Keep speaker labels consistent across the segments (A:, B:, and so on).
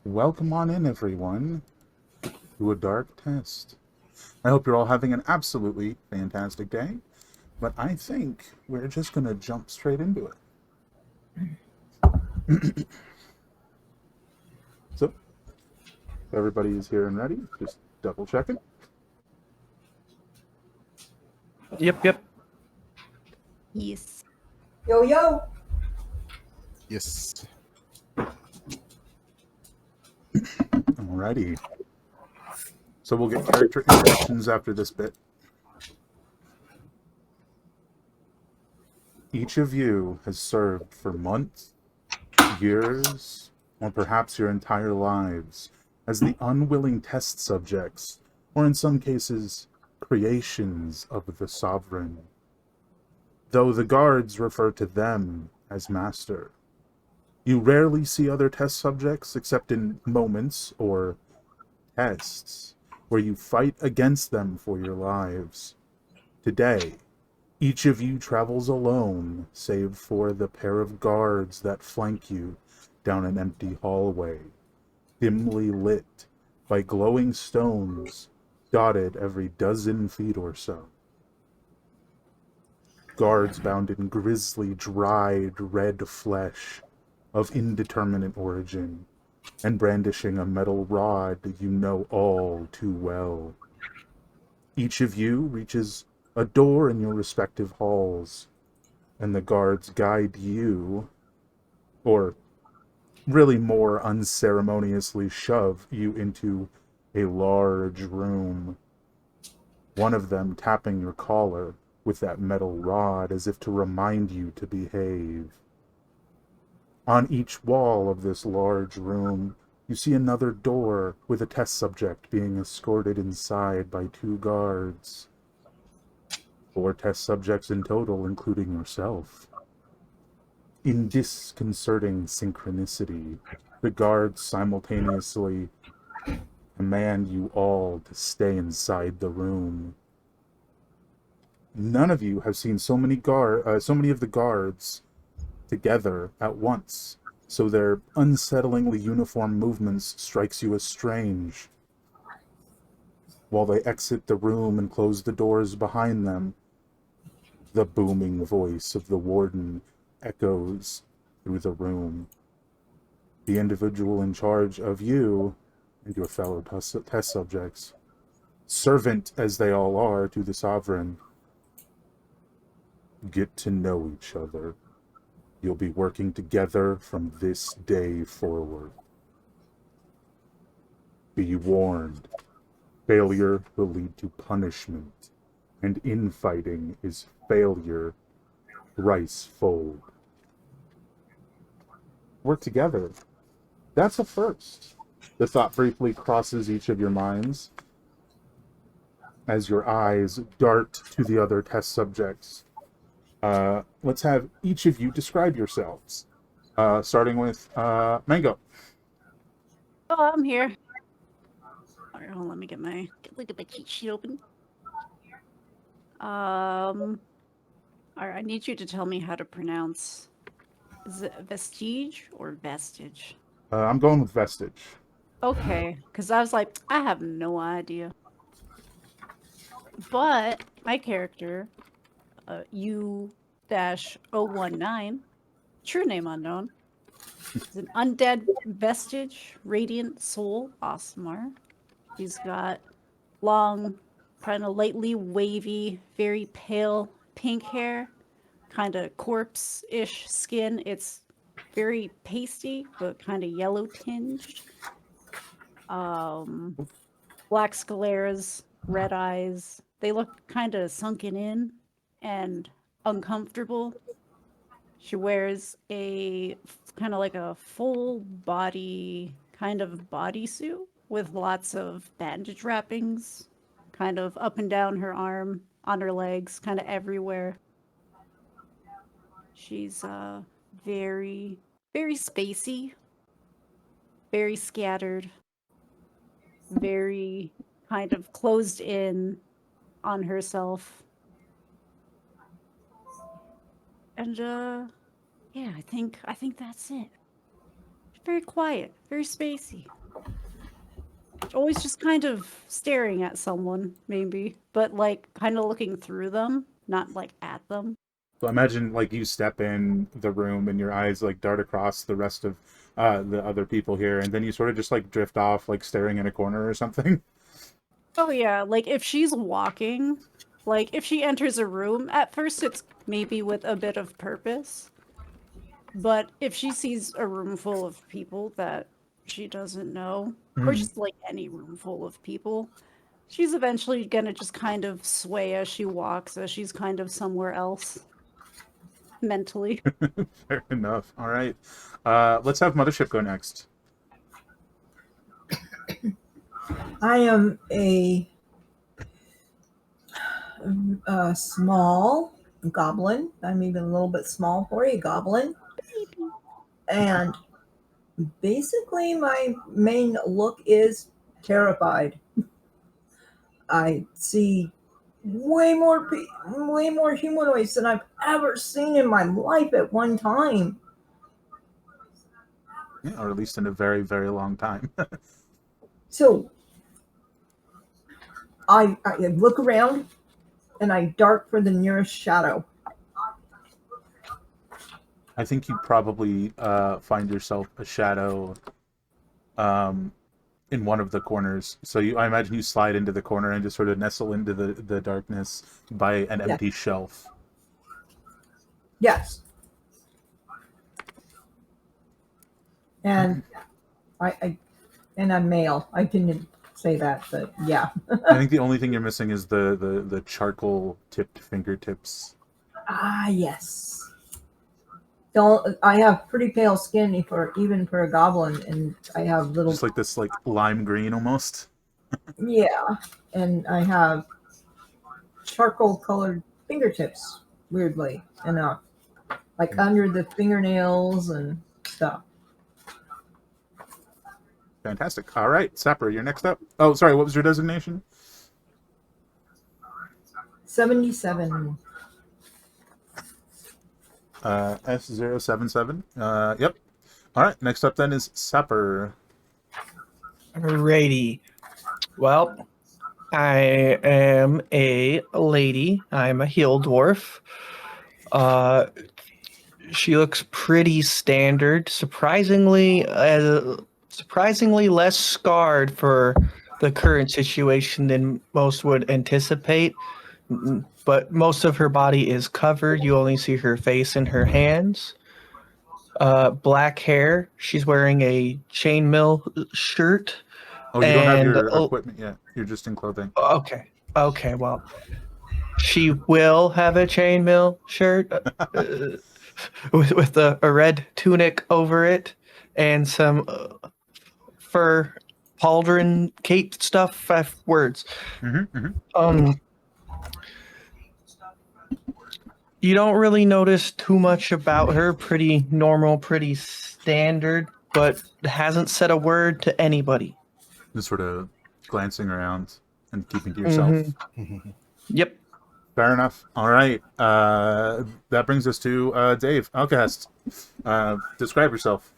A: Welcome on in, everyone, to a dark test. I hope you're all having an absolutely fantastic day, but I think we're just going to jump straight into it. So, everybody is here and ready. Just double checking.
B: Yep.
C: Yes.
D: Yo, yo.
B: Yes.
A: Alrighty. So we'll get character introductions after this bit. Each of you has served for months, years, or perhaps your entire lives as the unwilling test subjects, or in some cases, creations of the sovereign. Though the guards refer to them as master. You rarely see other test subjects except in moments or tests where you fight against them for your lives. Today, each of you travels alone, save for the pair of guards that flank you down an empty hallway, dimly lit by glowing stones dotted every dozen feet or so. Guards bound in grisly, dried red flesh of indeterminate origin, and brandishing a metal rod that you know all too well. Each of you reaches a door in your respective halls, and the guards guide you, or really more unceremoniously shove you into a large room, one of them tapping your collar with that metal rod as if to remind you to behave. On each wall of this large room, you see another door with a test subject being escorted inside by 2 guards. 4 test subjects in total, including yourself. In disconcerting synchronicity, the guards simultaneously command you all to stay inside the room. None of you have seen so many of the guards together at once, so their unsettlingly uniform movements strikes you as strange. While they exit the room and close the doors behind them, the booming voice of the warden echoes through the room. The individual in charge of you and your fellow test subjects, servant as they all are to the sovereign, get to know each other. You'll be working together from this day forward. Be warned, failure will lead to punishment, and infighting is failure thrice-fold. Work together. That's a first. The thought briefly crosses each of your minds as your eyes dart to the other test subjects. Let's have each of you describe yourselves. Starting with Mango.
C: Oh, I'm here. All right, hold on, let me look at my cheat sheet open. All right, I need you to tell me how to pronounce. Is it vestige or vestige?
A: I'm going with vestige.
C: Okay, because I was like, I have no idea. But my character, U-019, true name unknown, is an undead vestige, radiant soul, Osmar. He's got long, kind of lightly wavy, very pale pink hair, kind of corpse-ish skin. It's very pasty, but kind of yellow tinged. Black scleras, red eyes. They look kind of sunken in and uncomfortable. She wears a kind of like a full body kind of bodysuit with lots of bandage wrappings, kind of up and down her arm, on her legs, kind of everywhere. She's very, very spacey, very scattered, very kind of closed in on herself. And yeah, I think that's it. very quiet, very spacey. Always just kind of staring at someone, maybe, but like kind of looking through them, not like at them.
A: So imagine like you step in the room and your eyes like dart across the rest of the other people here, and then you sort of just like drift off, like staring in a corner or something.
C: Oh yeah, like if she's walking, like if she enters a room, at first it's maybe with a bit of purpose. But if she sees a room full of people that she doesn't know, or
A: Mhm.
C: just like any room full of people, she's eventually gonna just kind of sway as she walks, as she's kind of somewhere else mentally.
A: Fair enough. All right. Let's have Mothership go next.
D: I am a small goblin. I'm even a little bit small for a goblin. And basically, my main look is terrified. I see way more humanoids than I've ever seen in my life at one time.
A: Yeah, or at least in a very, very long time.
D: So I look around and I dart for the nearest shadow.
A: I think you probably find yourself a shadow in one of the corners. So I imagine you slide into the corner and just sort of nestle into the darkness by an
D: Yeah.
A: empty shelf.
D: Yes. And I'm male. I didn't say that, but yeah.
A: I think the only thing you're missing is the charcoal tipped fingertips.
D: Ah, yes. I have pretty pale skin even for a goblin, and I have little.
A: Just like this like lime green almost.
D: Yeah, and I have charcoal colored fingertips, weirdly enough, like under the fingernails and stuff.
A: Fantastic. All right, Sapper, you're next up. Oh, sorry, what was your designation?
D: 77.
A: S077. Yep. All right, next up then is Sapper.
B: Alrighty. Well, I am a lady. I'm a heel dwarf. She looks pretty standard. Surprisingly less scarred for the current situation than most would anticipate. But most of her body is covered. You only see her face and her hands. Black hair. She's wearing a chainmail shirt.
A: Oh, you don't have
B: And
A: your equipment yet. You're just in clothing.
B: Okay. Well, she will have a chainmail shirt with a red tunic over it and some fur pauldron cape stuff. Words. You don't really notice too much about her. Pretty normal, pretty standard, but hasn't said a word to anybody.
A: Just sort of glancing around and keeping to yourself.
B: Yep.
A: Fair enough. All right. That brings us to Dave. Outcast. Describe yourself.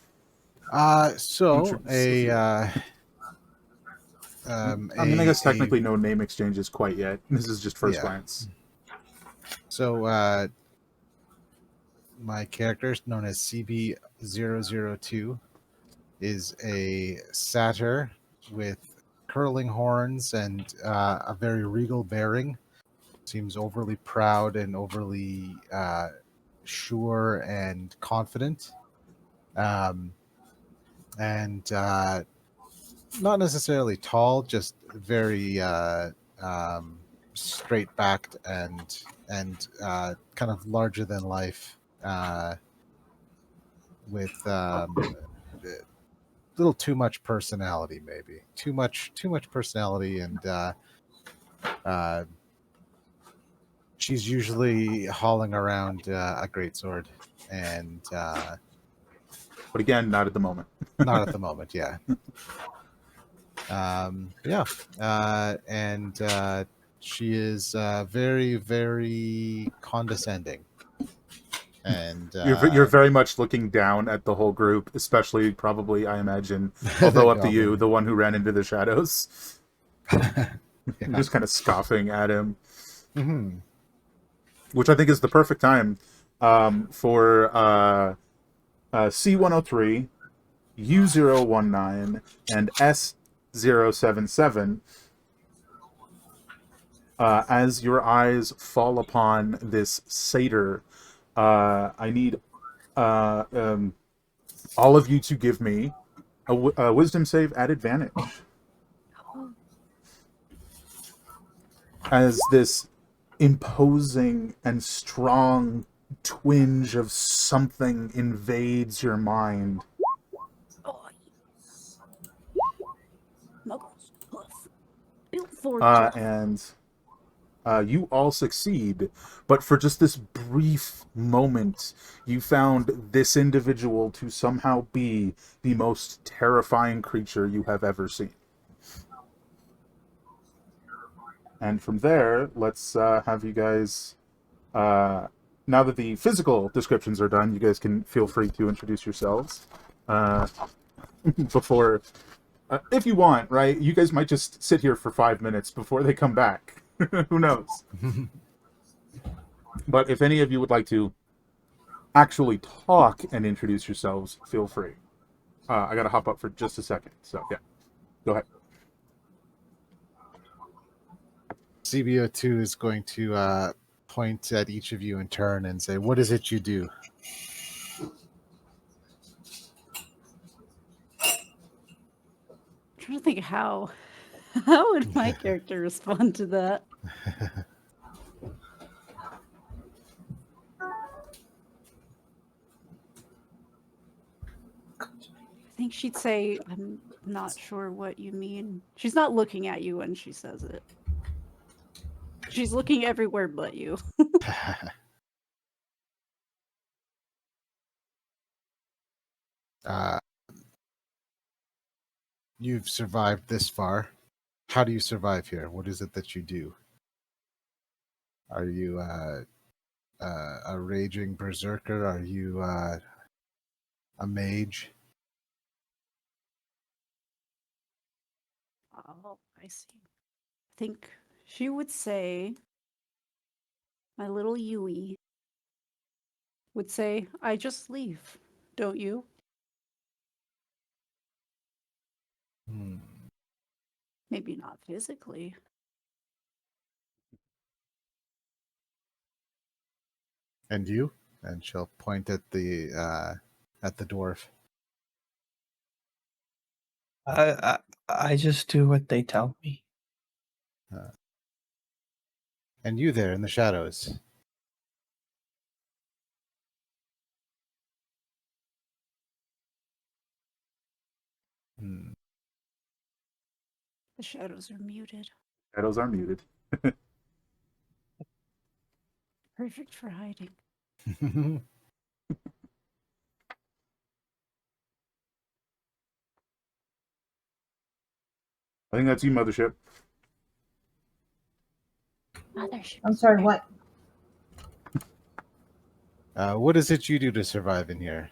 B: I mean,
A: I guess technically no name exchanges quite yet. This is just first glance.
B: So, my character, known as CB002, is a satyr with curling horns and a very regal bearing. Seems overly proud and overly sure and confident. And not necessarily tall, just very straight-backed and kind of larger than life, with a little too much personality, maybe too much personality, and she's usually hauling around a greatsword, and
A: But again, not at the moment.
B: not at the moment, yeah. And she is very, very condescending.
E: And
A: You're very much looking down at the whole group, especially probably, I imagine, although up to you,
E: goblin.
A: the one who ran into the shadows. You're just kind of scoffing at him,
E: Mhm.
A: which I think is the perfect time for C103, U019, and S077. As your eyes fall upon this satyr, I need all of you to give me a wisdom save at advantage. As this imposing and strong twinge of something invades your mind.
C: Oh, Muggles, hoof. Built for tough.
A: And you all succeed, but for just this brief moment, you found this individual to somehow be the most terrifying creature you have ever seen. And from there, let's have you guys, now that the physical descriptions are done, you guys can feel free to introduce yourselves before, if you want, right? You guys might just sit here for 5 minutes before they come back. Who knows? But if any of you would like to actually talk and introduce yourselves, feel free. I gotta hop up for just a second, so yeah, go ahead.
E: CBO2 is going to point at each of you in turn and say, "What is it you do?"
C: I'm trying to think how would my character respond to that? I think she'd say, I'm not sure what you mean. She's not looking at you when she says it. She's looking everywhere but you.
E: uh, you've survived this far. How do you survive here? What is it that you do? Are you a raging berserker? Are you a mage?
C: Oh, I see. I think she would say, my little Yui would say, I just leave, don't you?
E: Hmm.
C: Maybe not physically.
E: And you? And she'll point at the dwarf.
B: I just do what they tell me.
E: And you there in the shadows. Hmm.
C: The shadows are muted.
A: Shadows are muted.
C: Perfect for hiding.
A: I think that's you, Mothership.
C: Mothership.
D: I'm sorry, what?
E: What is it you do to survive in here?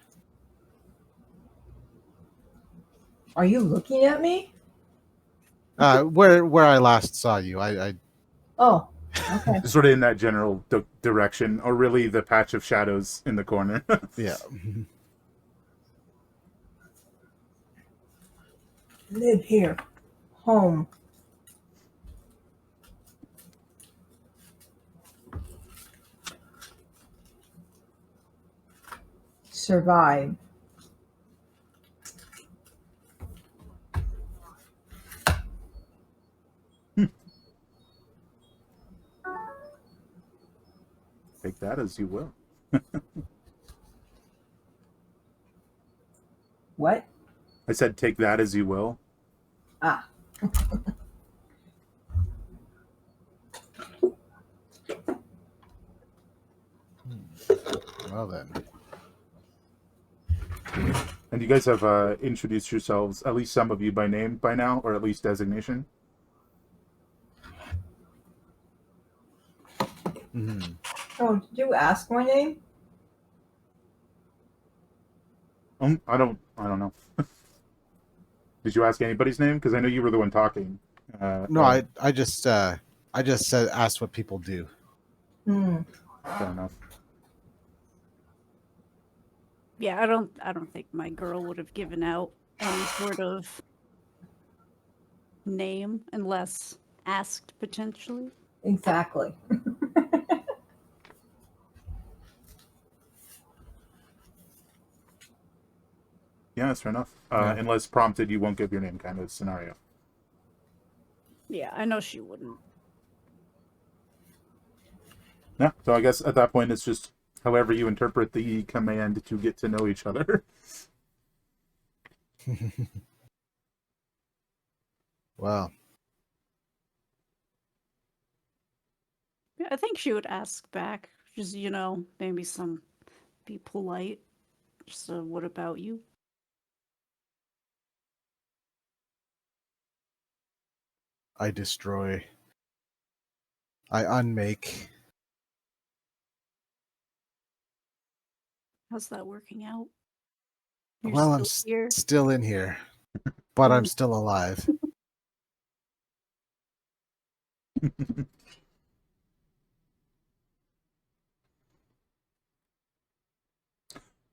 D: Are you looking at me?
E: Where I last saw you, I
D: Oh, okay.
A: Sort of in that general direction, or really the patch of shadows in the corner.
E: yeah.
D: Live here. Home. Survive.
A: Take that as you will.
D: What?
A: I said take that as you will.
D: Ah.
E: Well then.
A: And you guys have introduced yourselves, at least some of you, by name by now, or at least designation.
E: Mm-hmm.
D: Oh, did you ask my name?
A: I don't know. Did you ask anybody's name? Because I know you were the one talking.
E: No, I just said asked what people do.
A: Fair enough.
C: Yeah, I don't think my girl would have given out any sort of name unless asked potentially.
D: Exactly.
A: Yeah, that's fair enough.
E: Yeah.
A: Unless prompted, you won't give your name kind of scenario.
C: Yeah, I know she wouldn't.
A: Yeah, so I guess at that point it's just however you interpret the command to get to know each other.
E: Well,
C: Yeah, I think she would ask back. Just, maybe be polite. Just, what about you?
E: I destroy. I unmake.
C: How's that working out? You're
E: Well, I'm
C: still here?
E: still in here, but I'm
C: Mm.
E: still alive.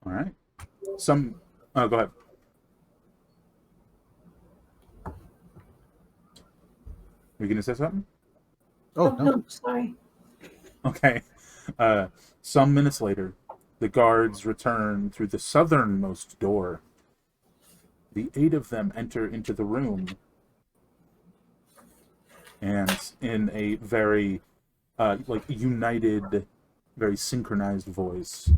A: All right. Oh, go ahead. Were you going to say something?
E: Oh no.
D: No, sorry.
A: Okay. Some minutes later, the guards return through the southernmost door. The 8 of them enter into the room, and in a very united, very synchronized voice,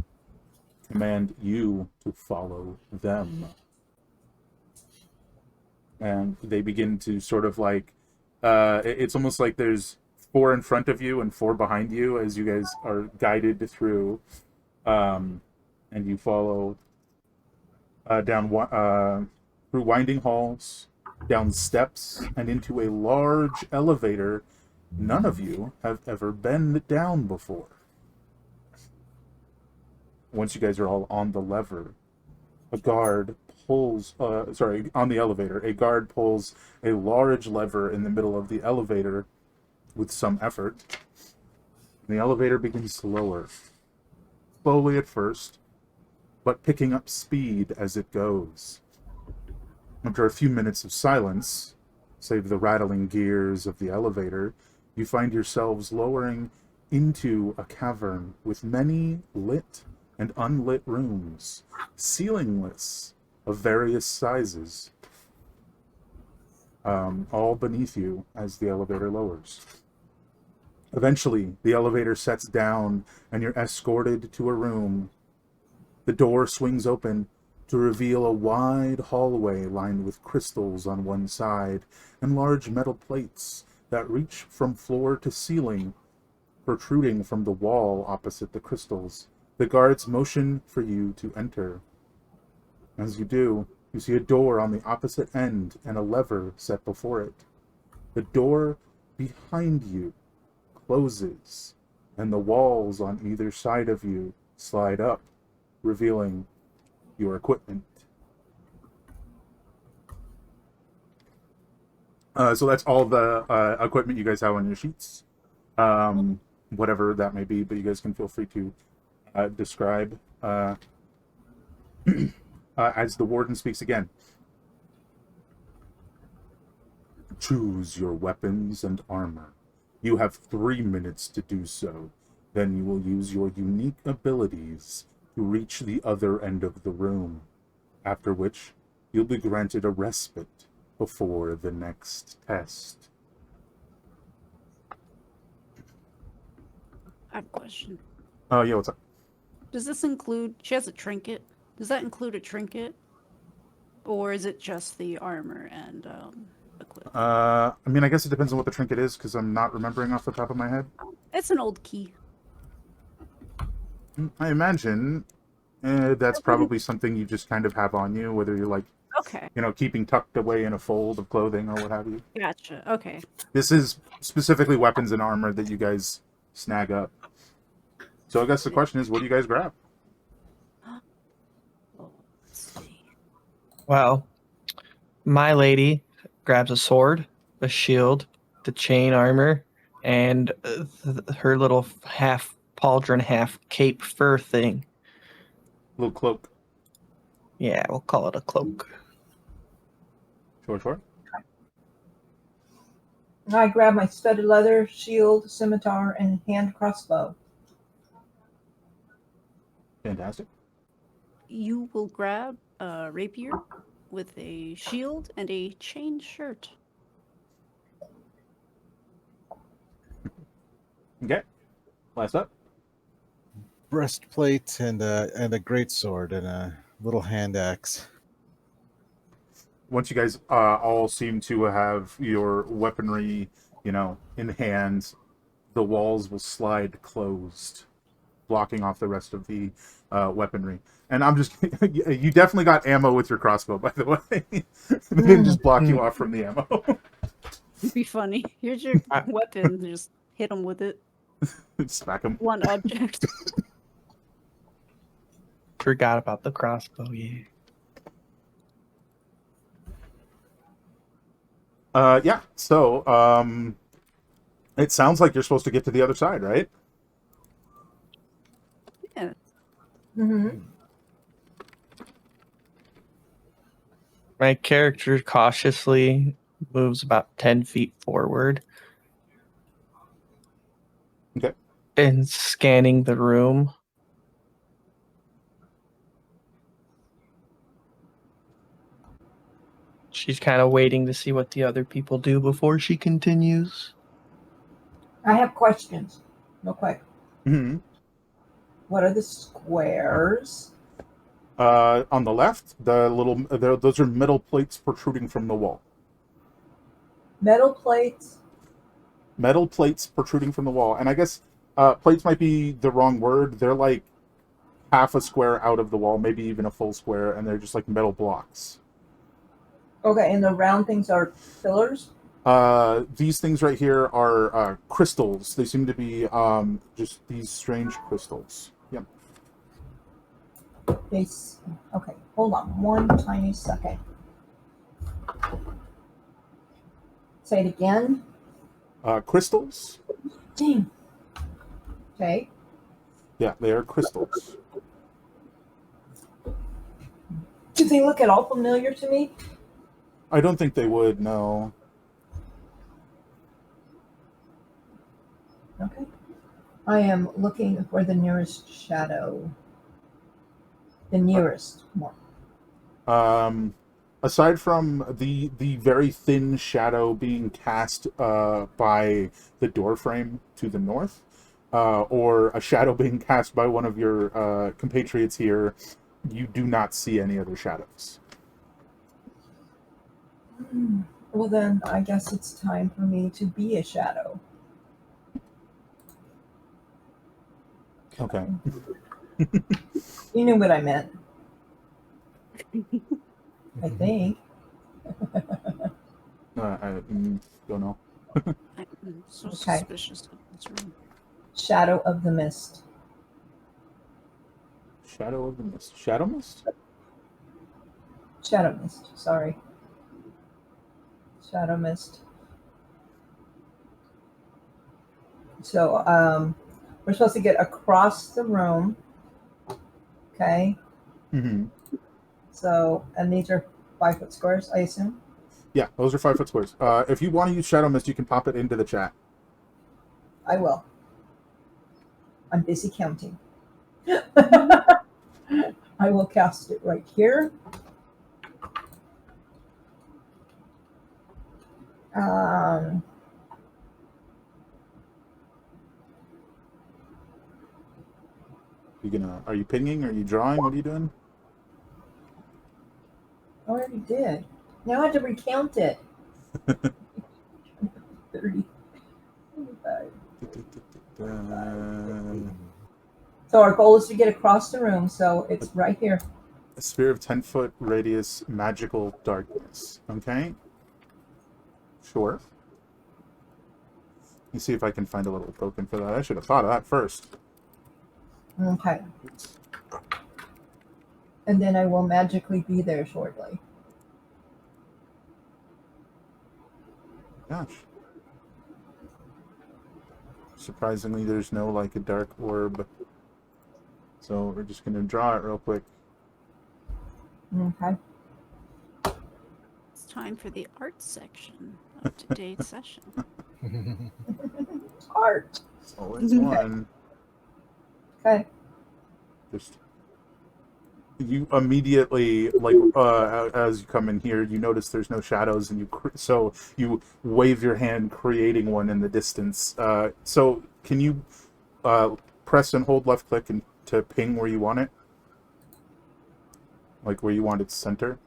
A: command you to follow them. And they begin to sort of it's almost like there's 4 in front of you and 4 behind you as you guys are guided through, and you follow through winding halls, down steps, and into a large elevator none of you have ever been down before. Once you guys are all on the lever, a guard pulls, on the elevator, a guard pulls a large lever in the middle of the elevator with some effort. The elevator begins to lower, slowly at first, but picking up speed as it goes. After a few minutes of silence, save the rattling gears of the elevator, you find yourselves lowering into a cavern with many lit and unlit rooms, ceilingless, of various sizes, all beneath you as the elevator lowers. Eventually, the elevator sets down and you're escorted to a room. The door swings open to reveal a wide hallway lined with crystals on one side and large metal plates that reach from floor to ceiling, protruding from the wall opposite the crystals. The guards motion for you to enter. As you do, you see a door on the opposite end and a lever set before it. The door behind you closes, and the walls on either side of you slide up, revealing your equipment. So that's all the equipment you guys have on your sheets, whatever that may be, but you guys can feel free to describe as the warden speaks again. Choose your weapons and armor. You have 3 minutes to do so. Then you will use your unique abilities to reach the other end of the room, after which you'll be granted a respite before the next test.
C: I have a question.
A: Oh, yeah, what's up?
C: Does this include, she has a trinket. Does that include a trinket? Or is it just the armor and equipment?
A: I mean, I guess it depends on what the trinket is, because I'm not remembering off the top of my head.
C: It's an old key.
A: I imagine that's probably something you just kind of have on you, whether you're like,
C: Okay,
A: keeping tucked away in a fold of clothing or what have you.
C: gotcha. Okay.
A: This is specifically weapons and armor that you guys snag up. So I guess the question is, what do you guys grab?
C: Oh, let's see.
B: Well, my lady grabs a sword, a shield, the chain armor, and her little half pauldron, half cape fur thing.
A: Little cloak.
B: Yeah, we'll call it a cloak.
A: Sure.
D: I grab my studded leather, shield, scimitar, and hand crossbow.
A: Fantastic.
C: You will grab a rapier with a shield and a chain shirt.
A: Okay. Last up.
E: Breastplate and a great sword and a little hand axe.
A: Once you guys all seem to have your weaponry, in hand, the walls will slide closed, blocking off the rest of the weaponry. And I'm just, you definitely got ammo with your crossbow, by the way. They didn't just block you off from the ammo.
C: It'd be funny. Here's your
B: I-
C: weapon. Just hit them with it.
A: Smack them.
C: One object.
B: Forgot about the crossbow, yeah.
A: Yeah. So, it sounds like you're supposed to get to the other side, right?
C: Yeah.
D: Mm-hmm.
B: My character cautiously moves about 10 feet forward
A: Okay.
B: and scanning the room. She's kind of waiting to see what the other people do before she continues.
D: I have questions, real quick.
A: Mm-hmm.
D: What are the squares?
A: On the left, those are metal plates protruding from the wall.
D: Metal plates.
A: Metal plates protruding from the wall. And I guess plates might be the wrong word. They're like half a square out of the wall, maybe even a full square, and they're just like metal blocks.
D: Okay, and the round things are pillars?
A: These things right here are crystals. They seem to be just these strange crystals. Yep.
D: Okay, hold on one tiny second. Say it again.
A: Crystals?
D: Dang. Okay.
A: Yeah, they are crystals.
D: Do they look at all familiar to me?
A: I don't think they would, no.
D: Okay. I am looking for the nearest shadow. The nearest one.
A: Aside from the very thin shadow being cast by the door frame to the north, or a shadow being cast by one of your compatriots here, you do not see any other shadows.
D: Well, then I guess it's time for me to be a shadow.
A: Okay.
D: You knew what I meant. I think.
A: I don't know.
C: I'm so
D: Okay.
C: suspicious of this room.
D: Shadow of the mist.
A: Shadow of the Mist. Shadow Mist?
D: Shadow mist. Sorry. Shadow mist. So we're supposed to get across the room. Okay.
A: Mm-hmm.
D: So, and these are 5-foot squares, I assume.
A: Yeah, those are 5-foot squares. If you want to use Shadow Mist, you can pop it into the chat.
D: I will. I'm busy counting. I will cast it right here.
A: Are you pinging? Are you drawing? What are you doing?
D: I already did. Now I have to recount it. 30. 25. So our goal is to get across the room, so it's right here.
A: A sphere of 10-foot radius, magical darkness. Okay. Sure. Let me see if I can find a little token for that. I should have thought of that first.
D: Okay. And then I will magically be there shortly.
A: gosh. Surprisingly, there's no, like, a dark orb. So we're just going to draw it real quick.
D: Okay.
C: It's time for the art section of today's session.
D: Art.
A: So it's one.
D: Okay.
A: Just you immediately, like, as you come in here, you notice there's no shadows, and so you wave your hand, creating one in the distance. So can you press and hold left click and to ping where you want it, like where you want its center?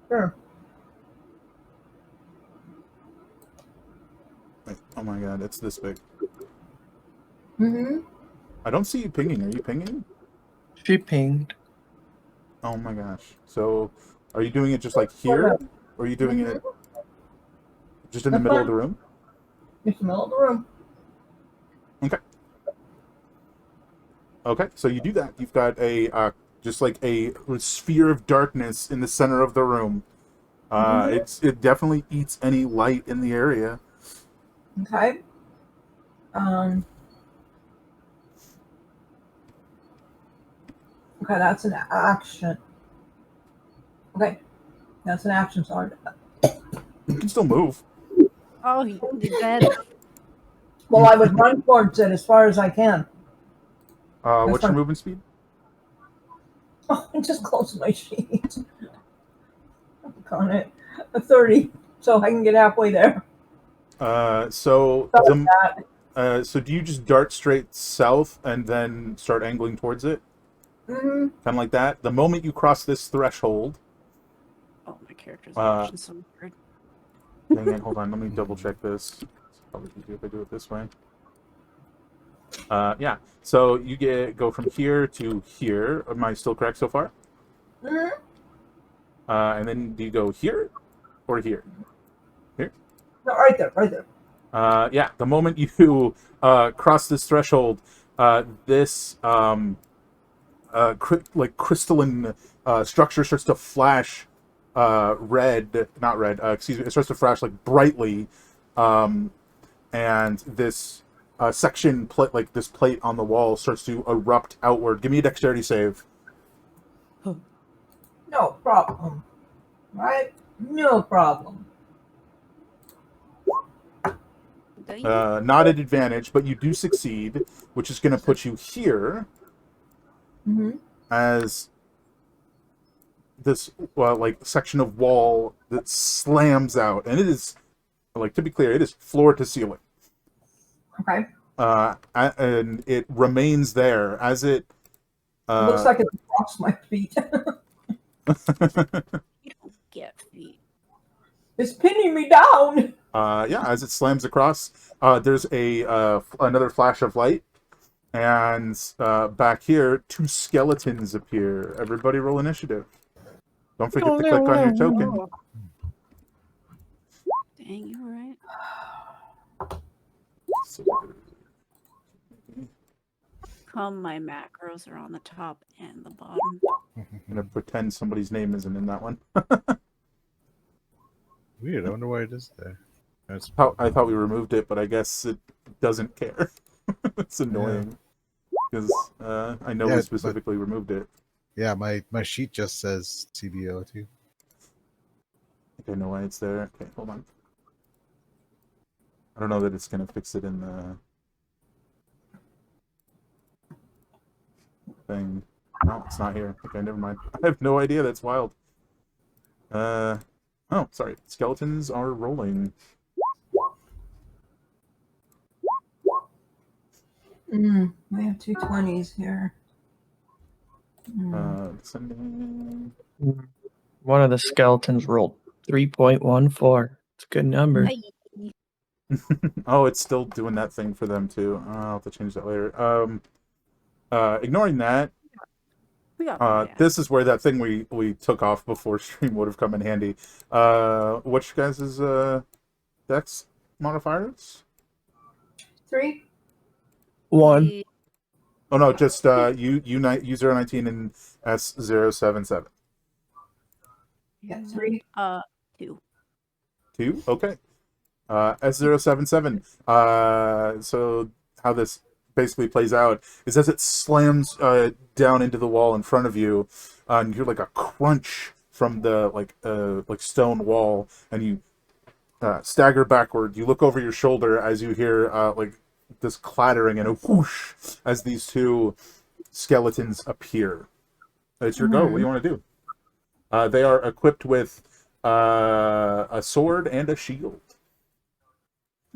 D: Sure.
A: Wait, oh my god, it's this big.
D: Mm-hmm.
A: I don't see you pinging. Are you pinging?
B: She pinged.
A: Oh my gosh. So are you doing it just like here, or are you doing it just in the
D: That's
A: middle of
D: fine.
A: the room?
D: Just the middle of the room.
A: Okay. Okay, so you do that. You've got a just like a sphere of darkness in the center of the room. It definitely eats any light in the area.
D: Okay. Okay, that's an action. Okay, that's an action. Sorry.
A: You can still move.
C: Oh, you dead.
D: Well, I would run towards it as far as I can.
A: What's your
D: fine.
A: movement speed?
D: Oh, I just closed my sheet. On it, a 30, so I can get halfway there.
A: So
D: So
A: so do you just dart straight south and then start angling towards it?
D: Mm-hmm.
A: Kind of like that. The moment you cross this threshold,
C: Oh, my character's watching some weird.
A: dang it, hold on, let me double check this. It's probably easier if I do it this way. Yeah. So you go from here to here. Am I still correct so far?
D: Mm-hmm.
A: And then do you go here or here? Here?
D: No, right there, right there.
A: Yeah. The moment you cross this threshold, this like crystalline structure starts to flash red, not red. Excuse me. It starts to flash like brightly, and this section like this plate on the wall starts to erupt outward. Give me a dexterity save.
D: No problem. Right? No problem.
A: Not at advantage, but you do succeed, which is going to put you here
D: Mm-hmm.
A: as this like section of wall that slams out, and it is, like, to be clear, it is floor to ceiling.
D: Okay.
A: And it remains there as it.
D: Looks like it's across my feet.
C: You don't get feet.
D: It's pinning me down.
A: Yeah, as it slams across, there's another flash of light, and back here, two skeletons appear. Everybody roll initiative. Don't forget to click on your token.
C: Dang, you right. My macros are on the top and the bottom.
A: I'm gonna pretend somebody's name isn't in that one.
E: Weird. I wonder why it is there. That's
A: I thought we removed it, but I guess it doesn't care. It's annoying because I know we specifically removed it.
E: Yeah, my sheet just says CBO too.
A: I think I know why it's there. Okay, hold on. I don't know that it's gonna fix it in the thing. No, it's not here. Okay, never mind. I have no idea. That's wild. Oh, sorry. Skeletons are rolling.
D: I have two 20s here.
A: Sending.
B: One of the skeletons rolled 3.14. It's a good number.
C: Hey.
A: Oh, it's still doing that thing for them too. I'll have to change that later. Ignoring that,
C: We got
A: this is where that thing we took off before stream would have come in handy. What's your guys' dex modifiers?
D: 3.
B: 1.
A: Oh no, just U019 and S077.
D: Yeah, 3.
C: 2.
A: 2? Okay. S077. So how this basically plays out is as it slams down into the wall in front of you, and you hear like a crunch from the like stone wall, and you stagger backward. You look over your shoulder as you hear like this clattering and a whoosh as these two skeletons appear. It's your go. What do you want to do? They are equipped with a sword and a shield.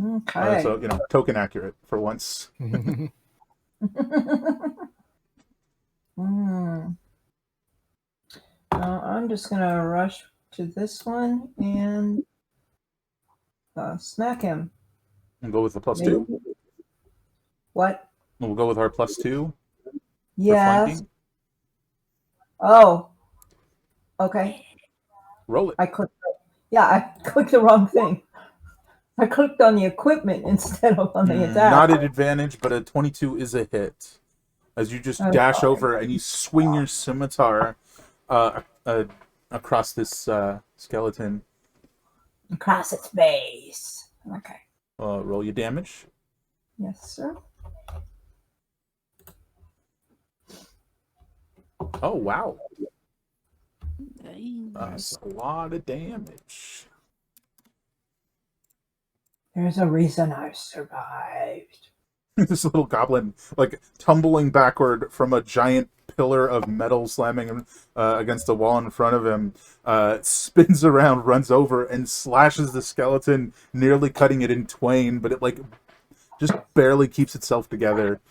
D: Okay.
A: So, token accurate for once.
D: I'm just going to rush to this one and smack him.
A: And go with the plus
D: Maybe.
A: 2.
D: What?
A: We'll go with our plus 2 for
D: Yes.
A: flanking.
D: Oh. Okay.
A: Roll it.
D: I clicked the wrong thing. I clicked on the equipment instead of on the attack.
A: Not at advantage, but a 22 is a hit. As you just dash over and you swing your scimitar across this skeleton.
D: Across its base. Okay.
A: Roll your damage.
D: Yes, sir.
A: Oh, wow.
C: Nice.
A: That's a lot of damage.
D: There's a reason I survived.
A: This little goblin, like, tumbling backward from a giant pillar of metal slamming against the wall in front of him, spins around, runs over, and slashes the skeleton, nearly cutting it in twain, but it, like, just barely keeps itself together.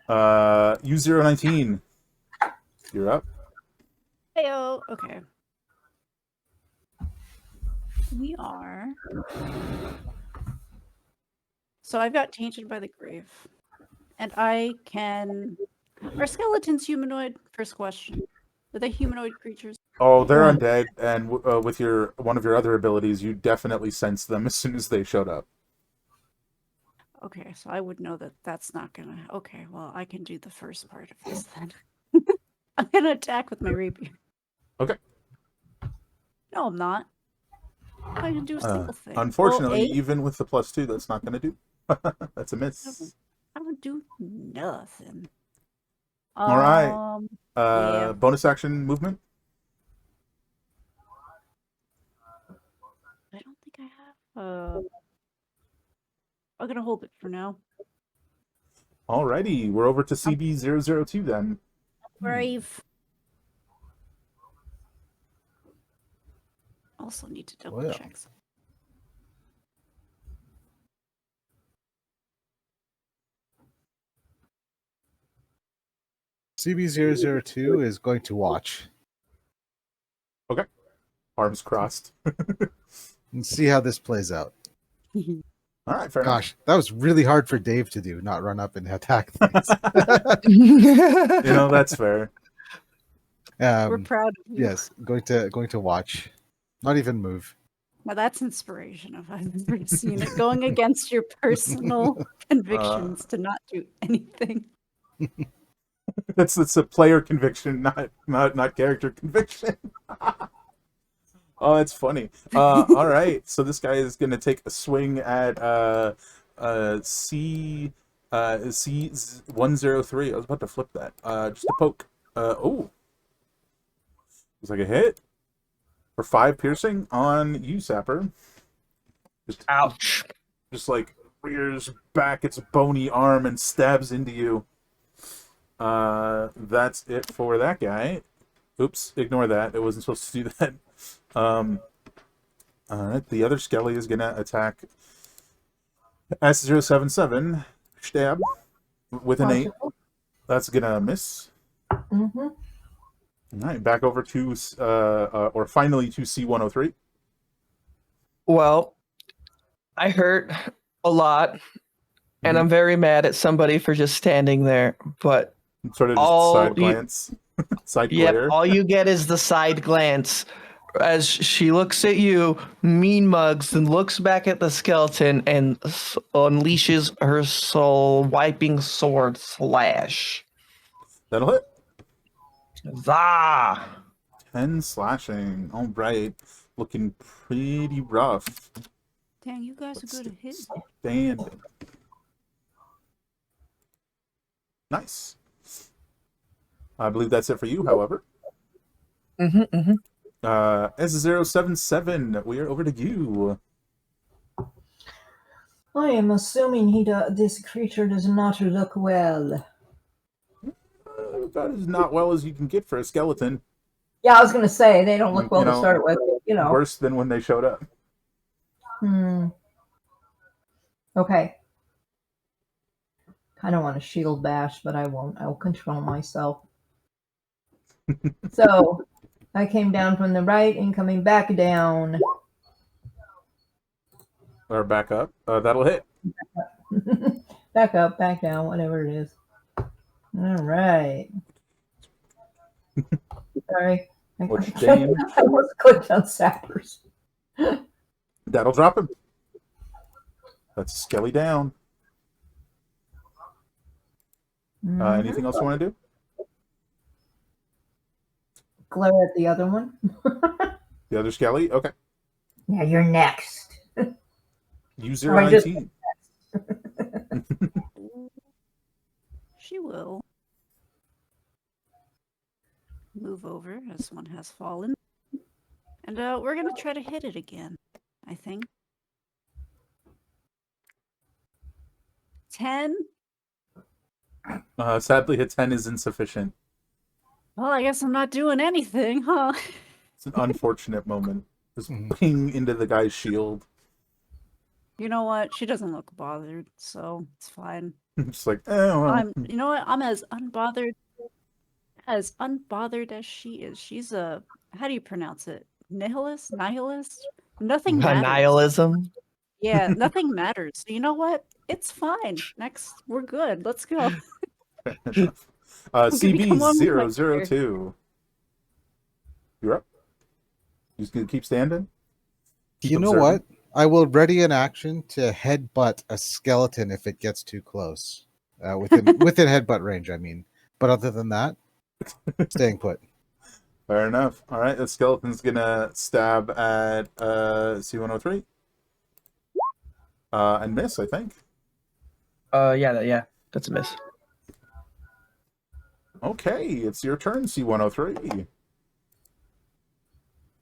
A: U019. You're up.
C: Heyo. Okay. We are. So I've got Tainted by the Grave. And I can. Are skeletons humanoid? First question. Are they humanoid creatures?
A: Oh, they're undead, and with one of your other abilities, you definitely sense them as soon as they showed up.
C: Okay, so I would know that that's not gonna. Okay, well, I can do the first part of this then. I'm gonna attack with my rapier.
A: Okay.
C: No, I'm not. I can do a single thing.
A: Unfortunately,
C: Well,
A: even with the plus 2, that's not going to do. That's a miss.
C: I don't do nothing.
A: All right.
C: Yeah.
A: Bonus action movement.
C: I don't think I have. I'm gonna hold it for now.
A: Alrighty, we're over to CB002 then.
C: Brave. Also need to double
E: Well.
C: check.
E: CB002 is going to watch
A: Okay. Arms crossed.
E: and see how this plays out.
A: All right, fair
E: Gosh, that was really hard for Dave to do, not run up and attack things.
A: enough. That's fair.
C: We're proud of you.
E: Yes, going to watch. Not even move.
C: Now that's inspiration if I've ever seen it. Going against your personal convictions to not do anything.
A: It's a player conviction, not character conviction. Oh, that's funny. All right, so this guy is gonna take a swing at C103. I was about to flip that. Just a poke. Oh, it's like a hit for 5 piercing on you, Sapper.
B: Ouch.
A: Just like rears back its bony arm and stabs into you. That's it for that guy. Oops, ignore that. It wasn't supposed to do that. Alright, the other Skelly is gonna attack S077. Stab with an 8. That's gonna miss.
D: Mm-hmm.
A: Alright, back over to or finally to C103.
B: Well, I hurt a lot, and I'm very mad at somebody for just standing there, but
A: Sort of just
B: all
A: side
B: you-
A: glance. Side
B: yep,
A: glare.
B: all you get is the side glance as she looks at you, mean mugs, and looks back at the skeleton and unleashes her soul wiping sword slash.
A: That'll hit.
B: Zah!
A: 10 slashing. All right. Looking pretty rough.
C: Dang, you guys are good at hitting.
A: Standing. Nice. I believe that's it for you, however. S077, we are over to you.
D: I am assuming this creature does not look well.
A: About as not well as you can get for a skeleton.
D: Yeah, I was going to say, they don't look well
A: You
D: to
A: know,
D: start with, you know.
A: Worse than when they showed up.
D: Okay. Kind of want to shield bash, but I won't. I'll control myself. So, I came down from the right and coming back down.
A: Or back up. That'll hit.
D: Back up, back down, whatever it is. All right. Sorry.
A: What's your game?
D: I almost clicked on Sappers.
A: That'll drop him. That's Skelly down. Anything else you want to do?
D: Glare at the other one.
A: The other Skelly? Okay.
D: Yeah, you're next.
A: U019.
C: She will move over as one has fallen. And we're going to try to hit it again, I think. 10?
A: Sadly, a 10 is insufficient.
C: Well, I guess I'm not doing anything, huh?
A: It's an unfortunate moment. Just ping into the guy's shield.
C: You know what? She doesn't look bothered, so it's fine.
A: Just like, oh, well.
C: You know what? I'm as unbothered as she is. She's a, how do you pronounce it? Nihilist? Nihilist? Nothing matters.
B: Nihilism.
C: Yeah, nothing matters. So you know what? It's fine. Next, we're good. Let's go.
A: CB002. You're up. You just gonna keep standing? Keep
E: You know
A: observing?
E: what? I will ready an action to headbutt a skeleton if it gets too close. Within headbutt range, I mean. But other than that, staying put.
A: Fair enough. All right, the skeleton's gonna stab at C103. And miss, I think.
B: Yeah, that's a miss.
A: Okay, it's your turn, C103.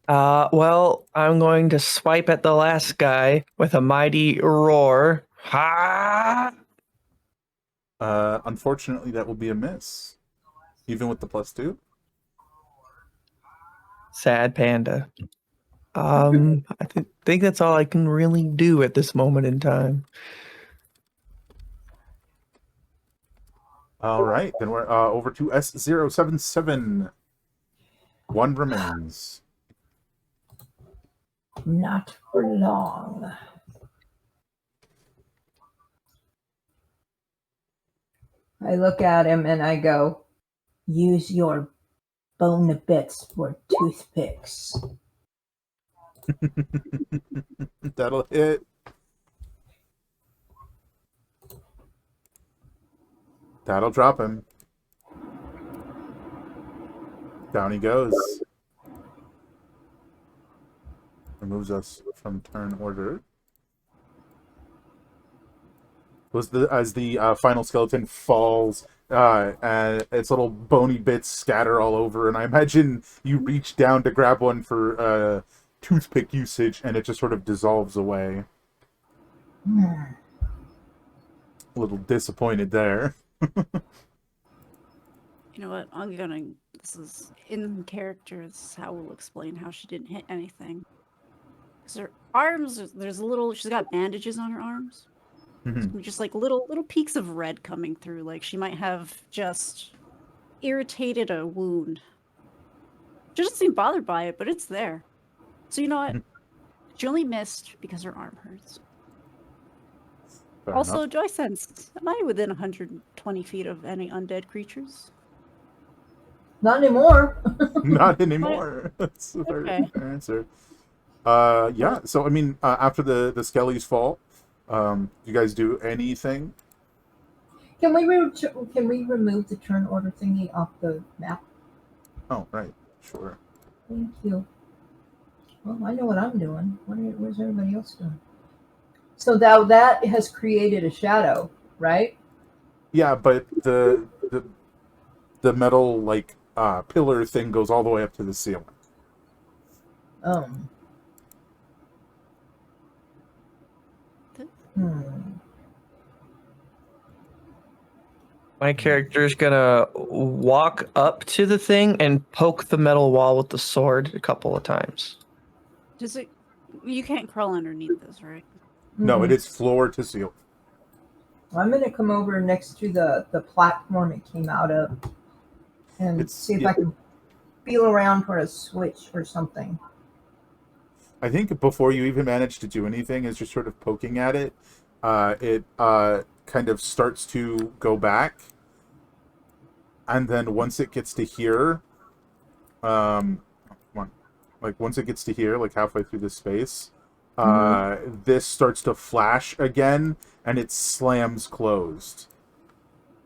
B: Well, I'm going to swipe at the last guy with a mighty roar. Ha!
A: Unfortunately, that will be a miss. Even with the +2.
B: Sad panda. I think that's all I can really do at this moment in time.
A: All right, then we're over to S077. One remains.
D: Not for long. I look at him and I go, use your bone bits for toothpicks.
A: That'll hit. That'll drop him. Down he goes. Removes us from turn order. As the final skeleton falls, and its little bony bits scatter all over, and I imagine you reach down to grab one for toothpick usage, and it just sort of dissolves away. A little disappointed there.
C: You know what? This is in character. This is how we'll explain how she didn't hit anything. Because her arms, she's got bandages on her arms. Just like little peaks of red coming through. Like she might have just irritated a wound. She doesn't seem bothered by it, but it's there. So you know what? She only missed because her arm hurts.
A: Fair
C: Also,
A: enough.
C: do I sense, am I within 120 feet of any undead creatures?
D: Not anymore.
A: Not anymore. That's a very fair answer. Yeah, so I mean, after the skellies fall, you guys do anything?
D: Can we remove the turn order thingy off the map?
A: Oh, right. Sure.
D: Thank you. Well, I know what I'm doing. Where's everybody else doing? So now that has created a shadow, right?
A: Yeah, but the metal like pillar thing goes all the way up to the ceiling.
D: Um. Hmm.
B: My character is gonna walk up to the thing and poke the metal wall with the sword a couple of times.
C: Does it? You can't crawl underneath this, right?
A: No, it
D: Mhm.
A: is floor to ceiling.
D: I'm gonna come over next to the platform it came out of and
A: It's
D: see if
A: yeah,
D: I can feel around for a switch or something.
A: I think before you even manage to do anything, as you're sort of poking at it, it kind of starts to go back, and then once it gets to here, come on, like once it gets to here, like halfway through this space,
D: Mhm.
A: this starts to flash again, and it slams closed,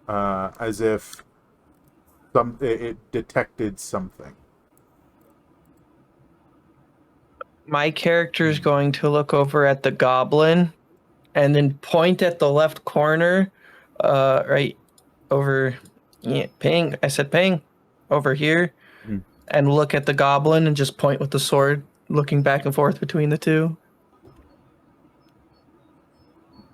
A: as if it detected something.
B: My character is going to look over at the goblin and then point at the left corner, right over. Yeah, ping. I said ping over here,
A: Mhm.
B: and look at the goblin and just point with the sword, looking back and forth between the two.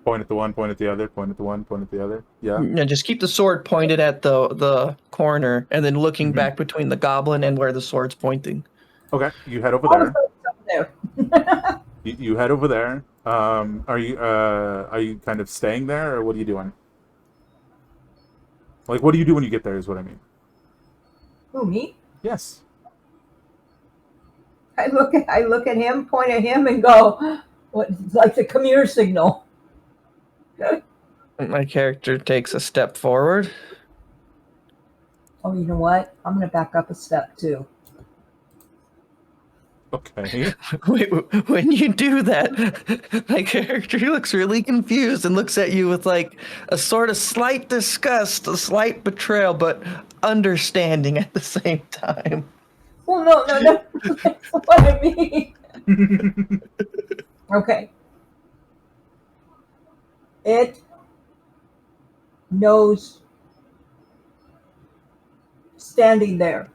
A: Point at the one, point at the other, point at the one, point at the other. Yeah.
B: No, just keep the sword pointed at the corner, and then looking
A: Mhm.
B: back between the goblin and where the sword's pointing.
A: Okay, you head over
D: All of a
A: there.
D: sudden, it's up there.
A: You head over there. Are you kind of staying there, or what are you doing? Like, what do you do when you get there? Is what I mean.
D: Who, me?
A: Yes.
D: I look at him, point at him, and go, "What? Like the come here signal."
B: My character takes a step forward.
D: Oh, you know what? I'm gonna back up a step too.
A: Okay.
B: Wait, when you do that, my character looks really confused and looks at you with like a sort of slight disgust, a slight betrayal, but understanding at the same time.
D: Well, no. That's what I mean. Okay. It knows standing there.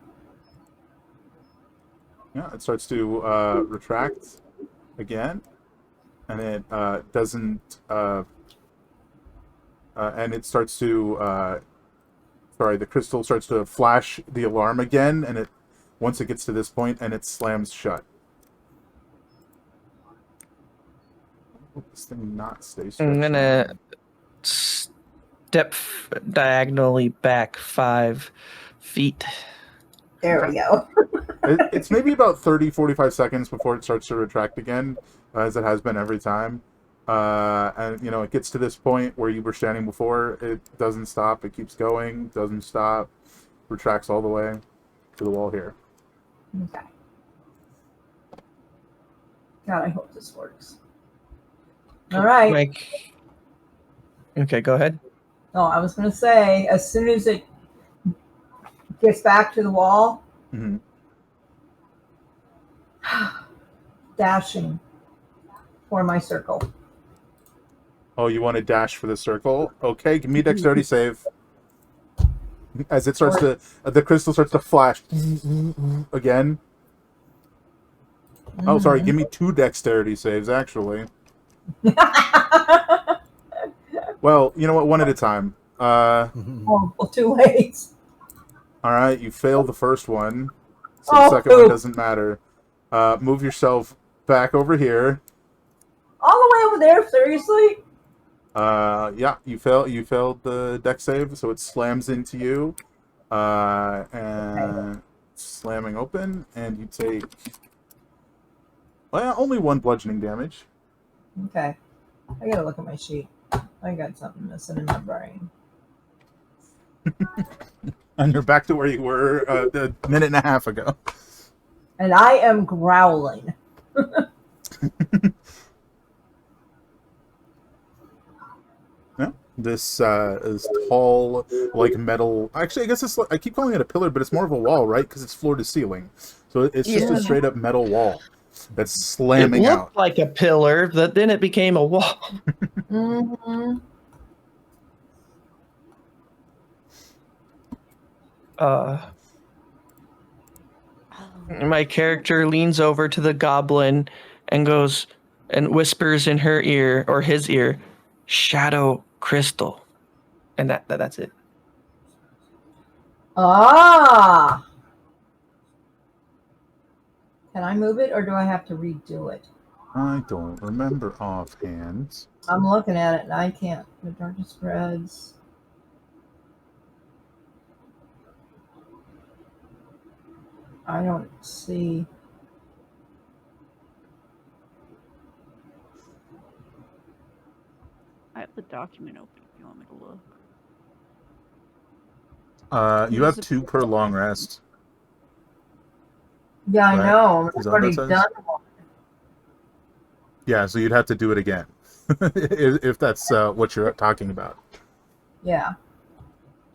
A: Yeah, it starts to retract again, and it doesn't. And it starts to. Sorry, the crystal starts to flash the alarm again, and it once it gets to this point, and it slams shut. Will this thing not stay
B: I'm
A: stretched
B: gonna
A: out?
B: step diagonally back 5 feet.
D: There
A: Okay.
D: we go.
A: It's maybe about 30, 45 seconds before it starts to retract again, as it has been every time. And, it gets to this point where you were standing before. It doesn't stop. It keeps going. Doesn't stop. Retracts all the way to the wall here.
D: Okay. God, I hope this works. All right.
B: Like, okay, go ahead.
D: No, I was going to say, as soon as it gets back to the wall,
A: Mm-hmm.
D: dashing for my circle.
A: Oh, you want to dash for the circle? Okay, give me a dexterity save. As it starts to, the crystal starts to flash again. Oh, sorry, give me 2 dexterity saves, actually. Well, you know what? One at a time.
D: Oh, well, too late.
A: All right, you failed the first one, so the
D: Oh,
A: second one
D: poop.
A: doesn't matter. Move yourself back over here.
D: All the way over there, seriously?
A: Yeah, you failed the deck save, so it slams into you, and slamming open, and you take only 1 bludgeoning damage.
D: Okay. I gotta look at my sheet. I got something missing in my brain.
A: And you're back to where you were a minute and a half ago.
D: And I am growling.
A: Yeah. This is tall, like metal. Actually, I guess I keep calling it a pillar, but it's more of a wall, right? Because it's floor to ceiling. So it's just a
B: Yeah.
A: straight up metal wall that's
B: It
A: slamming
B: looked
A: out.
B: like a pillar, but then it became a wall.
D: Mm-hmm.
B: Uh,
C: Oh,
B: my character leans over to the goblin and goes and whispers in her ear or his ear, "Shadow crystal," and that's it.
D: Ah! Can I move it or do I have to redo it?
A: I don't remember offhand.
D: I'm looking at it and I can't. The darkness spreads. I don't see.
C: I have the document open if you want me to look.
A: You have 2 per long rest.
D: Yeah, I
A: Right.
D: know.
A: Is
D: I've
A: that what that
D: already
A: says?
D: done one.
A: Yeah, so you'd have to do it again. if that's what you're talking about.
D: Yeah.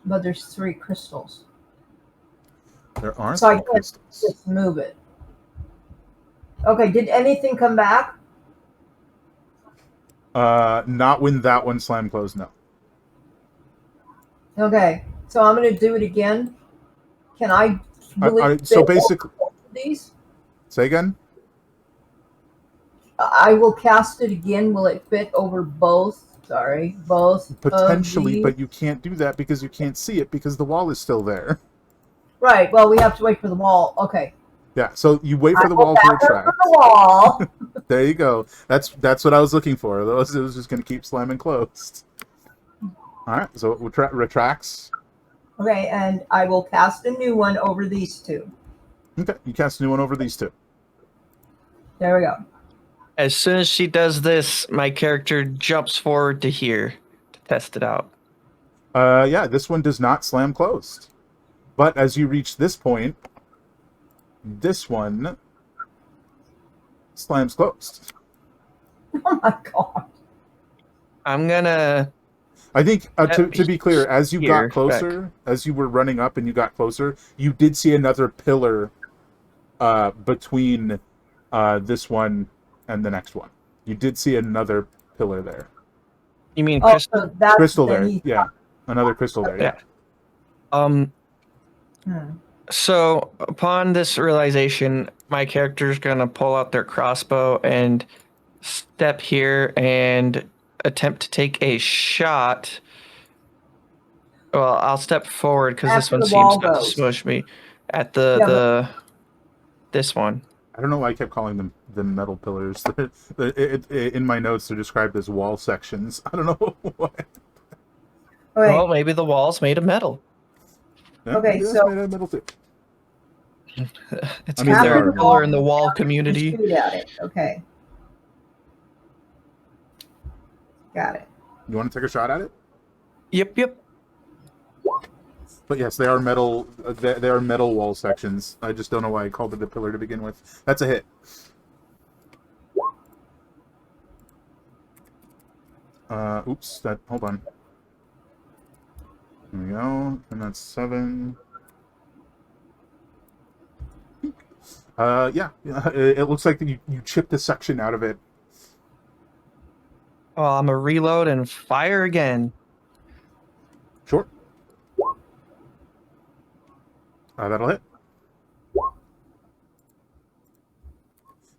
D: But there's 3 crystals.
A: There are
D: So I
A: 3
D: can't
A: crystals.
D: just move it. Okay, did anything come back?
A: Not when that one slammed closed, no.
D: Okay, so I'm going to do it again. Can I? Will it
A: So
D: fit
A: basically,
D: over these?
A: say again?
D: I will cast it again. Will it fit over both? Sorry, both
A: Potentially,
D: of these?
A: but you can't do that because you can't see it because the wall is still there.
D: Right. Well, we have to wait for the wall. Okay.
A: Yeah, so you wait for the
D: I will
A: wall to
D: back up
A: retract.
D: from the wall.
A: There you go. That's what I was looking for. Otherwise, it was just going to keep slamming closed. All right, so it retracts.
D: Okay, and I will cast a new one over these 2.
A: Okay, you cast a new one over these 2.
D: There we go.
B: As soon as she does this, my character jumps forward to here to test it out.
A: Yeah, this one does not slam closed. But as you reach this point, this one slams closed.
D: Oh my god.
B: I'm gonna.
A: I think,
B: Yep,
A: to be clear, as you
B: here,
A: got closer, as you were running up and you got closer, you did see another pillar between this one and the next one. You did see another pillar there.
B: You mean
D: Oh,
B: crystal?
D: so that's
A: Crystal
D: then
A: there,
D: he-
A: yeah. Another crystal there, yeah.
B: Yeah.
D: Hmm.
B: So upon this realization, my character's gonna pull out their crossbow and step here and attempt to take a shot. Well, I'll step forward because this
D: After
B: one
D: the
B: seems
D: wall
B: not to
D: goes.
B: smush me. At this one.
A: I don't know why I kept calling them the metal pillars. In my notes, they're described as wall sections. I don't know why.
D: Okay.
B: Well, maybe the wall's made of metal.
A: Yeah,
D: Okay,
A: maybe that's
D: so-
A: made out of metal too.
B: It's
A: I mean,
B: because
A: they
B: they're
A: are
B: a pillar in the
A: metal.
B: wall community.
D: Shoot at it. Okay. Got it.
A: You want to take a shot at it?
B: Yep.
A: But yes, they are metal. They are metal wall sections. I just don't know why I called it a pillar to begin with. That's a hit. Oops. Hold on. There we go. And that's 7. Yeah. It looks like you chipped a section out of it.
B: Well, I'm gonna reload and fire again.
A: Sure. That'll hit.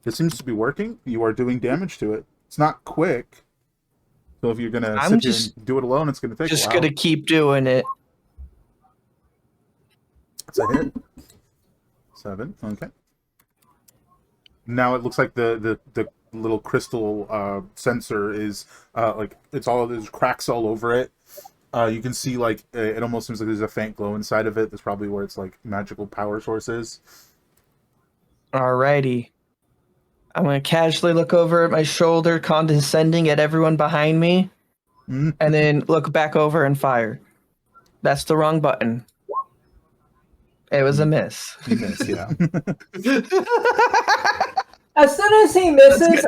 A: It seems to be working. You are doing damage to it. It's not quick. So if you're gonna
B: I'm
A: sit here
B: just-
A: and do it alone, it's gonna take a
B: Just
A: while.
B: gonna keep doing it.
A: It's a hit. 7. Okay. Now it looks like the little crystal sensor is like there's cracks all over it. You can see like it almost seems like there's a faint glow inside of it. That's probably where its like magical power source is.
B: Alrighty. I'm gonna casually look over at my shoulder, condescending at everyone behind me,
A: Mhm.
B: and then look back over and fire. That's the wrong button. It was a miss.
A: You missed, yeah.
D: As soon as he misses,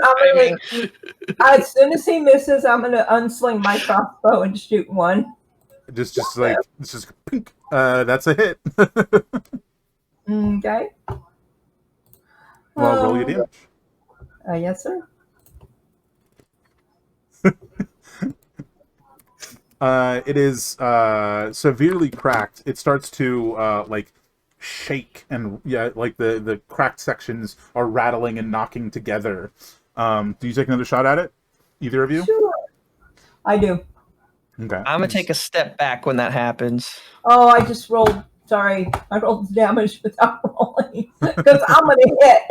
D: I'm gonna unsling my crossbow and shoot one.
A: just like it's just. Pink. That's a hit.
D: Okay.
A: Well, roll your damage.
D: Yes, sir.
A: It is severely cracked. It starts to like shake, and yeah, like the cracked sections are rattling and knocking together. Do you take another shot at it? Either of you?
D: Sure. I do.
A: Okay.
B: I'm gonna take a step back when that happens.
D: Oh, I just rolled. Sorry, I rolled the damage without rolling because I'm gonna hit.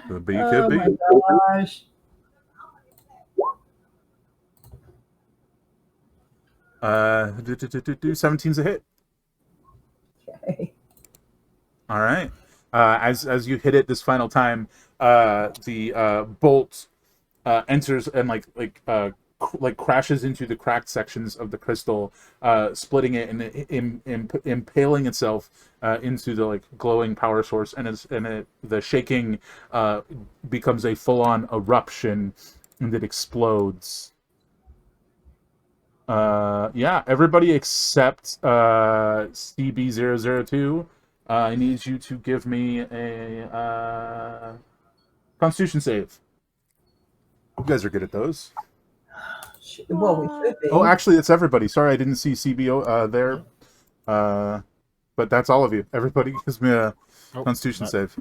A: But you
D: Oh
A: could
D: my
A: be.
D: gosh.
A: 17's a hit.
D: Okay.
A: All right. As you hit it this final time, the bolt enters and like crashes into the cracked sections of the crystal, splitting it and impaling itself into the like glowing power source, and the shaking becomes a full-on eruption, and it explodes. Yeah, everybody except CB002. I need you to give me a Constitution save. You guys are good at those.
D: Well, we should be.
A: Oh, actually, it's everybody. Sorry, I didn't see CBO there. But that's all of you. Everybody gives me a Constitution save.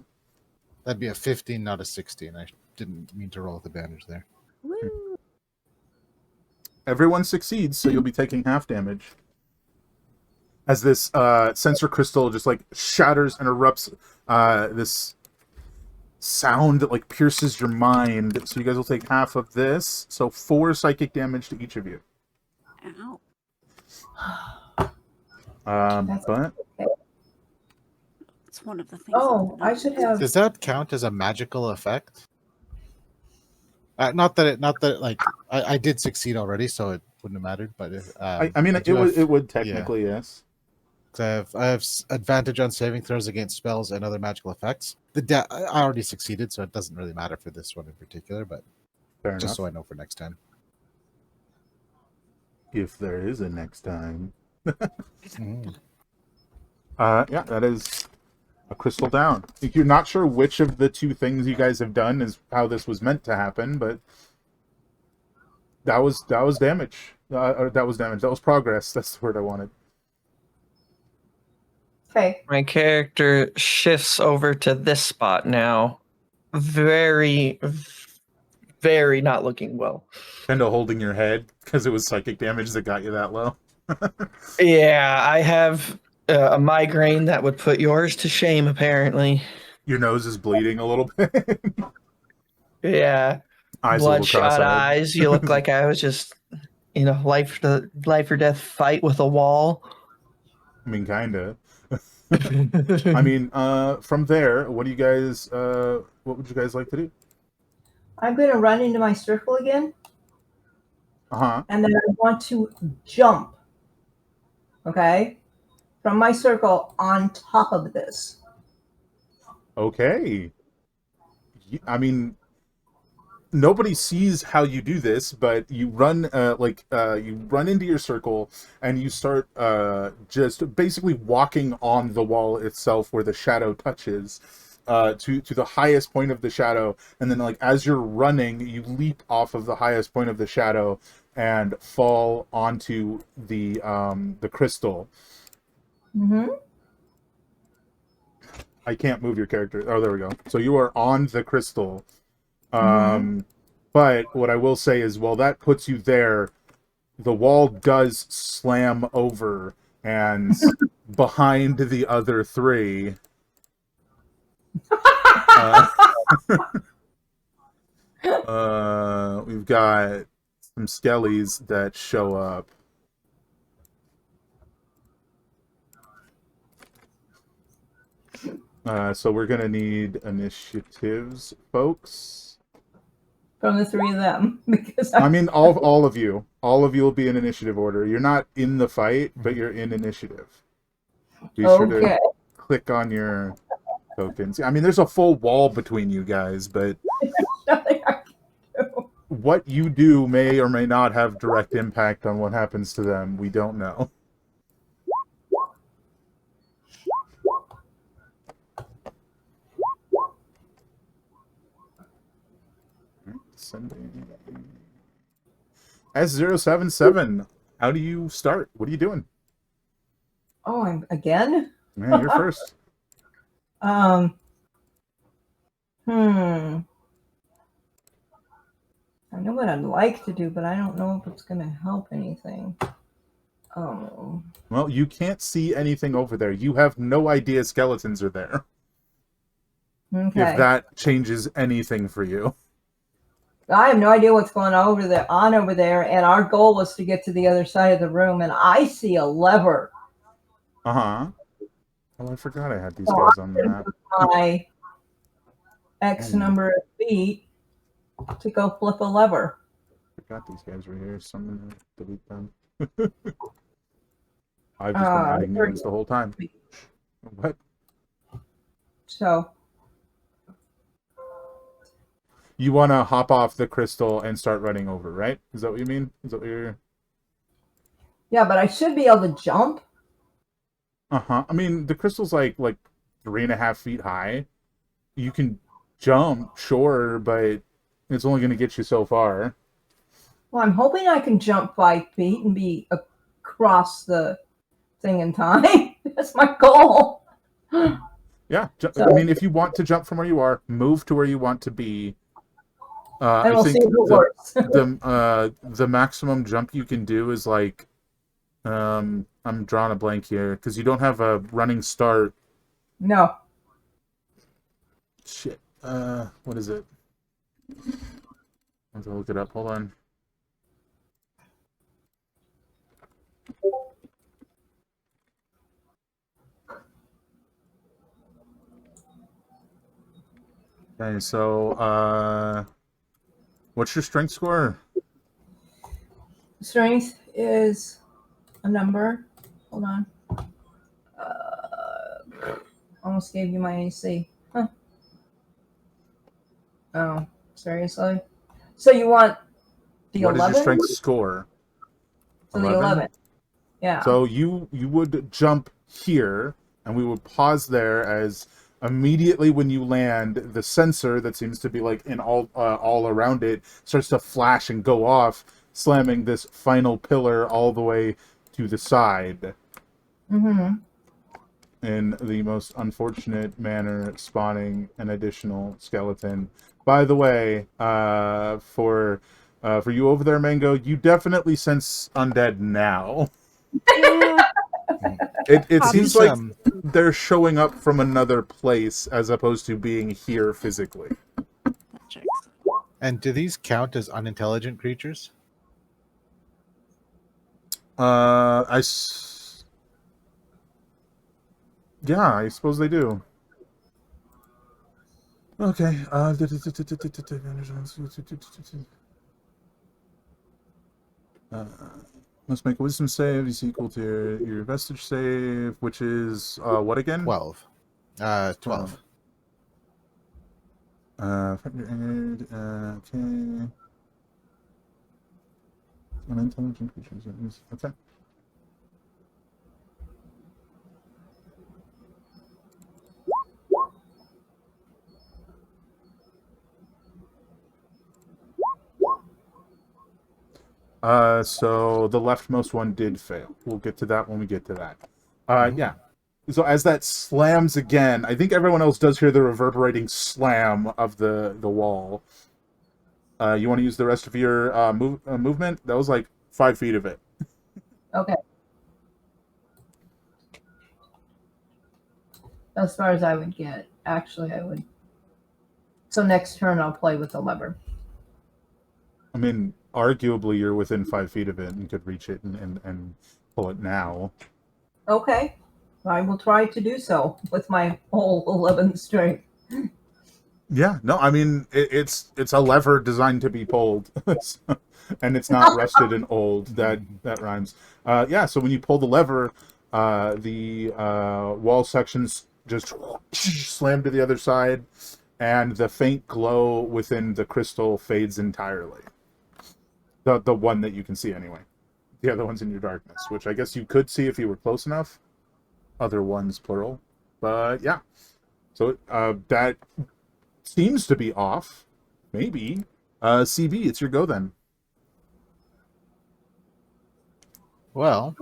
E: That'd be a 15, not a 16. I didn't mean to roll with advantage there.
C: Woo.
A: Everyone succeeds, so you'll be taking half damage. As this sensor crystal just like shatters and erupts, this sound that like pierces your mind. So you guys will take half of this. So 4 psychic damage to each of you.
C: Ow.
A: But
C: It's one of the things.
D: Oh, I should have.
E: Does that count as a magical effect? Not that like I did succeed already, so it wouldn't have mattered. But
A: I mean, it would technically, yes.
E: I have advantage on saving throws against spells and other magical effects. I already succeeded, so it doesn't really matter for this one in particular. But
A: Fair
E: just
A: enough.
E: so I know for next time.
A: If there is a next time.
E: Mm.
A: Yeah, that is a crystal down. You're not sure which of the two things you guys have done is how this was meant to happen, but that was damage. Or that was damage. That was progress. That's the word I wanted.
D: Okay.
B: My character shifts over to this spot now. Very, very not looking well.
A: Kind of holding your head because it was psychic damage that got you that low.
B: Yeah, I have a migraine that would put yours to shame, apparently.
A: Your nose is bleeding a little bit.
B: Yeah.
A: Eyes a little
B: Bloodshot
A: cross-eyed.
B: eyes. You look like I was just, life or death fight with a wall.
A: I mean, kind of. I mean, from there, what do you guys? What would you guys like to do?
D: I'm going to run into my circle again,
A: Uh-huh.
D: and then I want to jump. Okay, from my circle on top of this.
A: Okay. I mean, nobody sees how you do this, but you run you run into your circle and you start just basically walking on the wall itself where the shadow touches to the highest point of the shadow, and then like as you're running, you leap off of the highest point of the shadow and fall onto the crystal.
D: Mm-hmm.
A: I can't move your character. Oh, there we go. So you are on the crystal. But what I will say is, while that puts you there, the wall does slam over, and behind the other three, we've got some skellies that show up. So we're gonna need initiatives, folks.
D: From the three of them, because
A: I mean, all of you will be in initiative order. You're not in the fight, but you're in initiative. Be sure to click on your tokens. I mean, there's a full wall between you guys, but
D: nothing I can do.
A: what you do may or may not have direct impact on what happens to them. We don't know. Sending. S077, how do you start? What are you doing?
D: Oh, again?
A: Yeah, you're first.
D: Hmm. I know what I'd like to do, but I don't know if it's going to help anything. Oh.
A: Well, you can't see anything over there. You have no idea skeletons are there.
D: Okay.
A: If that changes anything for you.
D: I have no idea what's going on over there, and our goal was to get to the other side of the room, and I see a lever.
A: Uh-huh. Oh, I forgot I had these
D: So
A: guys
D: I'm
A: on the
D: gonna
A: map.
D: use my X number of feet to go flip a lever.
A: Forgot these guys right here, so I'm gonna delete them. I've just been adding new ones the whole time. What?
D: So
A: You want to hop off the crystal and start running over, right? Is that what you mean? Is that what you're...
D: yeah, but I should be able to jump.
A: Uh-huh. I mean, the crystal's like 3.5 feet high. You can jump, sure, but it's only going to get you so far.
D: Well, I'm hoping I can jump 5 feet and be across the thing in time. That's my goal.
A: Yeah.
D: So,
A: I mean, if you want to jump from where you are, move to where you want to be.
D: and we'll
A: I think
D: see if it works.
A: the maximum jump you can do is like... I'm drawing a blank here, because you don't have a running start.
D: No.
A: Shit. What is it? I have to look it up. Hold on. Okay, so, what's your strength score?
D: Strength is a number. Hold on. Almost gave you my AC. Huh. Oh, seriously? So you want the
A: What
D: 11?
A: is your strength score?
D: So the 11. Yeah.
A: So you would jump here, and we would pause there as immediately when you land, the sensor that seems to be like in all around it starts to flash and go off, slamming this final pillar all the way to the side.
D: Mm-hmm.
A: In the most unfortunate manner, spawning an additional skeleton. By the way, for you over there, Mango, you definitely sense undead now.
C: Yeah.
A: It seems like
E: Some-
A: they're showing up from another place as opposed to being here physically.
C: That checks.
E: And do these count as unintelligent creatures?
A: Yeah, I suppose they do. Okay. Let's make a wisdom save. Is equal to your vestige save, which is what again?
E: 12. 12.
A: Okay. Unintelligent creatures. Okay. So the leftmost one did fail. We'll get to that when we get to that. Yeah. So as that slams again, I think everyone else does hear the reverberating slam of the wall. You want to use the rest of your movement? That was like 5 feet of it.
D: Okay. As far as I would get. Actually, I would. So next turn, I'll play with the lever.
A: I mean, arguably you're within 5 feet of it and could reach it and pull it now.
D: Okay. I will try to do so with my whole 11 strength.
A: Yeah, no, I mean it's a lever designed to be pulled, and it's not rusted and old. That rhymes. Yeah, so when you pull the lever, the wall sections just slam to the other side, and the faint glow within the crystal fades entirely. The one that you can see anyway. The other one's in your darkness, which I guess you could see if you were close enough. Other ones, plural. But yeah, so that seems to be off. Maybe. CB, it's your go then.
E: Well,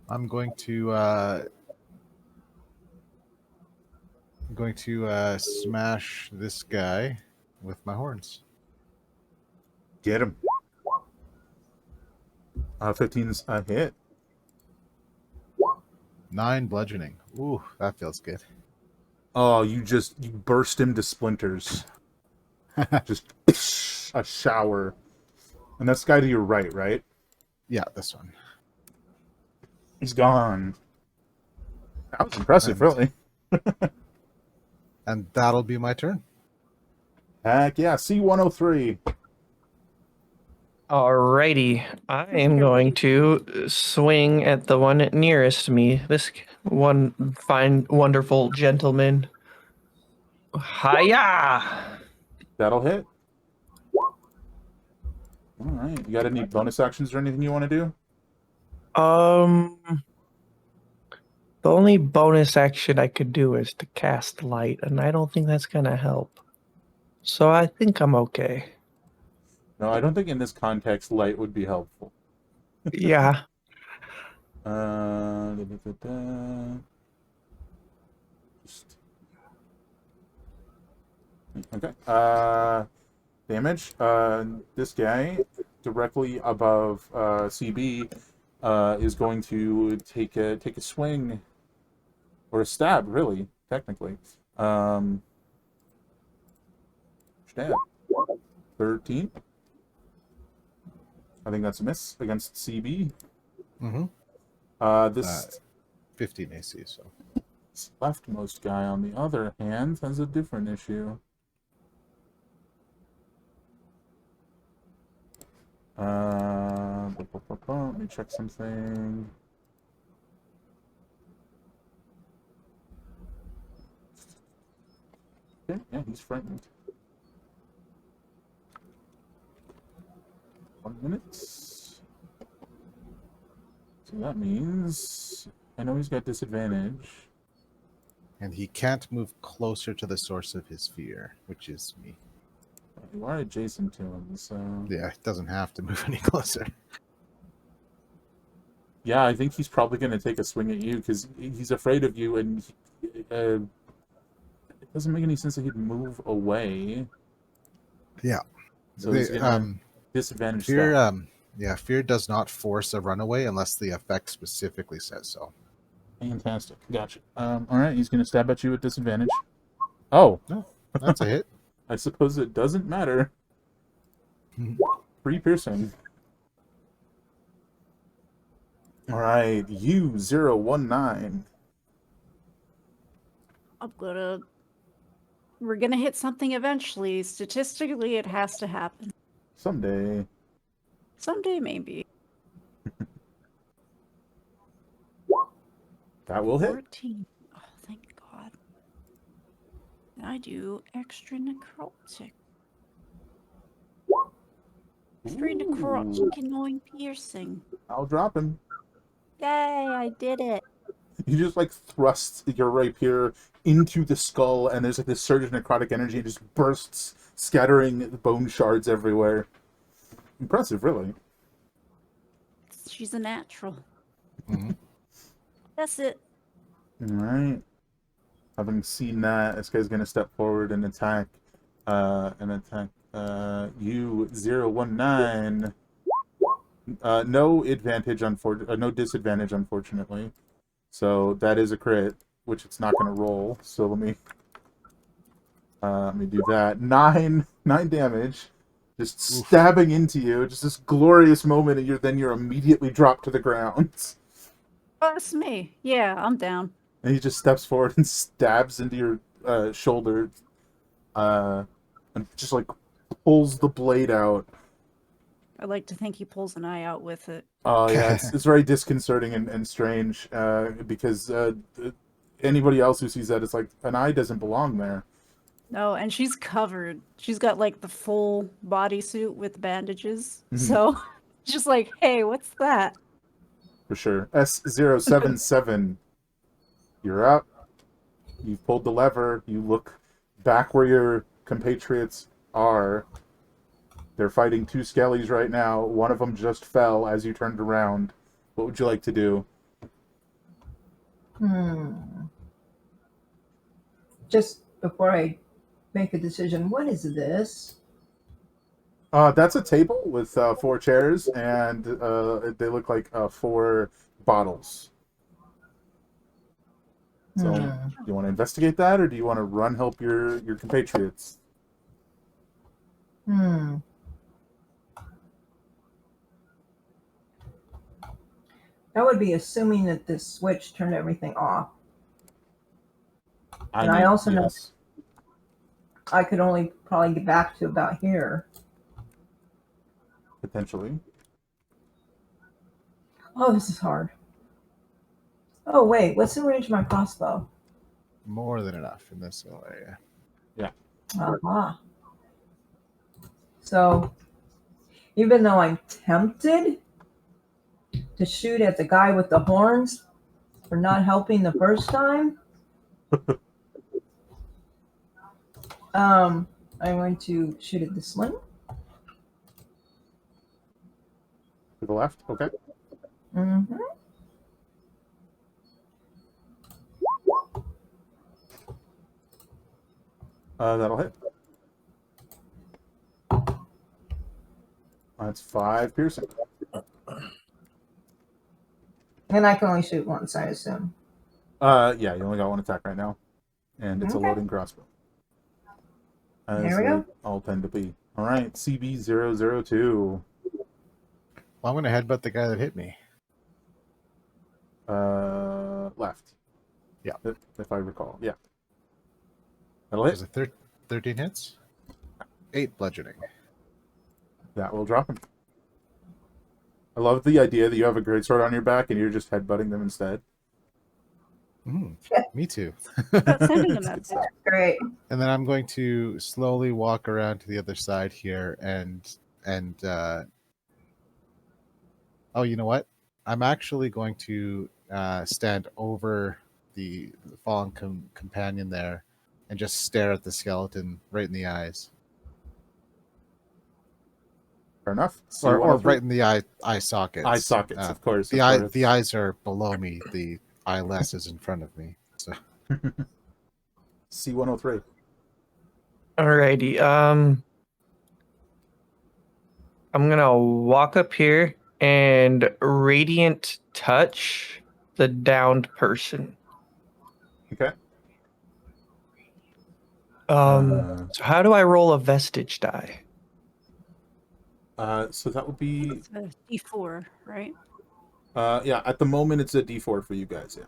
E: I'm going to smash this guy with my horns.
A: Get him. 15's a hit.
E: 9 bludgeoning. Ooh, that feels good.
A: Oh, you burst him to splinters. Just a shower. And that's the guy to your right, right?
E: Yeah, this one.
A: He's gone. That was impressive, really.
E: And that'll be my turn.
A: Heck yeah, C103.
B: Alrighty, I am going to swing at the one nearest me. This one fine, wonderful gentleman. Hiya!
A: That'll hit. Alright, you got any bonus actions or anything you want to do?
B: The only bonus action I could do is to cast light, and I don't think that's gonna help. So I think I'm okay.
A: No, I don't think in this context light would be helpful.
B: Yeah.
A: Just... Okay. Damage. This guy directly above CB is going to take a swing or a stab, really, technically. Stab. 13. I think that's a miss against CB.
E: Mm-hmm.
A: This
E: 15 AC, so.
A: leftmost guy, on the other hand, has a different issue. Let me check something. Okay, yeah, he's frightened. 1 minute. So that means I know he's got disadvantage.
E: And he can't move closer to the source of his fear, which is me.
A: You are adjacent to him, so...
E: Yeah, he doesn't have to move any closer.
A: Yeah, I think he's probably going to take a swing at you, because he's afraid of you, and it doesn't make any sense that he'd move away.
E: Yeah.
A: So he's going to disadvantage
E: fear,
A: that.
E: fear does not force a runaway unless the effect specifically says so.
A: Fantastic. Gotcha. Alright, he's going to stab at you at disadvantage. Oh!
E: No, that's a hit.
A: I suppose it doesn't matter. 3 piercing. Alright, U019.
C: We're gonna hit something eventually. Statistically, it has to happen.
A: Someday.
C: Someday, maybe.
A: That will hit.
C: 14. Oh, thank God. I do extra necrotic. Extra necrotic annoying piercing.
A: I'll drop him.
C: Yay, I did it.
A: You just like thrust your rapier into the skull, and there's like this surge of necrotic energy, and just bursts, scattering bone shards everywhere. Impressive, really.
C: She's a natural.
E: Mm-hmm.
C: That's it.
A: Alright. Having seen that, this guy's gonna step forward and attack U019. No advantage, no disadvantage, unfortunately. So that is a crit, which it's not gonna roll. So let me do that. 9 damage, just stabbing into you. Just this glorious moment, and then you're immediately dropped to the ground.
C: Oh, it's me. Yeah, I'm down.
A: And he just steps forward and stabs into your shoulder, and just like pulls the blade out.
C: I like to think he pulls an eye out with it.
A: Oh yeah, it's very disconcerting and strange, because anybody else who sees that, it's like an eye doesn't belong there.
C: No, and she's covered. She's got like the full bodysuit with bandages. So, just like, hey, what's that?
A: For sure. S077, you're up. You've pulled the lever. You look back where your compatriots are they're fighting two skellies right now. One of them just fell as you turned around. What would you like to do?
D: Just before I make a decision, what is this?
A: That's a table with 4 chairs, and they look like 4 bottles. So, do you want to investigate that, or do you want to run help your compatriots?
D: That would be assuming that this switch turned everything off. And I also know I could only probably get back to about here.
A: Potentially.
D: Oh, this is hard. Oh, wait. What's the range of my crossbow?
E: More than enough in this little area.
D: Uh-huh. So, even though I'm tempted to shoot at the guy with the horns for not helping the first time, I'm going to shoot at this one.
A: To the left? Okay.
D: Mm-hmm.
A: That'll hit. That's 5 piercing.
D: And I can only shoot once, I assume.
A: Yeah, you only got 1 attack right now. And it's a
D: Okay.
A: loading crossbow. As
D: There we
A: they
D: go.
A: all tend to be. Alright, CB002.
E: Well, I'm going to headbutt the guy that hit me.
A: Left.
E: Yeah.
A: If I recall. Yeah. That'll hit.
E: Was it 13 hits? 8 bludgeoning.
A: That will drop him. I love the idea that you have a greatsword on your back and you're just headbutting them instead.
E: Me too.
C: But sending a
A: It's good
C: message.
A: stuff.
D: Great.
E: And then I'm going to slowly walk around to the other side here and oh, you know what? I'm actually going to stand over the fallen companion there and just stare at the skeleton right in the eyes.
A: Fair enough.
E: Or
A: C103.
E: right in the eye sockets.
A: Eye sockets, of course.
E: The
A: of course.
E: the eyes are below me. The eyeless is in front of me. So
A: C103.
B: Alrighty. I'm gonna walk up here and radiant touch the downed person.
A: Okay.
B: So how do I roll a vestige die?
A: So that would be
C: It's a D4, right?
A: yeah, at the moment it's a D4 for you guys, yeah.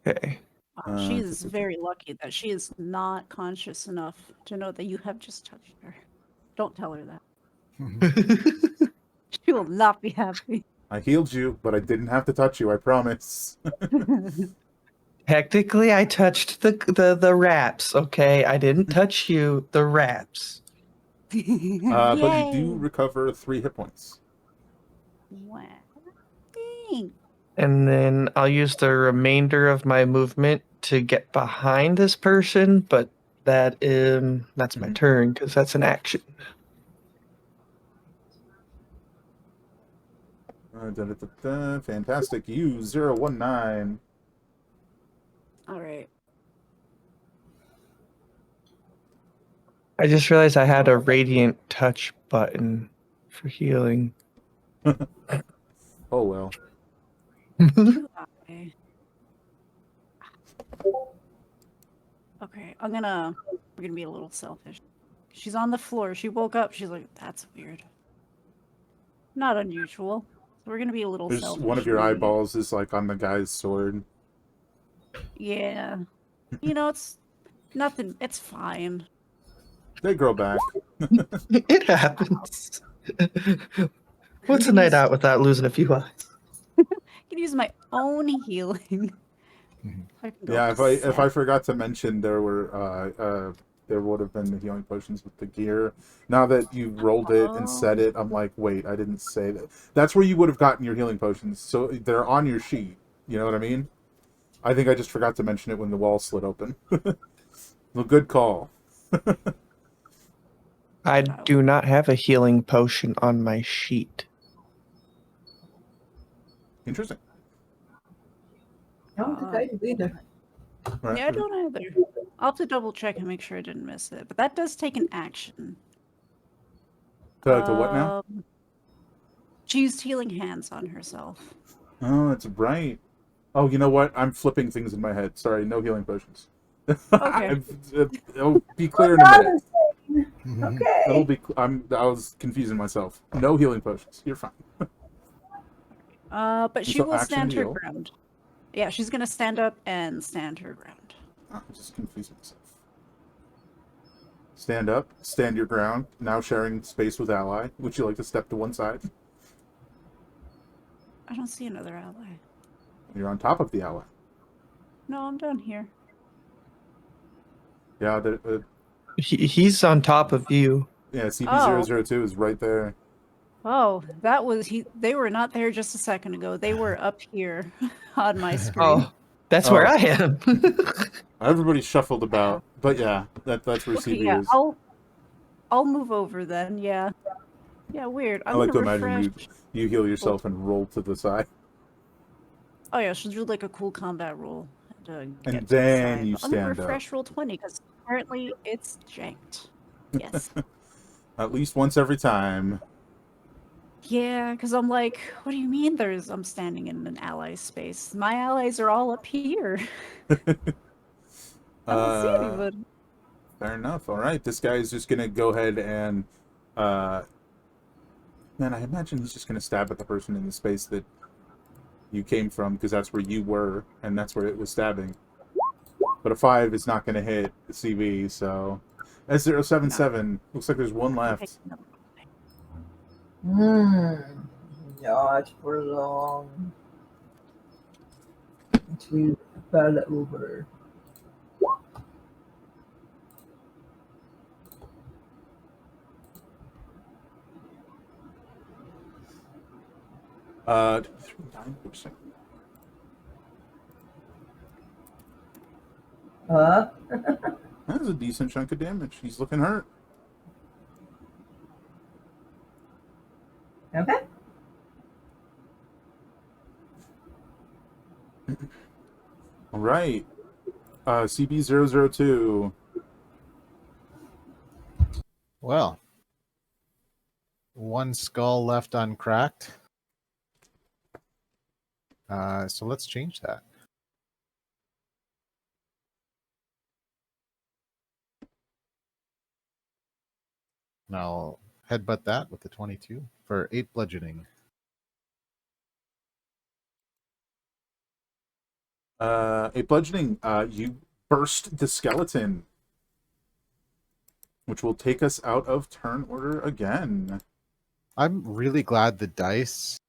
B: Okay.
C: Wow, she is very lucky that she is not conscious enough to know that you have just touched her. Don't tell her that. She will not be happy.
A: I healed you, but I didn't have to touch you, I promise.
B: Technically, I touched the wraps. Okay, I didn't touch you. The wraps.
A: But you do
C: Yay.
A: recover 3 hit points.
C: Wow. Dang.
B: And then I'll use the remainder of my movement to get behind this person, but that's my turn because that's an action.
A: Fantastic. You 019.
C: All right.
B: I just realized I had a radiant touch button for healing.
A: Oh well.
C: Okay. Okay, we're gonna be a little selfish. She's on the floor. She woke up. She's like, "That's weird. Not unusual." So we're gonna be a little
A: There's
C: selfish.
A: one of your
C: maybe.
A: eyeballs is like on the guy's sword.
C: Yeah. You know, it's nothing. It's fine.
A: They grow back.
B: It happens. What's a night out without losing a few eyes?
C: I can use my own healing. I can go
A: Yeah,
C: up
A: if
C: to
A: I
C: 7.
A: forgot to mention, there would have been the healing potions with the gear. Now that you rolled it and said it, I'm like, wait, I didn't say that. That's where you would have gotten your healing potions. So they're on your sheet. You know what I mean? I think I just forgot to mention it when the wall slid open. Well, good call.
B: I do not have a healing potion on my sheet.
A: Interesting.
D: I don't think I do either.
A: Right.
C: Yeah, I don't either. I'll have to double check and make sure I didn't miss it. But that does take an action.
A: To what now?
C: She used healing hands on herself.
A: Oh, that's right. Oh, you know what? I'm flipping things in my head. Sorry, no healing potions.
C: Okay.
A: It'll be clear in a minute.
D: Okay.
A: It'll be. I was confusing myself. No healing potions. You're fine.
C: But she
A: So
C: will
A: action
C: stand her
A: heal.
C: ground. Yeah, she's gonna stand up and stand her ground.
A: I'm just confusing myself. Stand up. Stand your ground. Now sharing space with ally. Would you like to step to one side?
C: I don't see another ally.
A: You're on top of the ally.
C: No, I'm down here.
A: Yeah,
B: He's on top of you.
A: yeah. CB002 is right there.
C: Oh, that was he. They were not there just a second ago. They were up here on my screen.
B: Oh, that's
A: Oh.
B: where I am.
A: Everybody shuffled about, but yeah, that's where
C: Okay,
A: CB
C: yeah,
A: is.
C: I'll move over then. Yeah, yeah. Weird.
A: I
C: I'm
A: like to
C: gonna
A: imagine
C: refresh.
A: you heal yourself and roll to the side,
C: Oh yeah, she'll do like a cool combat roll to
A: and
C: get to the
A: then
C: side.
A: you
C: But let me
A: stand up.
C: refresh roll 20 because apparently it's janked. Yes.
A: At least once every time.
C: Yeah, because I'm like, what do you mean? I'm standing in an ally space. My allies are all up here. I don't see anybody.
A: Fair enough. All right, this guy is just gonna go ahead and, man, I imagine he's just gonna stab at the person in the space that you came from because that's where you were and that's where it was stabbing. But a 5 is not gonna hit the CV, so S077 looks like there's one left.
D: Not for long. Until fell over.
A: Uh, 9%.
D: Huh?
A: That's a decent chunk of damage. He's looking hurt.
D: Okay.
A: All right. CB002.
E: Well, one skull left uncracked. So let's change that. And I'll headbutt that with the 22 for 8 bludgeoning.
A: A bludgeoning. You burst the skeleton, which will take us out of turn order again.
E: I'm really glad the dice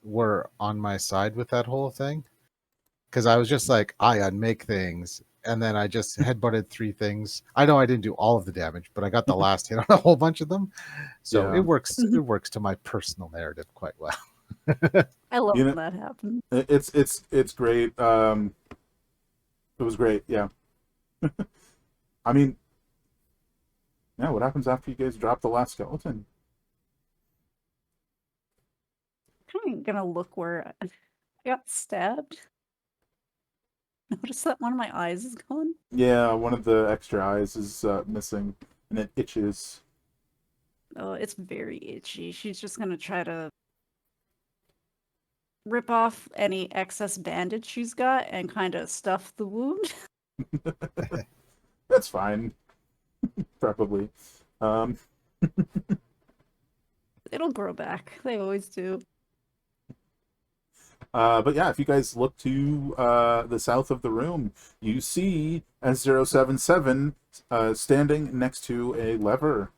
E: were on my side with that whole thing. Because I was just like, I unmake things. And then I just headbutted 3 things. I know I didn't do all of the damage, but I got the last hit on a whole bunch of them. So
A: Yeah.
E: it works. It works to my personal narrative quite well.
C: I love
A: You know-
C: when that happens.
A: It's great. It was great. Yeah. I mean, yeah. What happens after you guys drop the last skeleton?
C: Kind of gonna look where I got stabbed. Notice that one of my eyes is gone.
A: Yeah, one of the extra eyes is missing, and it itches.
C: Oh, it's very itchy. She's just gonna try to rip off any excess bandage she's got and kind of stuff the wound.
A: That's fine. Probably.
C: It'll grow back. They always do.
A: But yeah, if you guys look to the south of the room, you see S077 standing next to a lever.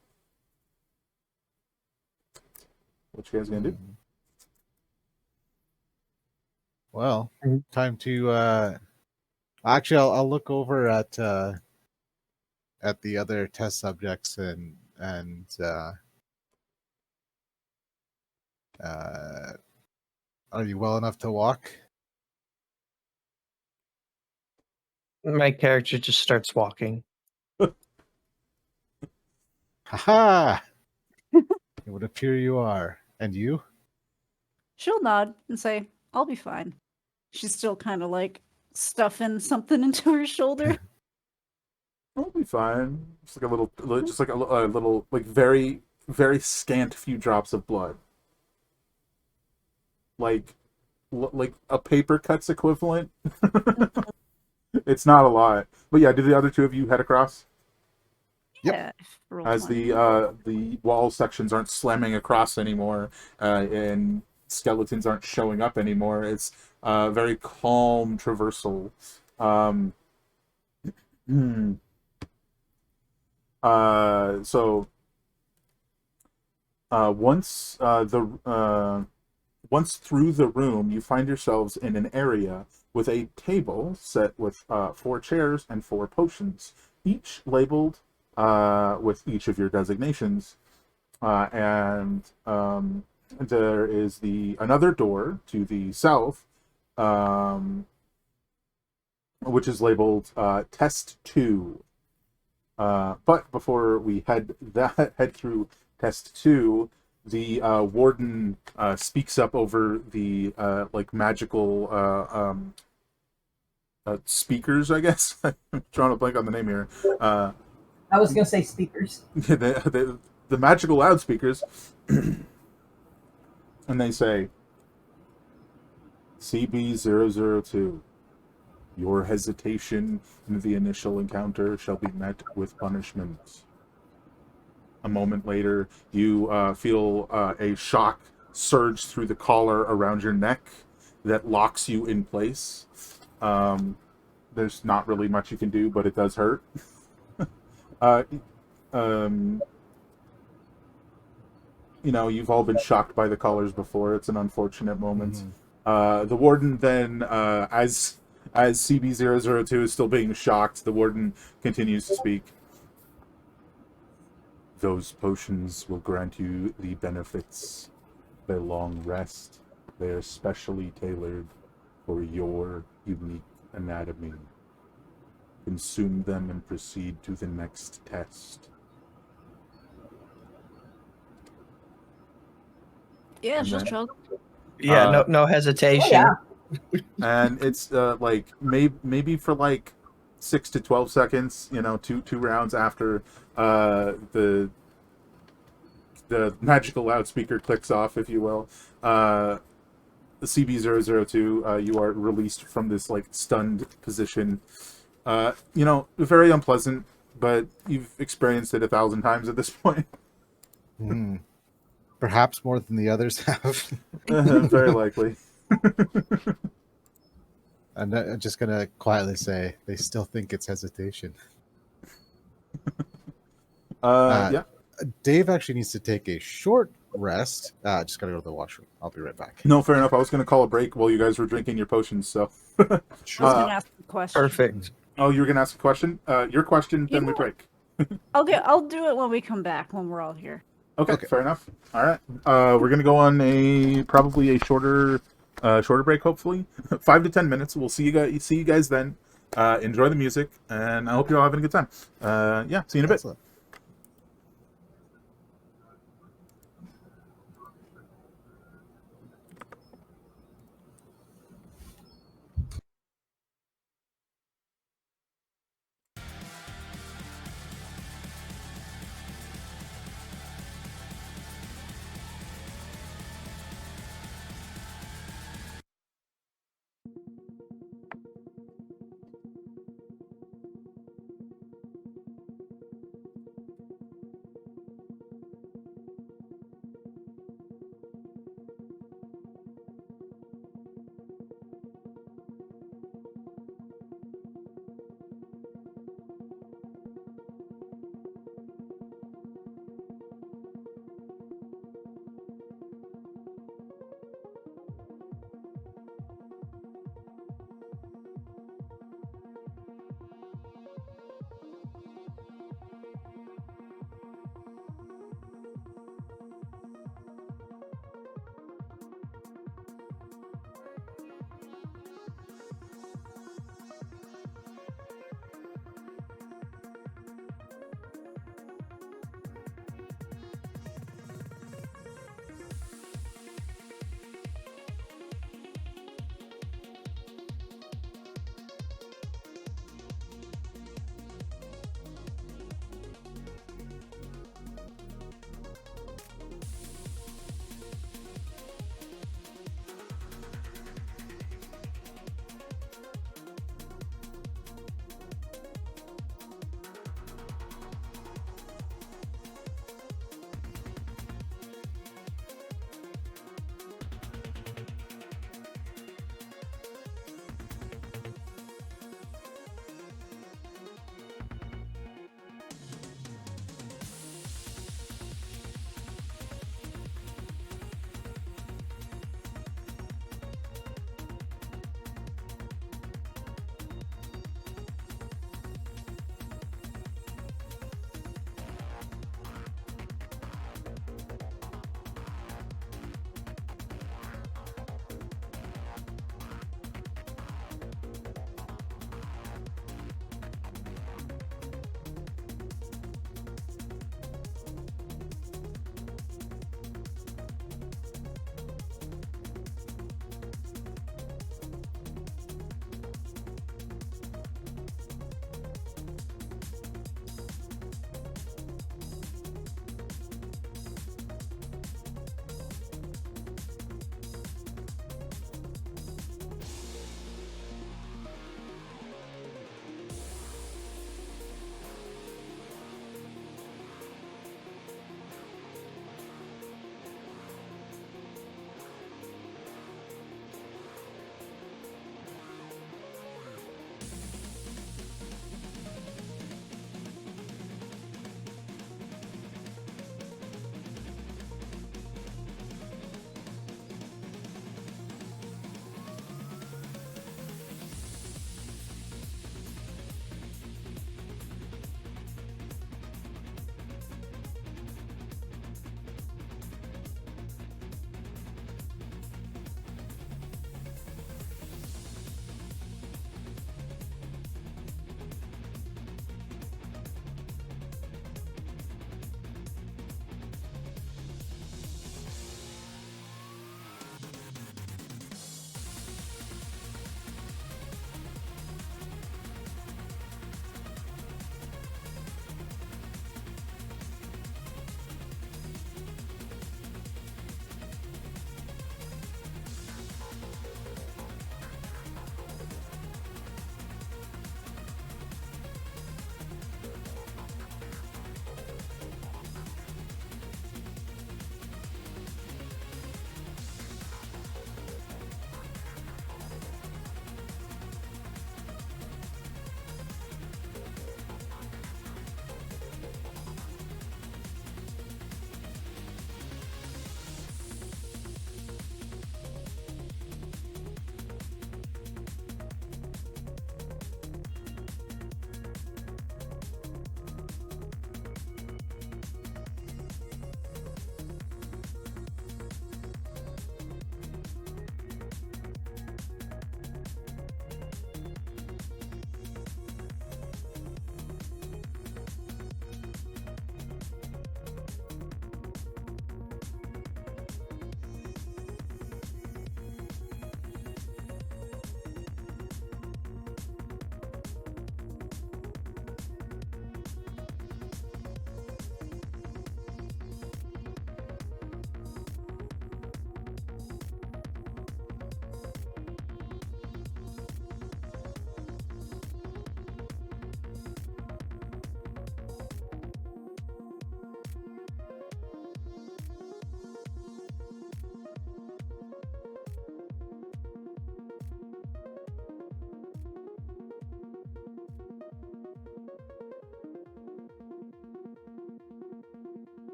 A: What you guys gonna do?
E: Well, time to. Actually, I'll look over at the other test subjects and are you well enough to walk?
B: My character just starts walking.
E: Ha! It would appear you are. And you?
C: She'll nod and say, I'll be fine. She's still kind of like stuffing something into her shoulder.
A: I'll be fine. Just like a little, just like a little, like very, very scant few drops of blood. Like, like a paper cuts equivalent. It's not a lot, but yeah. Did the other two of you head across
E: Yep.
C: Yeah. Roll
A: as
C: 20.
A: the wall sections aren't slamming across anymore, and skeletons aren't showing up anymore? It's very calm traversal. Um, hmm. So once once through the room, you find yourselves in an area with a table set with 4 chairs and 4 potions, each labeled with each of your designations. And there is another door to the south, um, which is labeled Test 2. But before we head through Test 2, the warden speaks up over the like magical speakers, I guess. I'm trying to blank on the name here.
D: I was going to say speakers.
A: The magical loudspeakers, and they say, CB002, your hesitation in the initial encounter shall be met with punishment. A moment later, you feel a shock surge through the collar around your neck that locks you in place. There's not really much you can do, but it does hurt. uh, you know, you've all been shocked by the collars before. It's an unfortunate moment. The warden then, as CB002 is still being shocked, the warden continues to speak. Those potions will grant you the benefits of a long rest. They are specially tailored for your unique anatomy. Consume them and proceed to the next test.
C: Yeah,
A: And
C: she'll
A: then-
C: chug.
B: Yeah,
A: Uh,
B: no hesitation.
D: Oh, yeah.
A: And it's like maybe for like 6 to 12 seconds, you know, two rounds after the magical loudspeaker clicks off, if you will. The CB002, you are released from this like stunned position. You know, very unpleasant, but you've experienced it 1,000 times at this point.
E: Perhaps more than the others have.
A: Very likely.
E: I'm just going to quietly say they still think it's hesitation.
A: Yeah.
E: Dave actually needs to take a short rest. Just got to go to the washroom. I'll be right back.
A: No, fair enough. I was going to call a break while you guys were drinking your potions, so.
C: I was going to ask a question.
B: Perfect.
A: Oh, you were going to ask a question? Your question, then we break.
C: Okay, I'll do it when we come back, when we're all here.
A: Okay,
E: Okay.
A: fair enough. All right. We're going to go on probably a shorter break, hopefully. 5 to 10 minutes. We'll see you guys then. Enjoy the music, and I hope you're all having a good time. Yeah, see you in a bit.
E: Excellent.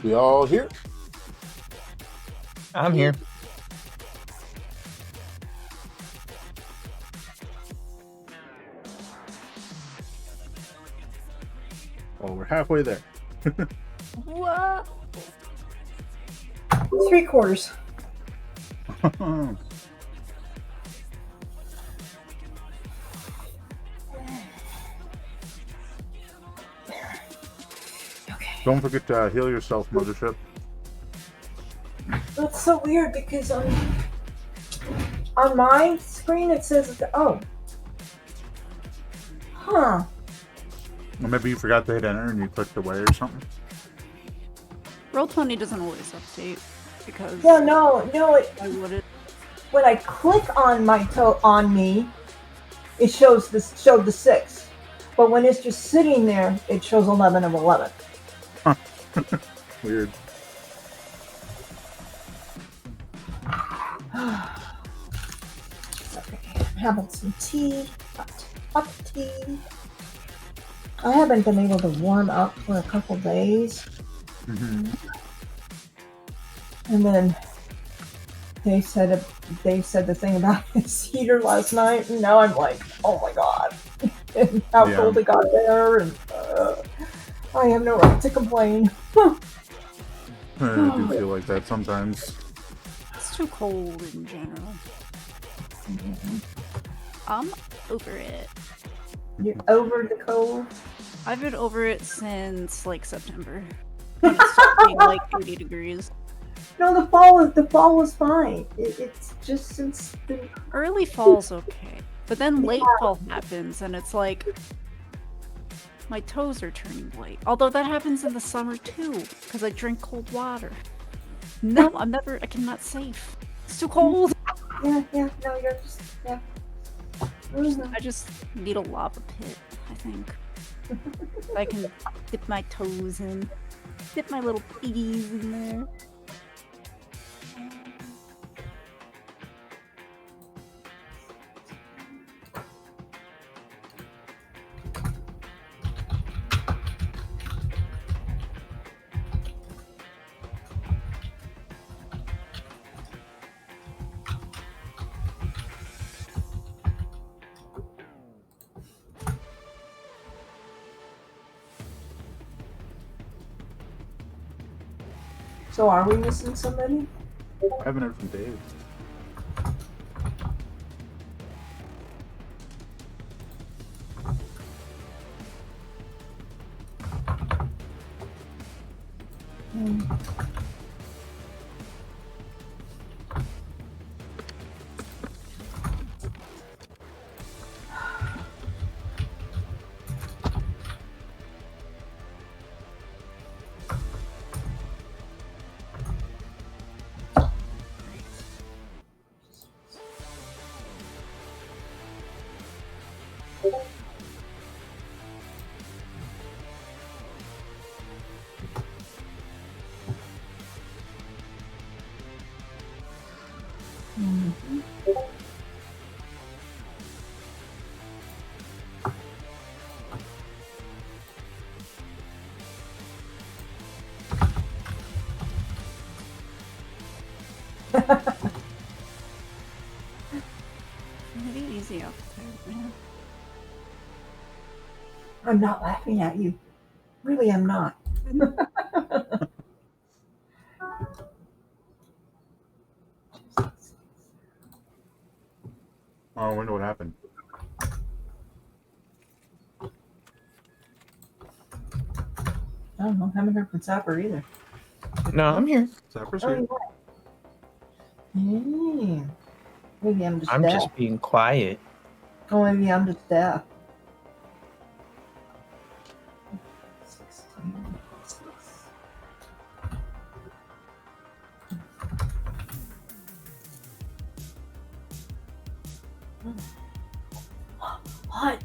A: We all here?
B: I'm here.
A: Well, we're halfway there.
C: What?
D: 3/4. Okay.
A: Don't forget to heal yourself, Mothership.
D: That's so weird because on my screen it says, oh. Huh.
A: Or maybe you forgot to hit enter and you clicked away or something.
C: Roll20 doesn't always update because
D: Yeah, no,
C: why would it?
D: when I click on on me, it showed the 6. But when it's just sitting there, it shows 11 of 11.
A: Weird.
D: Okay, having some tea, hot tea. I haven't been able to warm up for a couple days.
A: Mm-hmm.
D: And then they said the thing about his heater last night, and now I'm like, oh my god, and how
A: Yeah.
D: cold it got there, and I have no right to complain.
A: I do feel like that sometimes.
C: It's too cold in general. I'm over it.
D: You're over the cold.
C: I've been over it since like September. When it started being like 80 degrees.
D: No, the fall was fine. It's just since the
C: Early fall's okay, but then late fall happens, and it's like my toes are turning white. Although that happens in the summer too, because I drink cold water. No, I cannot safe. It's too cold.
D: no, you're just
C: I just need a lava pit, I think. I can dip my toes in, dip my little piggies in there.
D: So are we missing somebody?
A: I haven't heard from Dave.
C: Pretty easy out there, man.
D: I'm not laughing at you. Really, I'm not.
A: Oh, I wonder what happened.
D: I don't know. Haven't heard from Sapper either.
B: No, I'm here.
A: Zapper's
D: Oh,
A: here.
D: yeah. Maybe I'm just
B: I'm
D: deaf.
B: just being quiet.
D: Oh, maybe I'm just deaf. 16. Hot.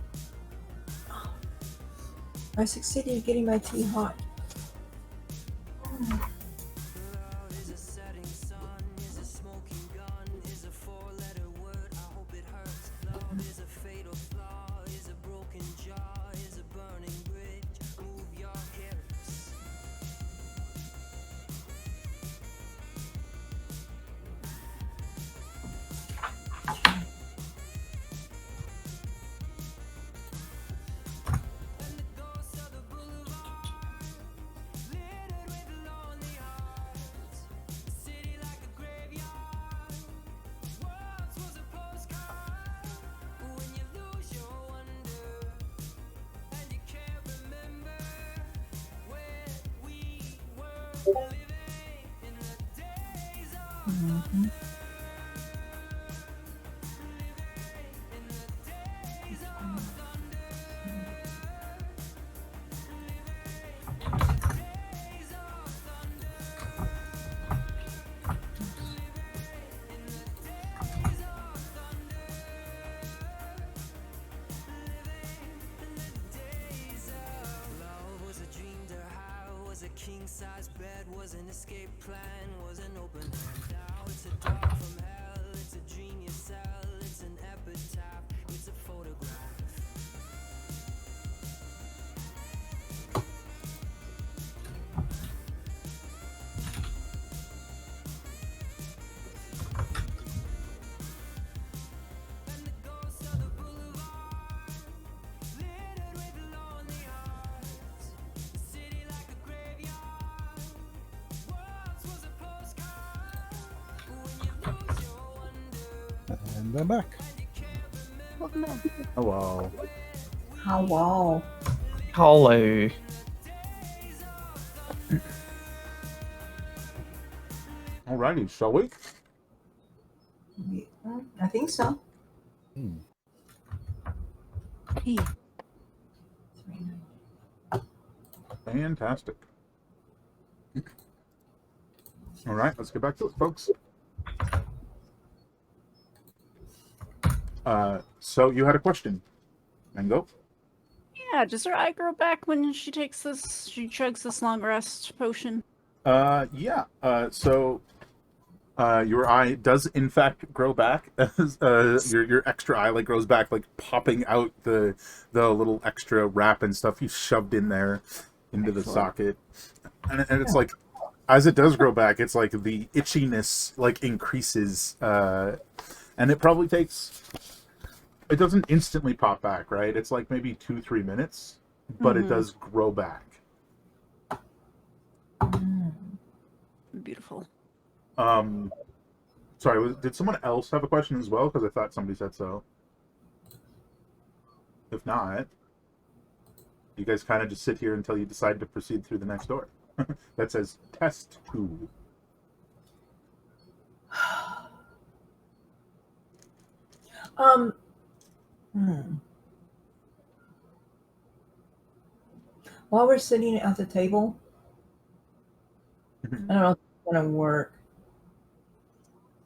D: I succeeded in getting my tea hot. Mhm.
E: And I'm back.
C: Welcome back.
A: Hello.
D: How wow.
B: Hello.
A: Alrighty, shall we?
D: I think so.
E: Hmm.
C: Hey,
A: Fantastic. All right, let's get back to it, folks. So you had a question, Mango?
C: yeah, does her eye grow back when she takes this? She chugs this long rest potion.
A: Yeah. So your eye does in fact grow back. As your extra eye like grows back, like popping out the little extra wrap and stuff you shoved in there into the
C: Excellent.
A: socket, and it's like as it does grow back, it's like the itchiness like increases, and it probably takes. It doesn't instantly pop back, right? It's like maybe 2-3 minutes, but it
C: Mhm.
A: does grow back.
C: Beautiful.
A: Sorry, did someone else have a question as well? Because I thought somebody said so. If not, you guys kind of just sit here until you decide to proceed through the next door. That says test 2.
D: Hmm. While we're sitting at the table, I don't know if it's going to work,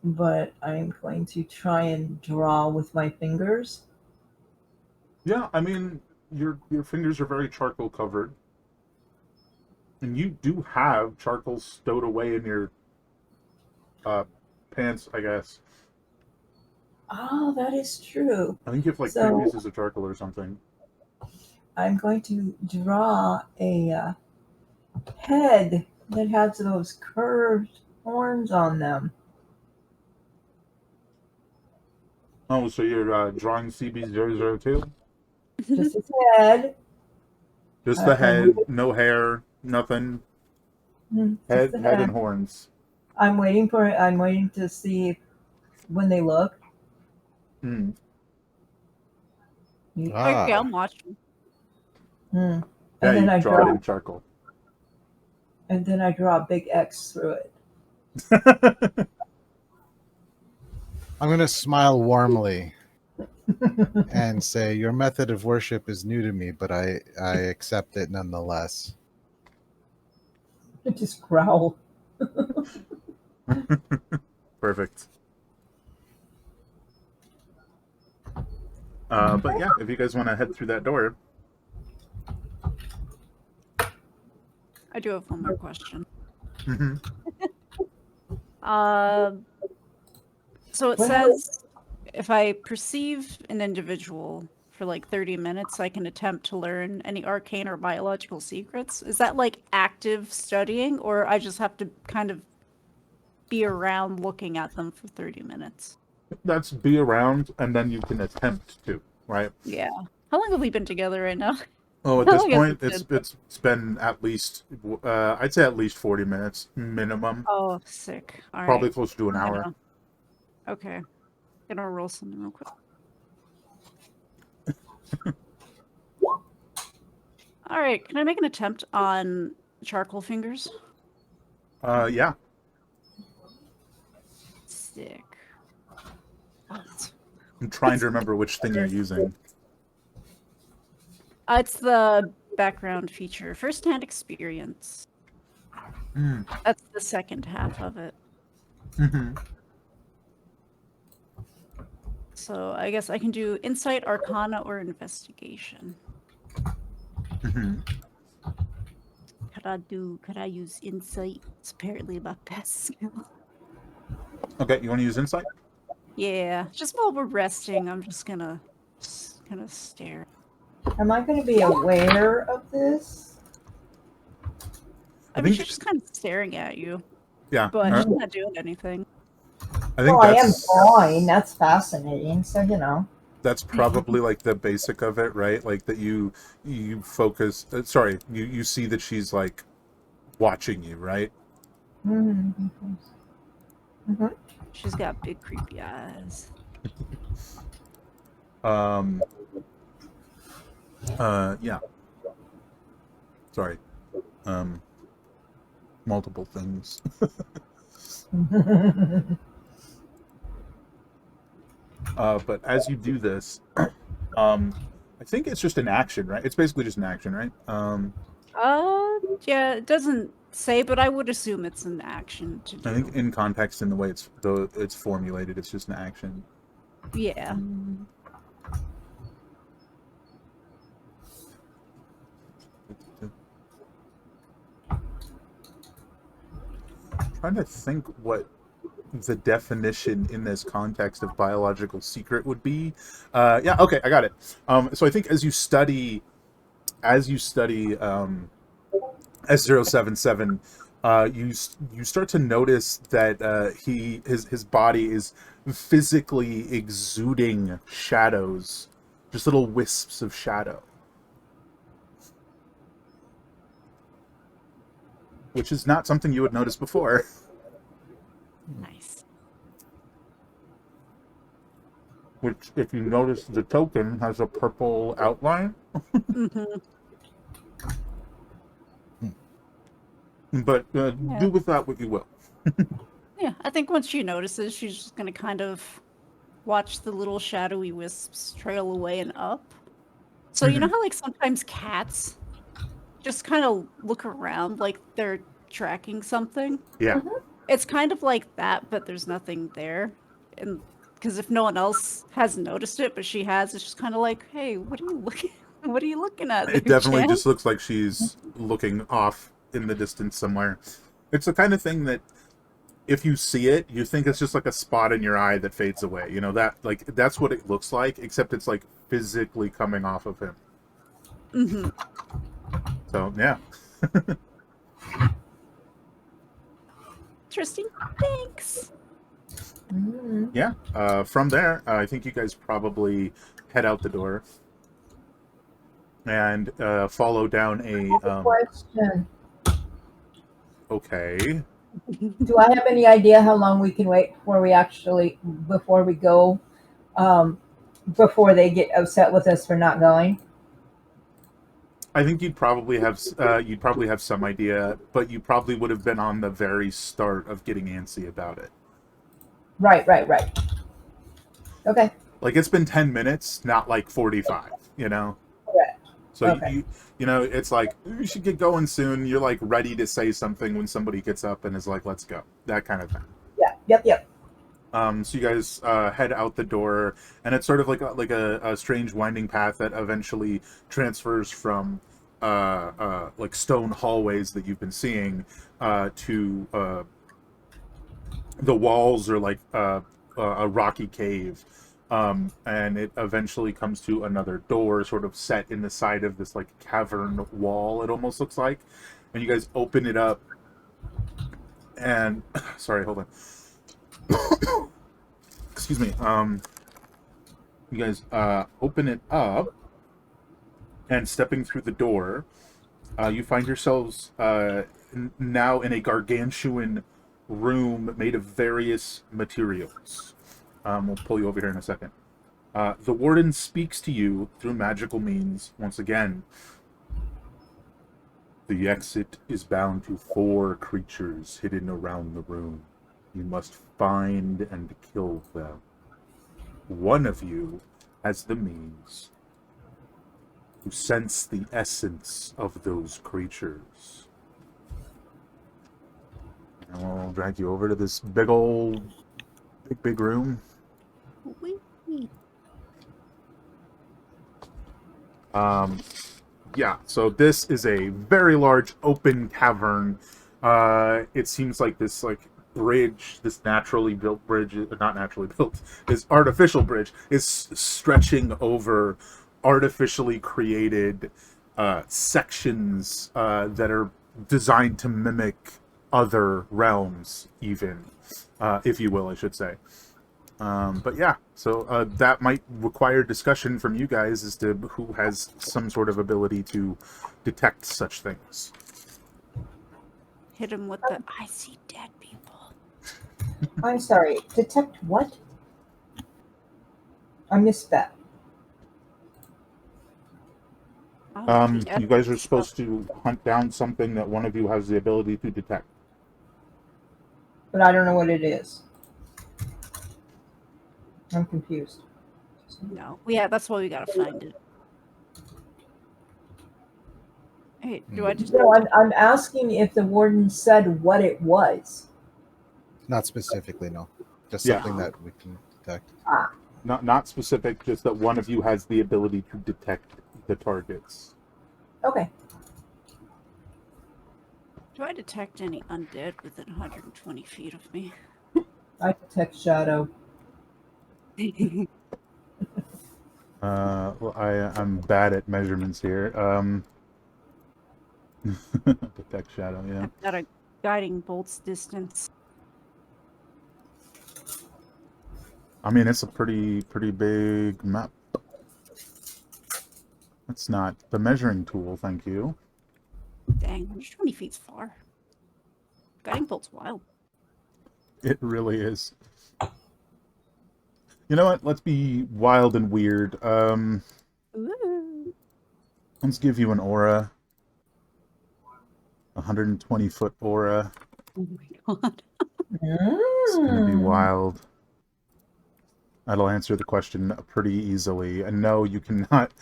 D: but I'm going to try and draw with my fingers.
A: Yeah, I mean, your fingers are very charcoal covered, and you do have charcoal stowed away in your pants, I guess.
D: Oh, that is true.
A: I think you have like 3
D: So
A: pieces of charcoal or something.
D: I'm going to draw a head that has those curved horns on them.
A: Oh, so you're drawing CB002?
D: Just his head.
A: Just the
D: And
A: head, no hair, nothing.
D: just
A: Head,
D: the
A: head
D: head.
A: and horns.
D: I'm waiting for it. I'm waiting to see when they look.
A: Hmm.
C: Okay,
E: Ah,
C: I'm watching.
A: Yeah,
D: And then
A: you
D: I
A: draw it
D: draw,
A: in charcoal.
D: and then I draw a big X through it.
E: I'm going to smile warmly and say, your method of worship is new to me, but I accept it nonetheless.
D: Just growl.
A: Perfect. But yeah, if you guys want to head through that door.
C: I do have one more question.
A: Mm-hmm.
C: So it
D: What
C: says if I perceive an individual for like 30 minutes, I can attempt to learn any arcane or biological secrets. Is that like active studying, or I just have to kind of be around looking at them for 30 minutes?
A: That's be around, and then you can attempt to, right?
C: Yeah. How long have we been together right now?
A: Oh, at
C: How
A: this
C: long has
A: point,
C: it been?
A: it's been at least, I'd say at least 40 minutes minimum.
C: Oh, sick. All
A: Probably
C: right.
A: close to an
C: I'm
A: hour.
C: gonna. Okay. Gonna roll something real quick. All right. Can I make an attempt on charcoal fingers?
A: Yeah.
C: Sick. Oh,
A: I'm trying to remember which thing you're using.
C: it's the background feature. First-hand experience.
A: Mm.
C: That's the second half of it.
A: Mm-hmm.
C: So I guess I can do insight, arcana, or investigation.
A: Mm-hmm.
C: Could I use insight? It's apparently my best skill.
A: Okay, you want to use insight?
C: Yeah, just while we're resting, I'm just gonna kind of stare.
D: Am I going to be aware of this?
C: I mean, she's just kind of staring at you,
A: Yeah.
C: but she's not doing anything.
A: I think
D: Well, I am
A: that's
D: drawing. That's fascinating. So,
A: that's probably like the basic of it, right? Like that you focus. Sorry, you see that she's like watching you, right?
D: Mm-hmm. Mm-hmm.
C: She's got big creepy eyes.
A: Yeah. Sorry. Multiple things. But as you do this, I think it's just an action, right? It's basically just an action, right?
C: Yeah, it doesn't say, but I would assume it's an action to do.
A: I think in context, in the way it's formulated, it's just an action.
C: Yeah.
A: Trying to think what the definition in this context of biological secret would be. Yeah, okay, I got it. So I think as you study S077, you start to notice that his body is physically exuding shadows, just little wisps of shadow, which is not something you would notice before.
C: Nice.
A: Which, if you notice, the token has a purple outline.
C: Mm-hmm.
A: But
C: Yeah.
A: do with that what you will.
C: Yeah, I think once she notices, she's just gonna kind of watch the little shadowy wisps trail away and up. So you know how like sometimes cats just kind of look around like they're tracking something?
A: Yeah.
C: It's kind of like that, but there's nothing there. And because if no one else has noticed it, but she has, it's just kind of like, hey, what are you looking? What are you looking at?
A: It
C: there,
A: definitely
C: Jen?
A: just looks like she's looking off in the distance somewhere. It's the kind of thing that if you see it, you think it's just like a spot in your eye that fades away. You know, that like that's what it looks like, except it's like physically coming off of him.
C: Mm-hmm.
A: So yeah.
C: Interesting. Thanks.
D: Mm-hmm.
A: Yeah. From there, I think you guys probably head out the door and follow down a.
D: Question.
A: Okay.
D: Do I have any idea how long we can wait before we go, before they get upset with us for not going?
A: I think you'd probably have some idea, but you probably would have been on the very start of getting antsy about it.
D: Right. Okay.
A: Like it's been 10 minutes, not like 45, you know?
D: Correct.
A: So
D: Okay.
A: you know, it's like we should get going soon. You're like ready to say something when somebody gets up and is like, "Let's go." That kind of thing.
D: Yeah. Yep.
A: So you guys head out the door, and it's sort of like a strange winding path that eventually transfers from like stone hallways that you've been seeing to the walls are like a rocky cave. And it eventually comes to another door sort of set in the side of this like cavern wall, it almost looks like. And you guys open it up and sorry, hold on. Excuse me. You guys open it up, and stepping through the door, you find yourselves now in a gargantuan room made of various materials. We'll pull you over here in a second. The warden speaks to you through magical means once again. The exit is bound to 4 creatures hidden around the room. You must find and kill them. One of you has the means to sense the essence of those creatures. And I'll drag you over to this big room.
C: Wee.
A: Yeah, so this is a very large open cavern. It seems like this bridge, this naturally built bridge, not naturally built, this artificial bridge is stretching over artificially created sections that are designed to mimic other realms, even, if you will, I should say. But yeah, so that might require discussion from you guys as to who has some sort of ability to detect such things.
C: Hit him with the I see dead people.
D: I'm sorry. Detect what? I missed that.
A: You guys are supposed to hunt down something that one of you has the ability to detect.
D: But I don't know what it is. I'm confused.
C: No. Yeah, that's why we gotta find it. Hey, do I just
D: No, I'm asking if the warden said what it was.
E: Not specifically, no. Just
A: Yeah.
E: something that we can detect.
A: Not specific, just that one of you has the ability to detect the targets.
D: Okay.
C: do I detect any undead within 120 feet of me?
D: I detect shadow.
A: Well, I'm bad at measurements here. Detect shadow, yeah.
C: I've got a guiding bolt's distance.
A: I mean, it's a pretty big map. That's not the measuring tool, thank you.
C: Dang, 120 feet's far. Guiding bolt's wild.
A: It really is. You know what? Let's be wild and weird.
C: Ooh.
A: Let's give you an aura. 120-foot aura.
C: Oh my god.
A: It's gonna be wild. That'll answer the question pretty easily. And no, you cannot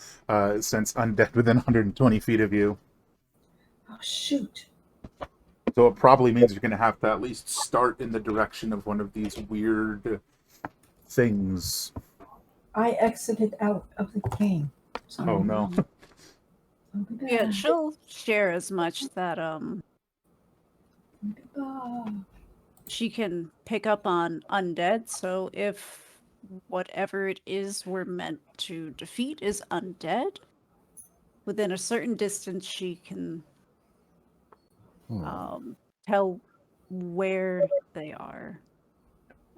A: sense undead within 120 feet of you.
D: Oh, shoot.
A: So it probably means you're going to have to at least start in the direction of one of these weird things.
D: I exited out of the game. Sorry.
A: Oh no.
C: Yeah, she'll share as much that
D: Goodbye.
C: she can pick up on undead, so if whatever it is we're meant to defeat is undead, within a certain distance she can tell where they are.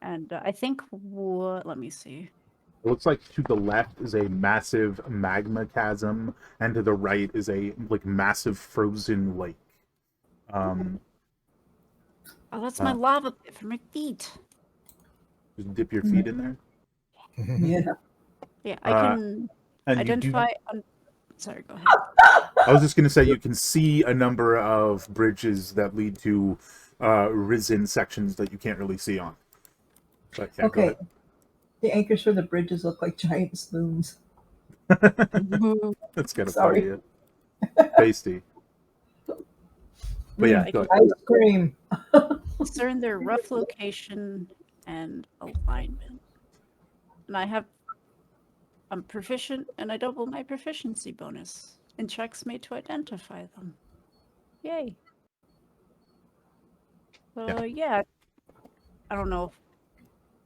C: And I think let me see.
A: It looks like to the left is a massive magma chasm, and to the right is a massive frozen lake.
C: Oh, that's my lava pit for my feet.
A: Just dip your feet in there.
D: Yeah.
C: Yeah, I can
A: And
C: identify. Sorry, go ahead.
A: I was just going to say you can see a number of bridges that lead to risen sections that you can't really see on. But, yeah, go
D: Okay.
A: ahead.
D: The anchors for the bridges look like giant spoons.
A: That's kind of
D: Sorry.
A: funny. Yeah. Tasty. But yeah, go ahead.
D: Ice cream.
C: Discern their rough location and alignment. And I'm proficient, and I double my proficiency bonus in checks made to identify them. Yay. So yeah, I don't know if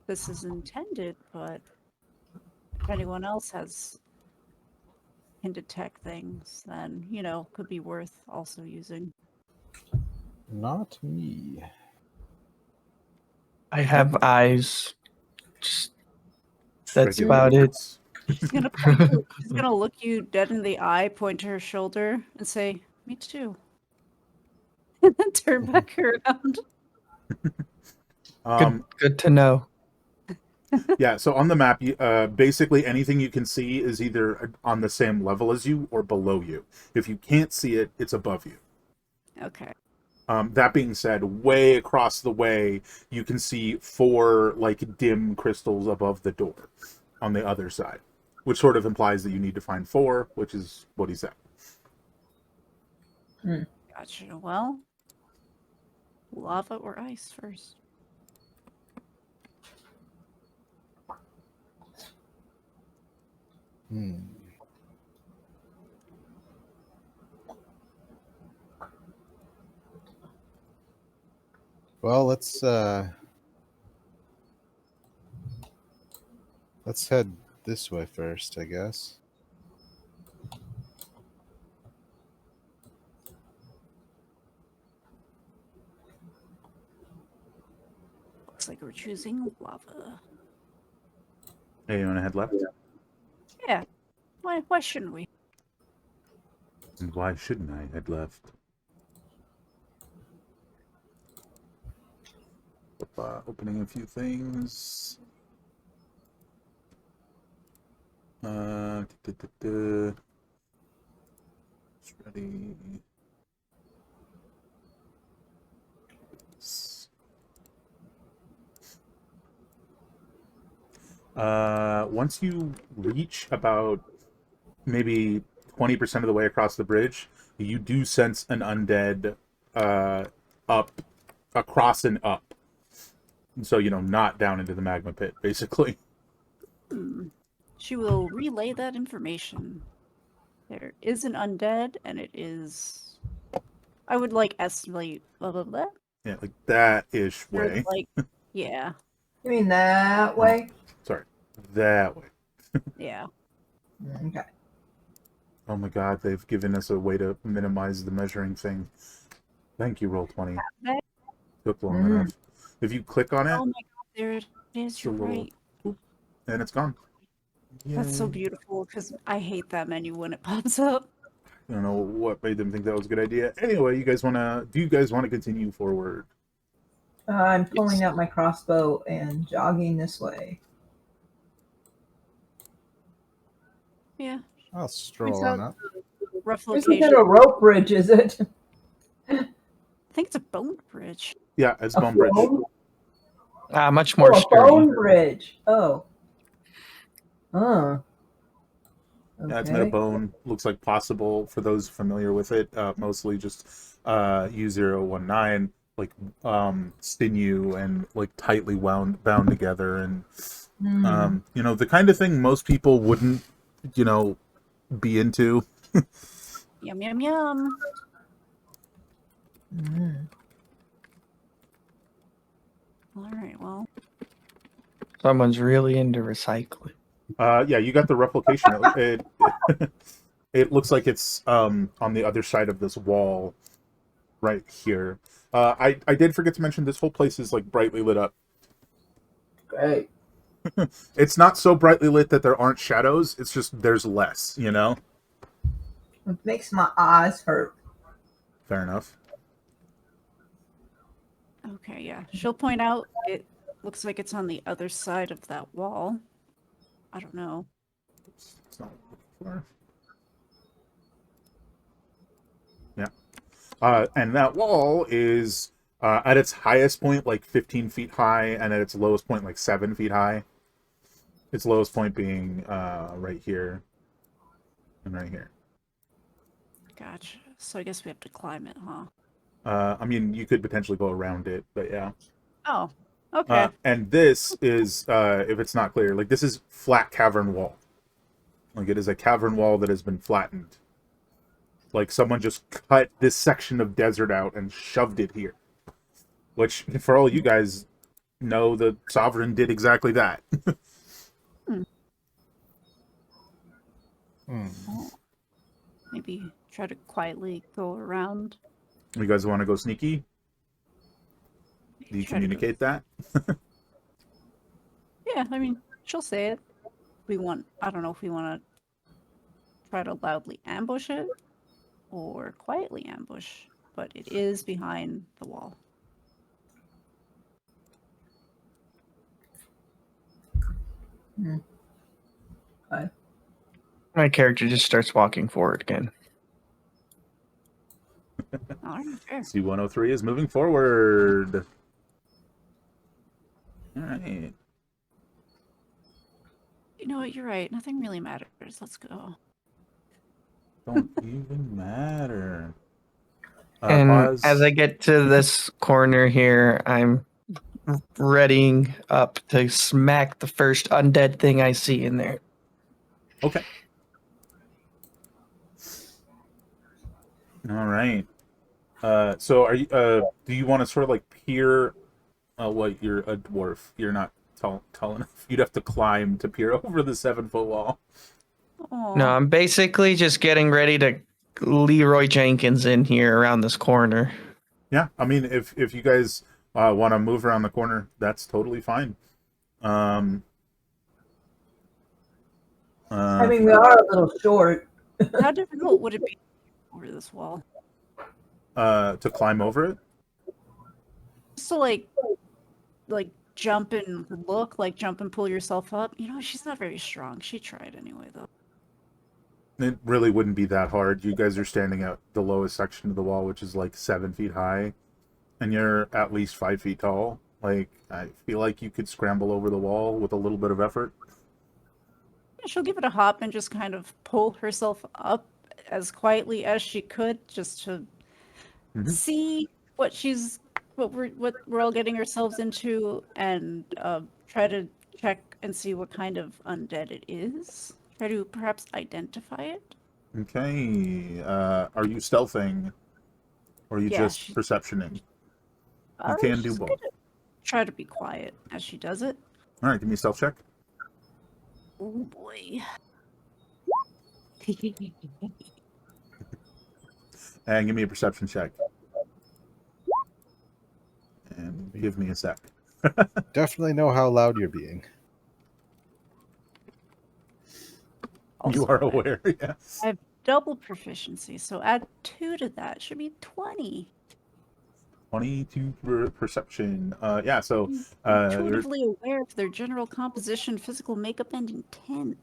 C: this is intended, but if anyone else can detect things, then, could be worth also using.
E: Not me.
B: I have eyes. That's
A: Regular
B: about it.
A: ones.
C: She's gonna she's gonna look you dead in the eye, point to her shoulder, and say, "Me too," and then turn back around.
B: Good to know.
A: Yeah, so on the map, basically anything you can see is either on the same level as you or below you. If you can't see it, it's above you.
C: Okay.
A: That being said, way across the way, you can see 4 like dim crystals above the door on the other side, which sort of implies that you need to find 4, which is what he said.
C: Gotcha. Well, lava or ice first?
E: Hmm. Well, let's head this way first, I guess.
C: Looks like we're choosing lava.
A: Hey, you want to head left?
C: Yeah. Why shouldn't we?
A: And why shouldn't I head left? Opening a few things. It's ready. Once you reach about maybe 20% of the way across the bridge, you do sense an undead up, across and up. So, not down into the magma pit, basically.
C: She will relay that information. There is an undead, and it is. I would estimate blah blah blah.
A: Yeah, like that-ish
C: Or,
A: way.
C: yeah,
D: You mean that way?
A: Sorry, that way.
C: yeah.
D: Okay.
A: Oh my god, they've given us a way to minimize the measuring thing. Thank you, Roll20.
C: That-
A: Took long enough. If you click on it,
C: Oh my god, there it is. You're right.
A: and it's gone.
C: That's so
A: Yay.
C: beautiful because I hate that menu when it pops up.
A: I don't know what made them think that was a good idea. Anyway, do you guys want to continue forward?
D: I'm pulling out my crossbow and jogging this way.
C: Yeah,
E: I'll stroll
C: Points
E: on
C: out
E: up.
C: rough
D: This
C: location.
D: isn't a rope bridge, is it?
C: I think it's a bone bridge.
A: Yeah, it's
D: A
A: Bone Bridge.
D: phone?
B: Much more
D: Oh, a
B: sturdy.
D: phone bridge. Oh. Huh.
A: Yeah, it's made of
D: Okay.
A: bone. Looks like possible for those familiar with it. Mostly just U019, like sinew and like tightly bound together, and the kind of thing most people wouldn't, be into.
C: Yum yum yum. All right, well,
B: Someone's really into recycling.
A: Yeah, you got the replication. It looks like it's on the other side of this wall, right here. I did forget to mention this whole place is like brightly lit up.
D: Great.
A: It's not so brightly lit that there aren't shadows. It's just there's less.
D: It makes my eyes hurt.
A: Fair enough.
C: okay, yeah. She'll point out it looks like it's on the other side of that wall. I don't know.
A: It's not what I'm looking for. Yeah. And that wall is at its highest point like 15 feet high, and at its lowest point like 7 feet high. Its lowest point being right here and right here.
C: Gotcha. So I guess we have to climb it, huh?
A: I mean, you could potentially go around it, but yeah.
C: Oh, okay.
A: And this is, if it's not clear, like this is flat cavern wall. Like it is a cavern wall that has been flattened. Like someone just cut this section of desert out and shoved it here. Which, for all you guys know, the Sovereign did exactly that.
C: Maybe try to quietly go around.
A: You guys want to go sneaky? Do you
C: Try to go-
A: communicate that?
C: Yeah, I mean, she'll say it. I don't know if we want to try to loudly ambush it or quietly ambush, but it is behind the wall.
D: Okay.
B: My character just starts walking forward again.
C: All right, fair.
A: C-103 is moving forward. All right.
C: You know what? You're right. Nothing really matters. Let's go.
A: Don't even matter.
B: And
A: Pause.
B: as I get to this corner here, I'm readying up to smack the first undead thing I see in there.
A: Okay. All right. So are you? Do you want to sort of like peer? What? You're a dwarf. You're not tall enough. You'd have to climb to peer over the 7-foot wall.
C: Oh,
B: No, I'm basically just getting ready to Leroy Jenkins in here around this corner.
A: Yeah. I mean, if you guys want to move around the corner, that's totally fine.
D: I mean, we are a little short.
C: how difficult would it be over this wall?
A: To climb over it.
C: Just to like jump and look, like jump and pull yourself up. You know, she's not very strong. She tried anyway, though.
A: It really wouldn't be that hard. You guys are standing at the lowest section of the wall, which is like 7 feet high, and you're at least 5 feet tall. Like, I feel like you could scramble over the wall with a little bit of effort.
C: She'll give it a hop and just kind of pull herself up as quietly as she could, just to see what we're all getting ourselves into, and try to check and see what kind of undead it is. Try to perhaps identify it.
A: Okay. Are you stealthing? Or are you
C: Yeah,
A: just perceptioning? You can do
C: she's
A: both.
C: gonna try to be quiet as she does it.
A: Alright, give me a stealth check.
C: Oh boy.
A: And give me a perception check. And give me a sec.
E: Definitely know how loud you're being.
A: You
C: Also,
A: are aware, yeah.
C: I have double proficiency, so add 2 to that. Should be 20.
A: 22 perception. Yeah, so you're,
C: Intuitively aware of their general composition, physical makeup, and intent.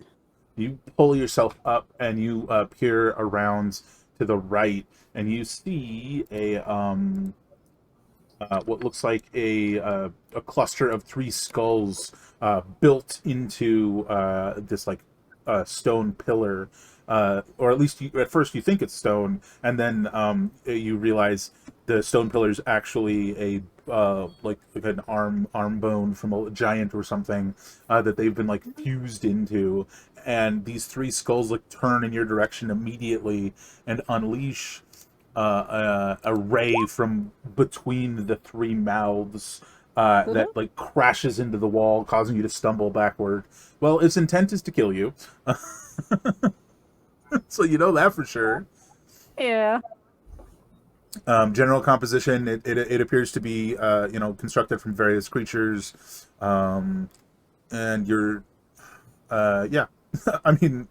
A: you pull yourself up and you peer around to the right, and you see a what looks like a cluster of 3 skulls built into this like stone pillar, or at least at first you think it's stone, and then you realize the stone pillar is actually a like an arm bone from a giant or something that they've been like fused into, and these 3 skulls like turn in your direction immediately and unleash a ray from between the 3 mouths that like crashes into the wall, causing you to stumble backward. Well, its intent is to kill you, so you know that for sure.
C: Yeah.
A: General composition, it appears to be constructed from various creatures, and you're yeah. I mean,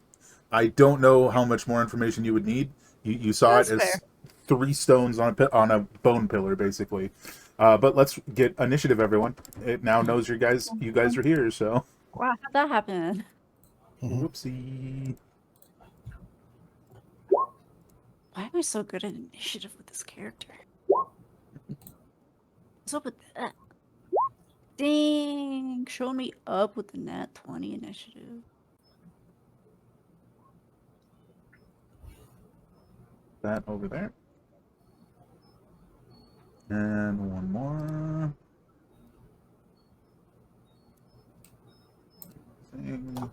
A: I don't know how much more information you would need. You saw
C: That's
A: it as
C: fair.
A: 3 stones on a bone pillar, basically. But let's get initiative, everyone. It now knows you guys are here, so
C: Wow, how'd that happen?
A: whoopsie.
C: Why am I so good at initiative with this character? What's up with that? Dang, showing me up with the nat 20 initiative.
A: That over there. And one more. Thing.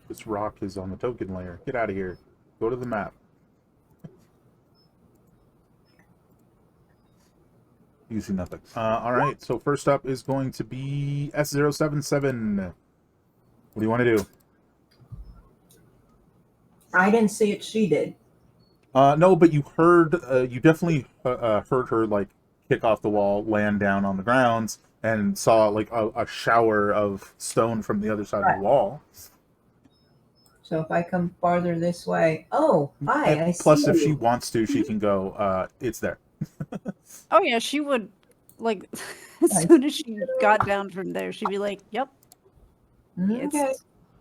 A: This rock is on the token layer. Get out of here. Go to the map. You see nothing. Alright, so first up is going to be S077. What do you want to do?
D: I didn't see it. She did.
A: No, but you definitely heard her like kick off the wall, land down on the ground, and saw like a shower of stone from the other side of the wall.
D: So if I come farther this way, oh, hi,
A: And
D: I see
A: plus, if she
D: you.
A: wants to, she can go. It's there.
C: Oh yeah, she would, like, as
D: Nice.
C: soon as she got down from there, she'd be like, yep,
D: Okay.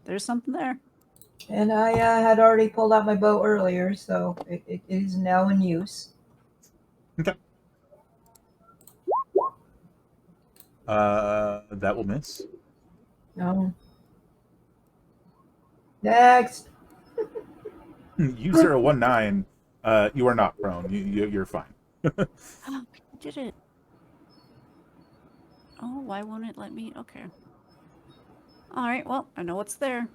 C: there's something there.
D: And I had already pulled out my bow earlier, so it is now in use.
A: Okay. That will miss.
D: No. Next.
A: User 19. You are not prone. You're fine.
C: Oh, I did it. Oh, why won't it let me? Okay. All right. Well, I know what's there.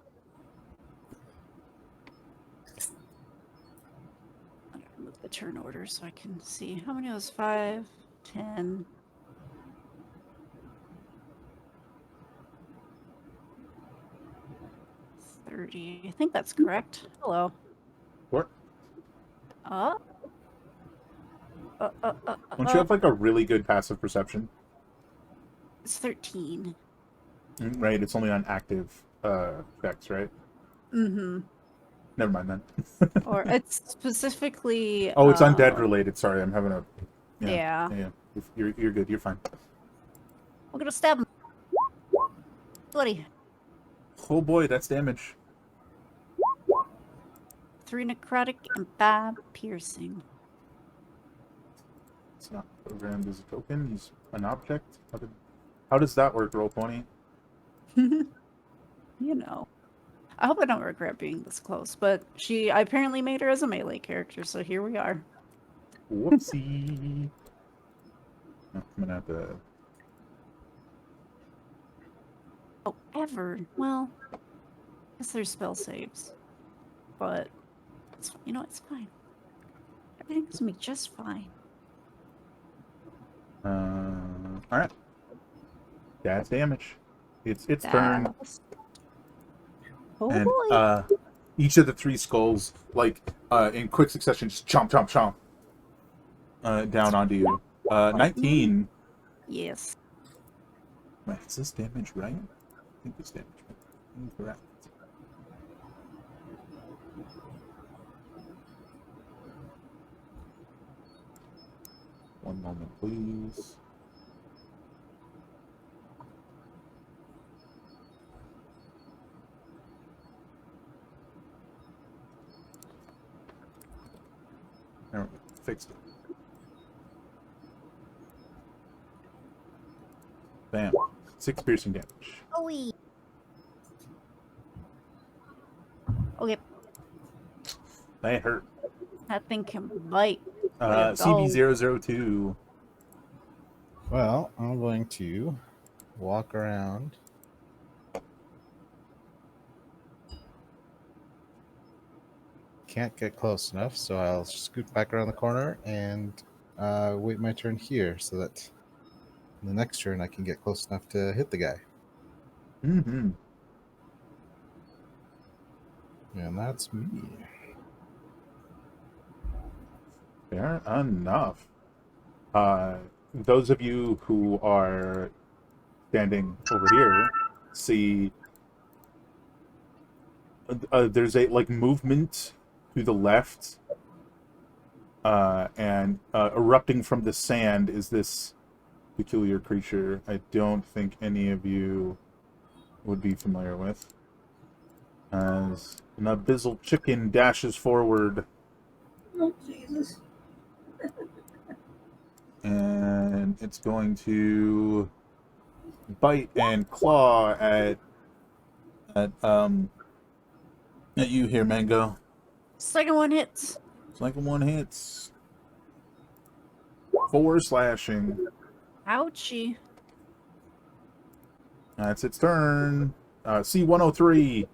C: I gotta move the turn order so I can see how many was 5, 10. 30. I think that's correct. Hello.
A: What?
C: Uh.
A: Don't you have like a really good passive perception?
C: It's 13.
A: Right, it's only on active effects, right?
C: Mm-hmm.
A: Never mind then.
C: Or it's specifically.
A: Oh, it's undead related. Sorry, I'm having a.
C: Yeah.
A: Yeah. You're good. You're fine.
C: I'm gonna stab him. Bloody.
A: Oh boy, that's damage.
C: 3 necrotic and 5 piercing.
A: It's not programmed as a token. He's an object. How does that work, Roll20?
C: You know. I hope I don't regret being this close, but I apparently made her as a melee character, so here we are.
A: Whoopsie. I'm gonna have to.
C: Oh, ever. Well, I guess there's spell saves. But, it's fine. Everything's gonna be just fine.
A: Alright. That's damage. It's turn.
C: Oh
A: And
C: boy.
A: each of the 3 skulls, like in quick succession, just chomp, chomp, chomp down onto you. 19.
C: Yes.
A: Wait, is this damage right? I think it's damage right. Incorrect. One moment, please. There we go. Fixed it. Bam. 6 piercing damage.
C: Oh, wee. Okay,
A: That hurt.
C: that thing can bite. Way to go.
A: CB002.
E: Well, I'm going to walk around. Can't get close enough, so I'll scoot back around the corner and wait my turn here so that the next turn I can get close enough to hit the guy.
A: Mm-hmm.
E: And that's me.
A: Fair enough. Those of you who are standing over here see there's a movement to the left, and erupting from the sand is this peculiar creature I don't think any of you would be familiar with. As an abyssal chicken dashes forward,
D: Oh, Jesus.
A: and it's going to bite and claw at you here, Mango.
C: Second one hits.
A: Second one hits. 4 slashing.
C: Ouchie.
A: That's its turn. C103.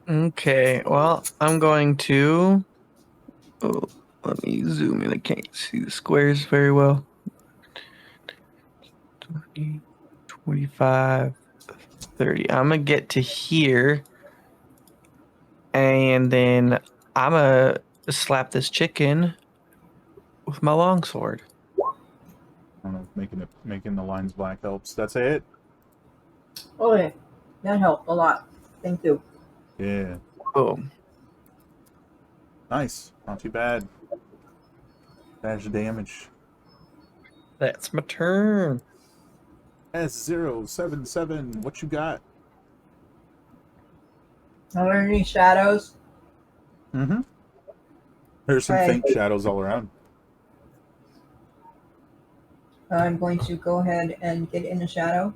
B: Okay, well, I'm going to. Oh, let me zoom in. I can't see the squares very well. 20, 25, 30. I'm going to get to here. And then I'm going to slap this chicken with my longsword.
A: I don't know if making the lines black helps. That's a hit.
D: Okay. That helped a lot. Thank you.
A: Yeah.
B: Boom.
A: Nice. Not too bad. Dash damage.
B: That's my turn.
A: S077. What you got?
D: Are there any shadows?
A: Mm-hmm. There's some
D: Okay.
A: faint shadows all around.
D: I'm going to go ahead and get in the shadow.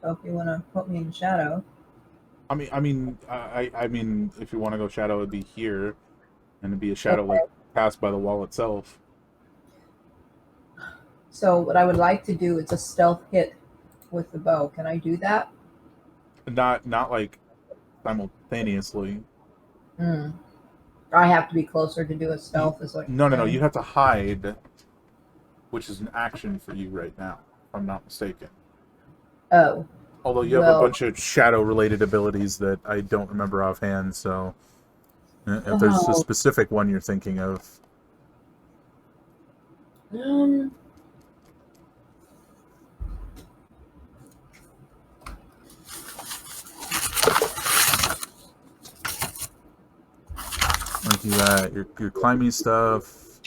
D: So if you want to put me in the shadow.
A: I mean, if you want to go shadow, it'd be here, and it'd be a shadow
D: Okay.
A: like passed by the wall itself.
D: So what I would like to do is a stealth hit with the bow. Can I do that?
A: Not like simultaneously.
D: Hmm. I have to be closer to do a stealth. Is what
A: No,
D: you're
A: no, no.
D: saying?
A: You have to hide, which is an action for you right now, if I'm not mistaken.
D: Oh,
A: Although you have a
D: well.
A: bunch of shadow-related abilities that I don't remember offhand, so if there's a
D: Oh,
A: specific one you're thinking of,
D: um,
A: like you got your climbing stuff,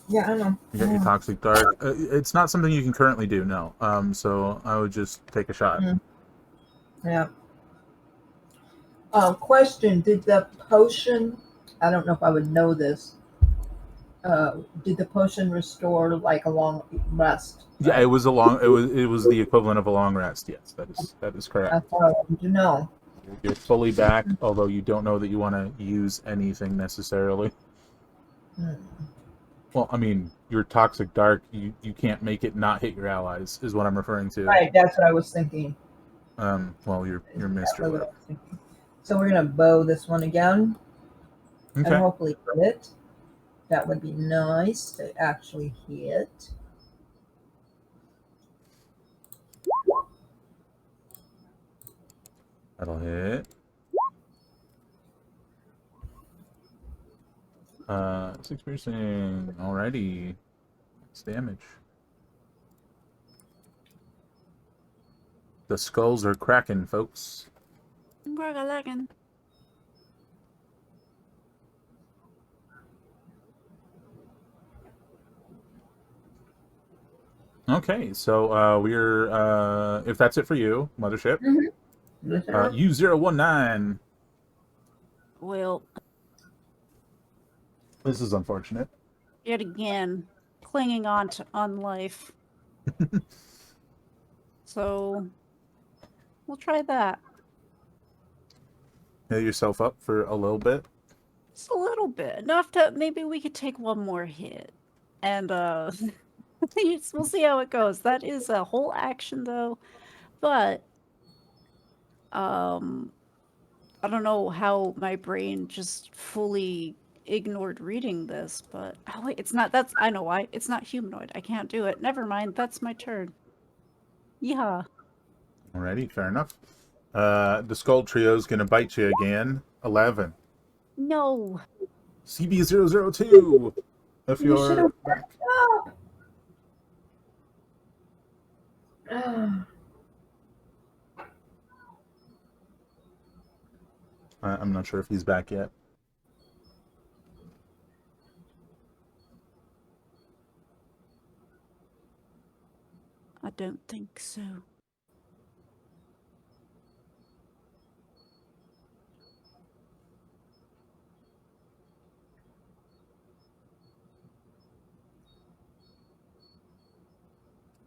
D: yeah, I know.
A: you got your toxic dark. It's not something you can currently do, no. So I would just take a shot.
D: Mm, yeah. Question: did the potion? I don't know if I would know this. Did the potion restore like a long rest?
A: Yeah,
D: Right.
A: it was the equivalent of a long rest. Yes, that is correct.
D: That's what I wanted to know.
A: You're fully back, although you don't know that you want to use anything necessarily.
D: Hmm.
A: Well, I mean, your toxic dark, you can't make it not hit your allies, is what I'm referring to.
D: Right, that's what I was thinking.
A: Well, your mist or
D: Exactly what I
A: whatever.
D: was thinking. So we're gonna bow this one again and
A: Okay.
D: hopefully hit. That would be nice to actually hit.
A: That'll hit. 6 piercing. Alrighty. It's damage. The skulls are cracking, folks.
C: Grog-a-laggin'.
A: Okay, so we're if that's it for you, Mothership,
D: Mm-hmm.
A: U019.
C: Well,
A: This is unfortunate.
C: yet again, clinging on life. So we'll try that.
A: Heal yourself up for a little bit.
C: Just a little bit. Enough to maybe we could take one more hit. And we'll see how it goes. That is a whole action though. But I don't know how my brain just fully ignored reading this, but oh wait, it's not that's I know why. It's not humanoid. I can't do it. Never mind, that's my turn. Yeah.
A: Alrighty, fair enough. The skull trio's gonna bite you again. 11.
C: No.
A: CB002. If
D: You should
A: you're
D: have
A: back.
D: up.
A: I'm not sure if he's back yet.
C: I don't think so.
A: I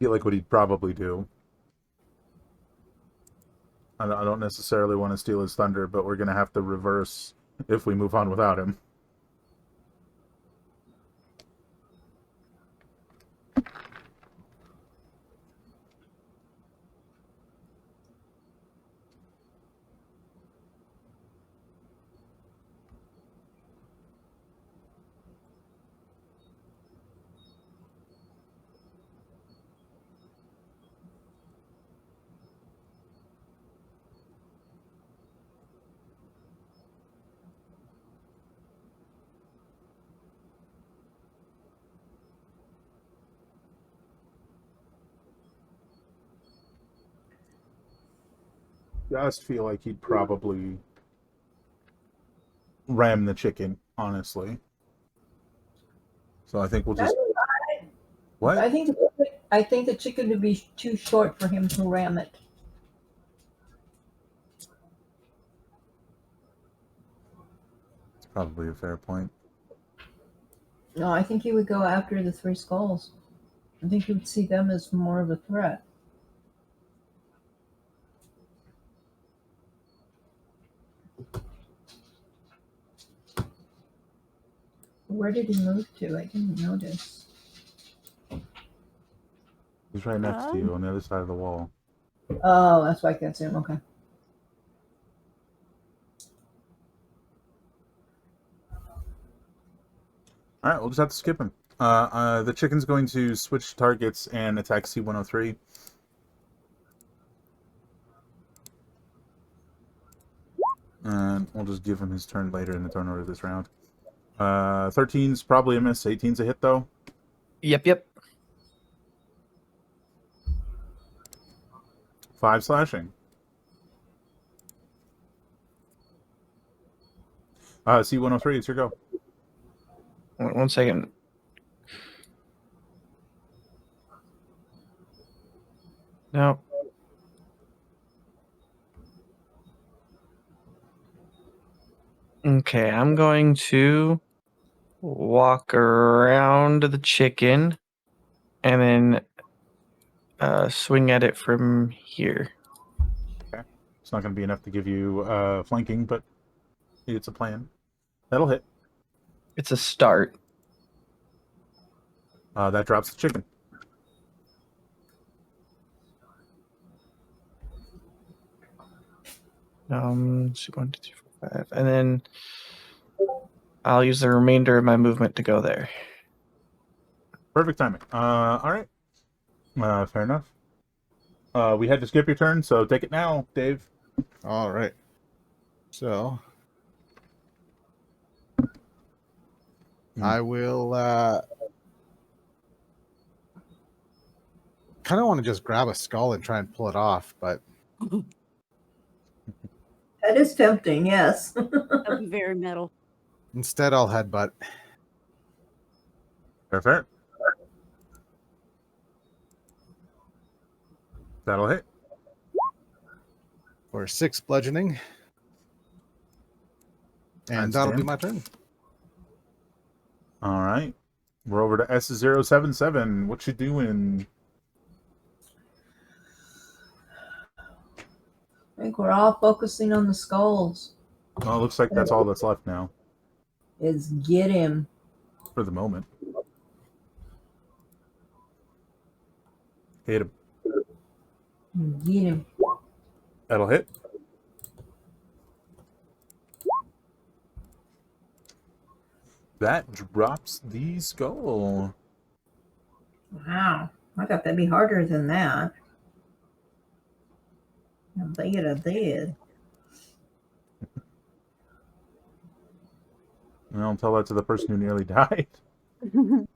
A: feel like what he'd probably do. I don't necessarily want to steal his thunder, but we're gonna have to reverse if we move on without him. Just feel like he'd probably ram the chicken, honestly. So I think we'll just. What?
D: I think the chicken would be too short for him to ram it.
A: Probably a fair point.
D: No, I think he would go after the three skulls. I think he would see them as more of a threat. Where did he move to? I didn't notice.
A: He's right next to you on the other side of the wall.
D: Oh, that's why I can't see him. Okay.
A: All right, we'll just have to skip him. The chicken's going to switch targets and attack C-103. And we'll just give him his turn later in the turn order this round. 13's probably a miss. 18's a hit, though.
B: Yep.
A: 5 slashing. C-103, it's your go.
B: One second. No. Okay, I'm going to walk around the chicken and then swing at it from here.
A: Okay. It's not going to be enough to give you flanking, but it's a plan. That'll hit.
B: It's a start.
A: That drops the chicken.
B: So 1, 2, 3, 4, 5, and then I'll use the remainder of my movement to go there.
A: Perfect timing. All right. Fair enough. We had to skip your turn, so take it now, Dave.
E: All right. So I will kind of want to just grab a skull and try and pull it off, but
D: That is tempting, yes.
C: That'd be very metal.
E: instead I'll headbutt.
A: Fair. That'll hit.
E: For 6 bludgeoning. And that'll be my turn.
A: All right. We're over to S077. What you doing?
D: I think we're all focusing on the skulls.
A: Well, it looks like that's all that's left now,
D: Is get him.
A: for the moment. Hit him.
D: Get him.
A: That'll hit. That drops the skull.
D: Wow. I thought that'd be harder than that. I did.
A: Well, tell that to the person who nearly died.
C: Don't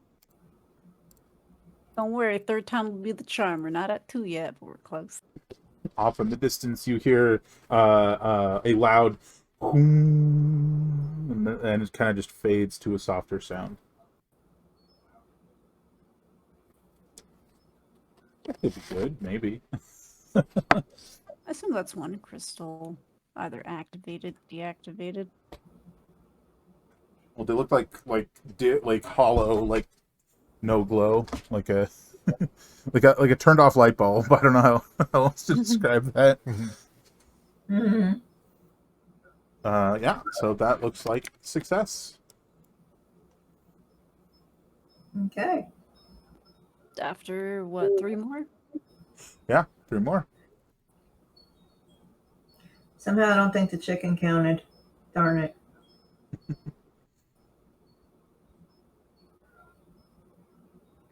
C: worry, third time will be the charm. We're not at 2 yet, but we're close.
A: Off in the distance, you hear a loud "Hoom," and it kind of just fades to a softer sound. That could be good, maybe.
C: I assume that's one crystal, either activated, deactivated.
A: Well, they look like hollow, like no glow, like a like a turned off light bulb. I don't know how else to describe that.
D: Mm-hmm.
A: Yeah, so that looks like success.
D: Okay.
C: After, what, 3 more?
A: Yeah, 3 more.
D: Somehow I don't think the chicken counted. Darn it.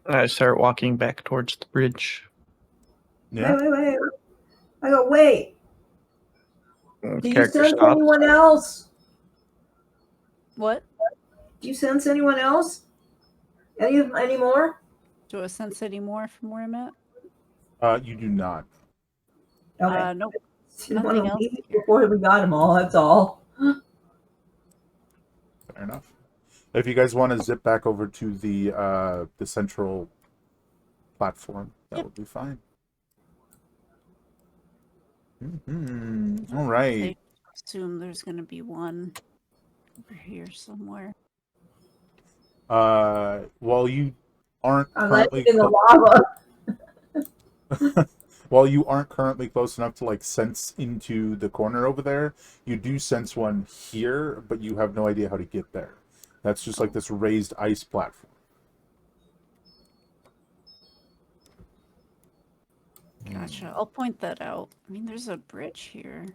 B: I start walking back towards the bridge.
A: Yeah.
D: Wait. I go, wait. Do you
B: Character
D: sense
B: stops.
D: anyone else?
C: What?
D: Do you sense anyone else? Any more?
C: Do I sense any more from where I'm at?
A: You do not.
D: Okay.
C: Nope.
D: Didn't want
C: nothing
D: to
C: else
D: leave
C: here.
D: before we got them all, that's all.
A: Fair enough. If you guys want to zip back over to the central platform, that
C: Yep.
A: would be fine. All right.
C: I assume there's going to be one Over here somewhere.
A: While you aren't
D: I landed
A: currently
D: in the lava.
A: while you aren't currently close enough to like sense into the corner over there, you do sense one here, but you have no idea how to get there. That's just like this raised ice platform.
C: Gotcha. I'll point that out. I mean, there's a bridge here.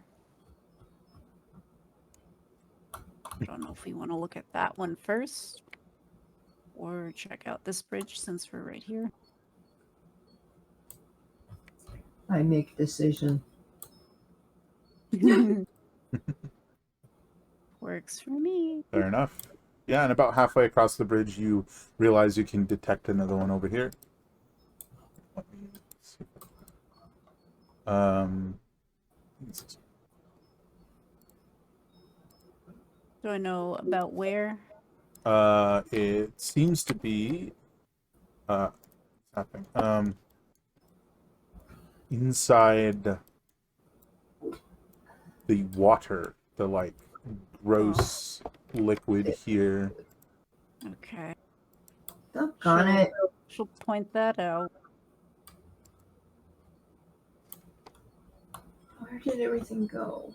C: I don't know if we want to look at that one first or check out this bridge since we're right here.
D: I make a decision.
C: Works for me.
A: Fair enough. Yeah, and about halfway across the bridge, you realize you can detect another one over here. Let me see.
C: Do I know about where?
A: It seems to be what's happening. Inside the water, the like gross liquid here.
C: Okay.
D: Doggone it.
C: She'll point that out.
D: Where did everything go?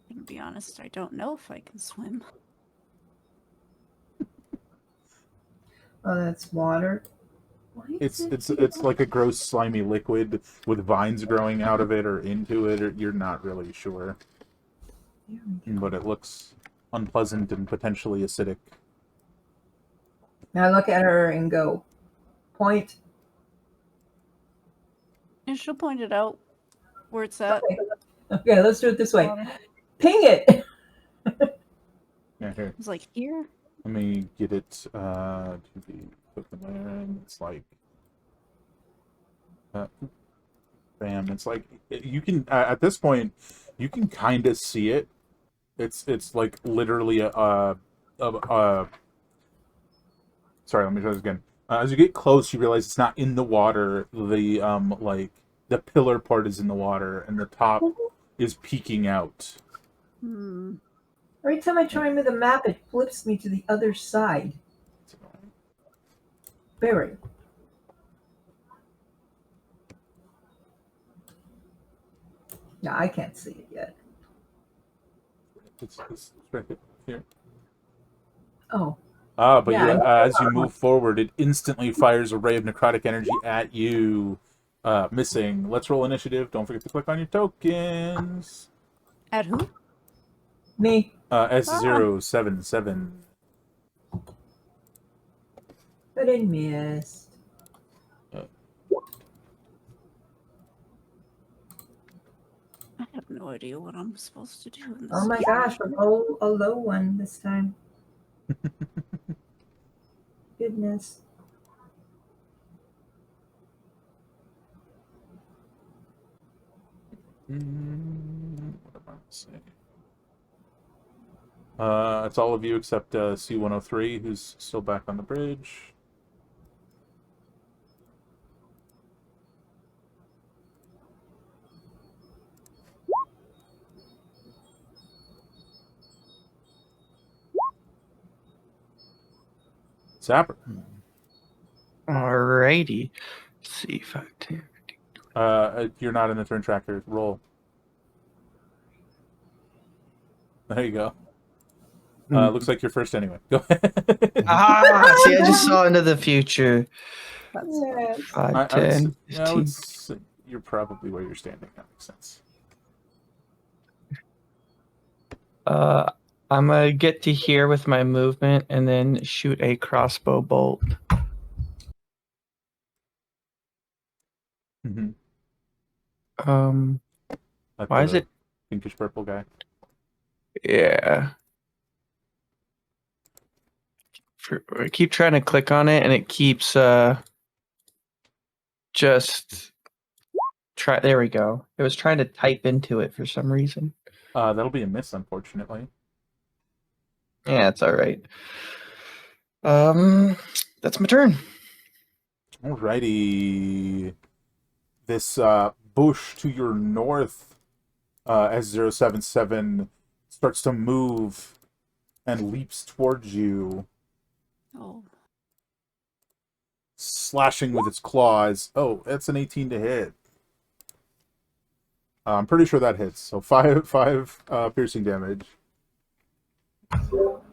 C: I'm gonna be honest, I don't know if I can swim.
D: Oh, that's water. Why is
A: It's like a gross slimy liquid with vines growing out of it or into it, or you're not really sure. But it looks unpleasant and potentially acidic.
D: Now look at her and go. Point.
C: And she'll point it out where it's at.
D: Okay, let's do it this way. Ping it.
A: Yeah, here.
C: It's like here.
A: Let me get it to the equipment layer, and it's like, bam! It's like you can at this point you can kind of see it. It's like literally a sorry, let me try this again. As you get close, you realize it's not in the water. The like the pillar part is in the water, and the top is peeking out.
C: Hmm.
D: Every time I try and move the map, it flips me to the other side. Very. No, I can't see it yet.
A: It's right here.
D: Oh,
A: But
D: Yeah,
A: you, as you move forward, it instantly fires a ray of necrotic energy at you, missing. Let's roll initiative. Don't forget to click on your tokens.
C: At who?
D: me.
A: S077.
D: But it missed.
C: I have no idea what I'm supposed to do in this.
D: Oh my gosh, roll a low one this time. Goodness.
A: What am I saying? It's all of you except C103, who's still back on the bridge. Zapper.
B: Alrighty. Let's see, 5, 10.
A: You're not in the turn tracker. Roll. There you go. Looks like you're first anyway. Go ahead.
B: See, I just saw into the future.
D: Yes.
B: 5, 10, 15.
A: You're probably where you're standing. That makes sense.
B: I'm gonna get to here with my movement and then shoot a crossbow bolt.
A: Mm-hmm.
B: Why is it
A: pinkish purple guy?
B: Yeah. I keep trying to click on it and it keeps just try. There we go. It was trying to type into it for some reason.
A: That'll be a miss, unfortunately.
B: Yeah, it's all right. That's my turn.
A: Alrighty. This bush to your north, S077, starts to move and leaps towards you,
C: Oh.
A: slashing with its claws. Oh, that's an 18 to hit. I'm pretty sure that hits. So five piercing damage.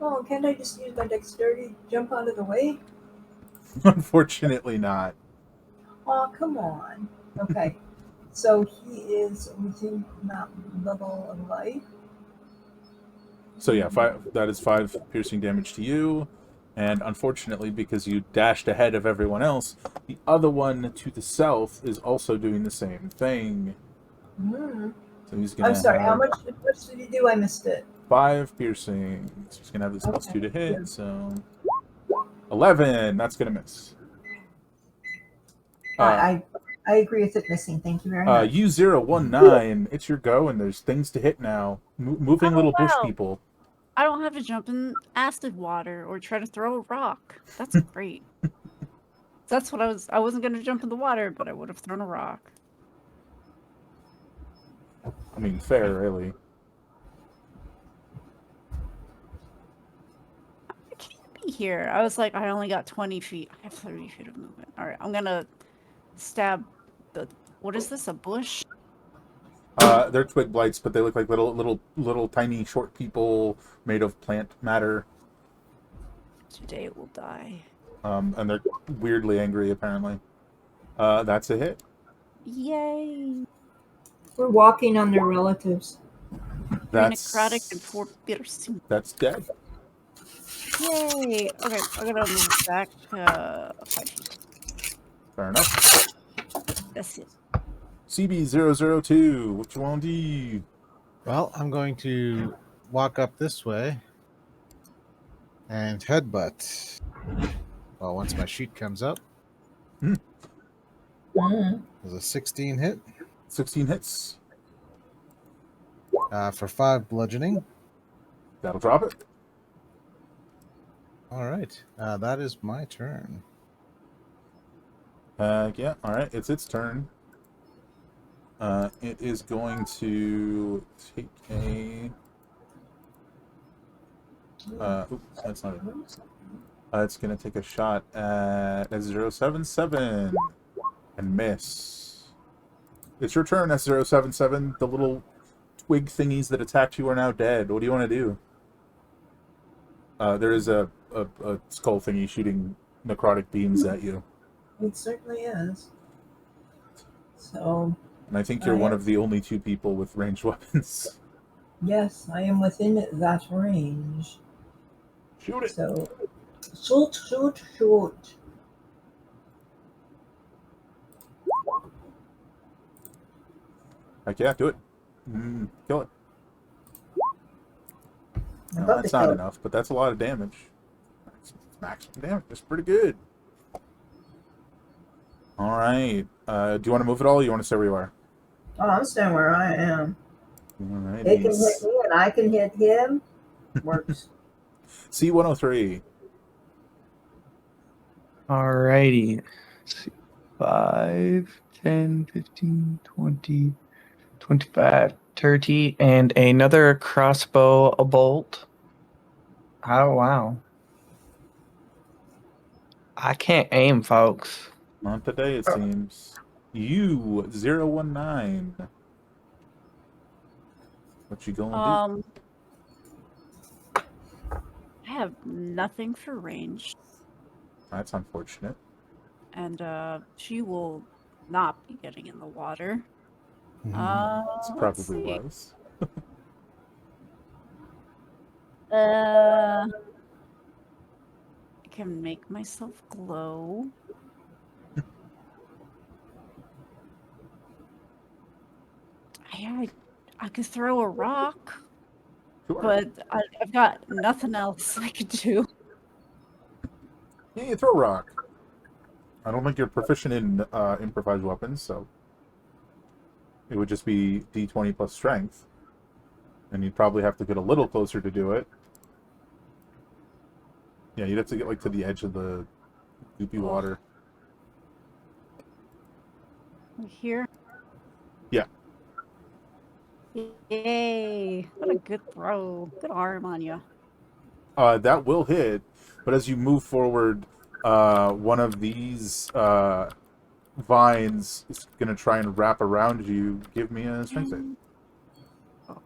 D: Oh, can't I just use my dexterity to jump out of the way?
A: Unfortunately not.
D: Oh, come on. Okay. So he is within that level of life.
A: So yeah, that is 5 piercing damage to you. And unfortunately, because you dashed ahead of everyone else, the other one to the south is also doing the same thing.
D: Hmm.
A: So he's gonna
D: I'm sorry. How
A: have
D: much did he do? I missed it.
A: 5 piercing. So he's gonna have this plus
D: Okay.
A: 2 to hit. So 11. That's gonna miss.
D: I agree with it missing. Thank you very much.
A: U019. It's your go, and there's things to hit now. Moving
C: Oh,
A: little bush
C: wow.
A: people.
C: I don't have to jump in acid water or try to throw a rock. That's great. That's what I wasn't gonna jump in the water, but I would have thrown a rock.
A: I mean, fair, really.
C: I can't be here. I was like, I only got 20 feet. I have 30 feet of movement. All right, I'm gonna stab the. What is this? A bush?
A: They're twig blights, but they look like little tiny short people made of plant matter.
C: Today it will die.
A: And they're weirdly angry, apparently. That's a hit.
C: Yay!
D: We're walking on their relatives.
C: 3
A: That's
C: necrotic and 4 piercing.
A: That's dead.
C: Yay! Okay, I'm gonna move back 5 feet.
A: Fair enough.
C: That's it.
A: CB002, what you want to do?
E: Well, I'm going to walk up this way and headbutt. Well, once my sheet comes up,
D: Mm.
E: there's a 16 hit
A: 16 hits.
E: for 5 bludgeoning.
A: That'll drop it.
E: All right, that is my turn.
A: Yeah, alright, it's its turn. It is going to take a... oops, that's not it. It's going to take a shot at S077 and miss. It's your turn, S077. The little twig thingies that attacked you are now dead. What do you want to do? There is a skull thingy shooting necrotic beams at you.
D: It certainly is. So,
A: And I think you're one of the only 2 people with ranged weapons.
D: yes, I am within that range.
A: Shoot it!
D: So, shoot, shoot, shoot.
A: Heck yeah, do it. Kill it.
D: I'm
A: No,
D: about
A: that's
D: to
A: not
D: kill it.
A: enough, but that's a lot of damage. Maximum damage. That's pretty good. Alright. Do you want to move at all, or you want to stay where you are?
D: Oh, I'm staying where I am.
A: Alright.
D: He can hit me and I can hit him. Works.
A: C103.
B: Alrighty. Let's see. 5, 10, 15, 20, 25, 30, and another crossbow, a bolt. Oh, wow. I can't aim, folks.
A: Not today, it seems. U019. What you gonna
C: I have nothing for range,
A: do? That's unfortunate.
C: and she will not be getting in the water.
A: It's
C: Let's
A: probably
C: see.
A: wise.
C: I can make myself glow. I could throw a rock,
A: Sure.
C: but I've got nothing else I could do.
A: Yeah, you throw a rock. I don't think you're proficient in improvised weapons, so it would just be D20 plus strength. And you'd probably have to get a little closer to do it. Yeah, you'd have to get like to the edge of the goopy water.
C: Here.
A: Yeah.
C: Yay! What a good throw. Good arm on you.
A: That will hit, but as you move forward, one of these vines is going to try and wrap around you. Give me a strength save.
C: Oh,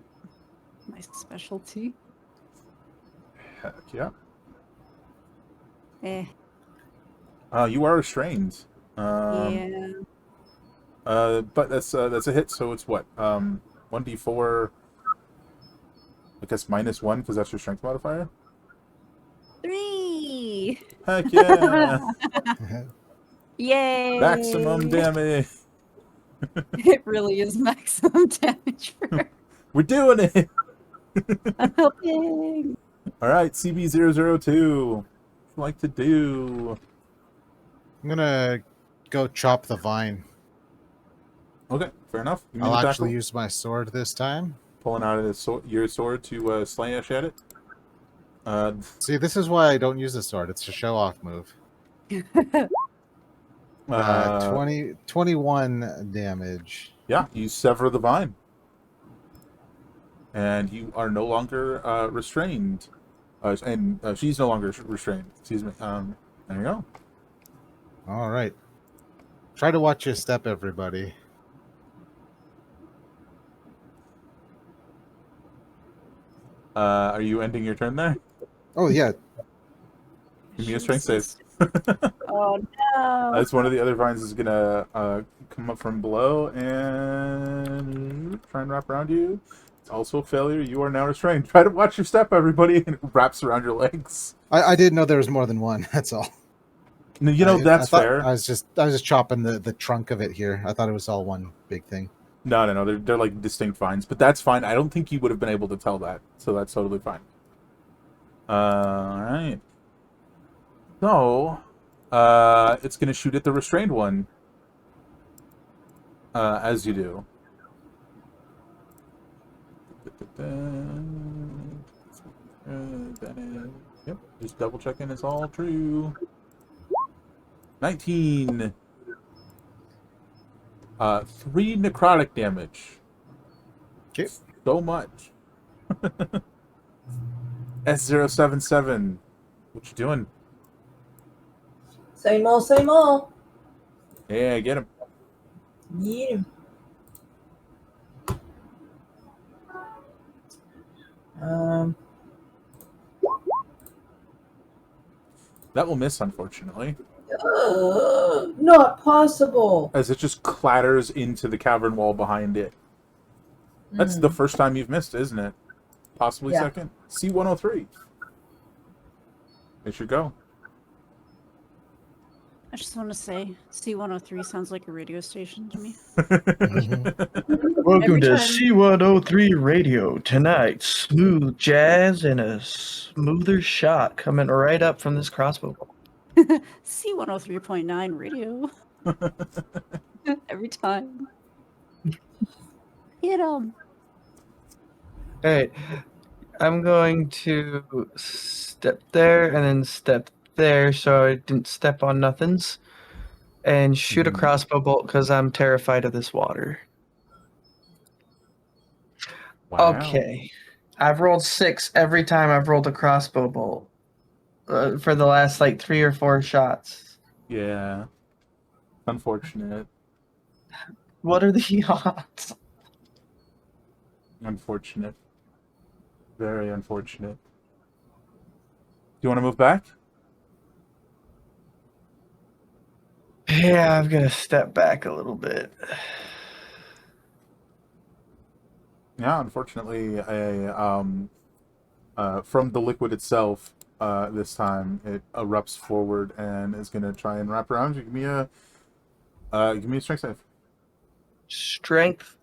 C: my specialty.
A: Heck yeah.
C: Eh.
A: You are restrained.
C: Yeah.
A: But that's a hit, so it's what? 1d4, I guess -1, because that's your strength modifier?
C: 3.
A: Heck yeah!
C: Yay!
A: Maximum damage!
C: It really is maximum damage for
A: We're doing it!
C: I'm helping.
A: Alright, CB002. What you like to do?
E: I'm gonna go chop the vine.
A: Okay, fair enough. Give me
E: I'll
A: an attack
E: actually
A: roll.
E: use my sword this time.
A: Pulling out of your sword to slash at it.
E: See, this is why I don't use the sword. It's a show-off move. 21 damage.
A: Yeah, you sever the vine. And you are no longer restrained. And she's no longer restrained. Excuse me. There you go.
E: All right. Try to watch your step, everybody.
A: Are you ending your turn there?
E: Oh, yeah.
A: Give me a strength save.
C: Oh no.
A: That's one of the other vines is gonna come up from below and try and wrap around you. It's also a failure. You are now restrained. Try to watch your step, everybody. And it wraps around your legs.
E: I didn't know there was more than one. That's all.
A: You know, that's
E: I thought-
A: fair.
E: I was just chopping the trunk of it here. I thought it was all one big thing.
A: No. They're like distinct vines, but that's fine. I don't think you would have been able to tell that, so that's totally fine. All right. So, it's gonna shoot at the restrained one. As you do. Yep, just double checking it's all true. 19. 3 necrotic damage.
E: Okay.
A: So much. S077. What you doing?
D: Same old, same old.
A: Yeah, get him.
D: Yeah.
A: That will miss, unfortunately.
D: Not possible.
A: As it just clatters into the cavern wall behind it. That's the first time you've missed, isn't it? Possibly
D: Yeah.
A: second. C103. It should go.
C: I just want to say, C103 sounds like a radio station to me.
B: Welcome
C: Every
B: to
C: time-
B: C103 Radio. Tonight, smooth jazz and a smoother shot coming right up from this crossbow bolt.
C: C103.9 radio. Every time. Hit 'em.
B: Alright, I'm going to step there and then step there so I didn't step on nothings. And shoot a
A: Mhm.
B: crossbow bolt because I'm terrified of this water.
A: Wow.
B: Okay. I've rolled 6 every time I've rolled a crossbow bolt for the last like 3 or 4 shots.
A: Yeah. Unfortunate.
B: What are the odds?
A: Unfortunate. Very unfortunate. Do you want to move back?
B: Yeah, I'm going to step back a little bit.
A: Yeah, unfortunately, from the liquid itself, this time it erupts forward and is going to try and wrap around you. Give me a strength save.
B: Strength.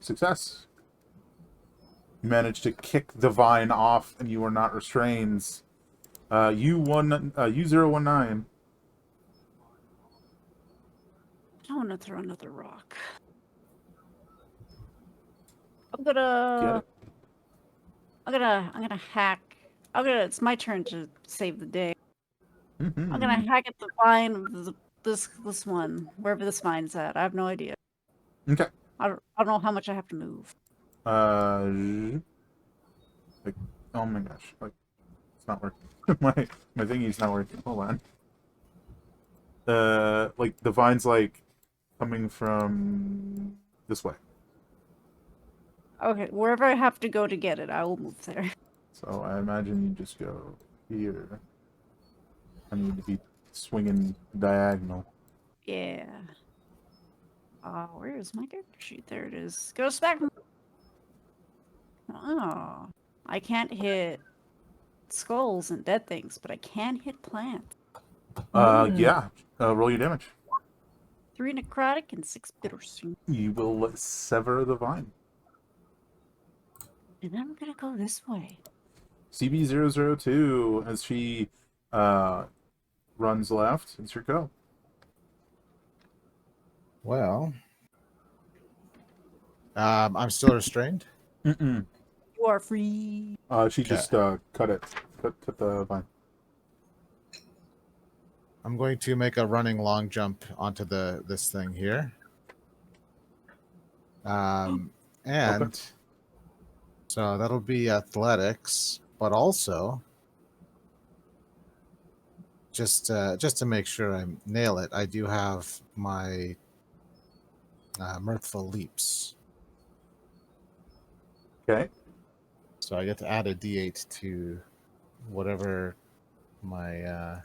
A: Success. You managed to kick the vine off, and you are not restrained. U019.
C: I want to throw another rock. I'm
A: Get
C: gonna.
A: it?
C: I'm gonna hack. It's my turn to save the day.
A: Mhm.
C: I'm gonna hack at the vine of this one, wherever this vine's at. I have no idea.
A: Okay.
C: I don't know how much I have to move.
A: Like, oh my gosh, like it's not working. my thingy's not working. Hold on. Like the vine's like coming from this way.
C: Okay, wherever I have to go to get it, I will move there.
A: So I imagine you just go here. I need to be swinging diagonal.
C: Yeah. Where is my character sheet? There it is. Go back. Oh, I can't hit skulls and dead things, but I can hit plants.
A: Yeah. Roll your damage.
C: 3 necrotic and 6 bittersweet.
A: You will sever the vine.
C: And I'm gonna go this way.
A: CB002, as she runs left, it's your go.
E: Well, I'm still restrained.
A: Mm-mm.
C: You are free.
A: She just cut it. Cut the vine.
E: I'm going to make a running long jump onto this thing here. And
A: Okay.
E: so that'll be athletics, but also just to make sure I nail it, I do have my mirthful leaps.
A: Okay.
E: So I get to add a D8 to whatever my.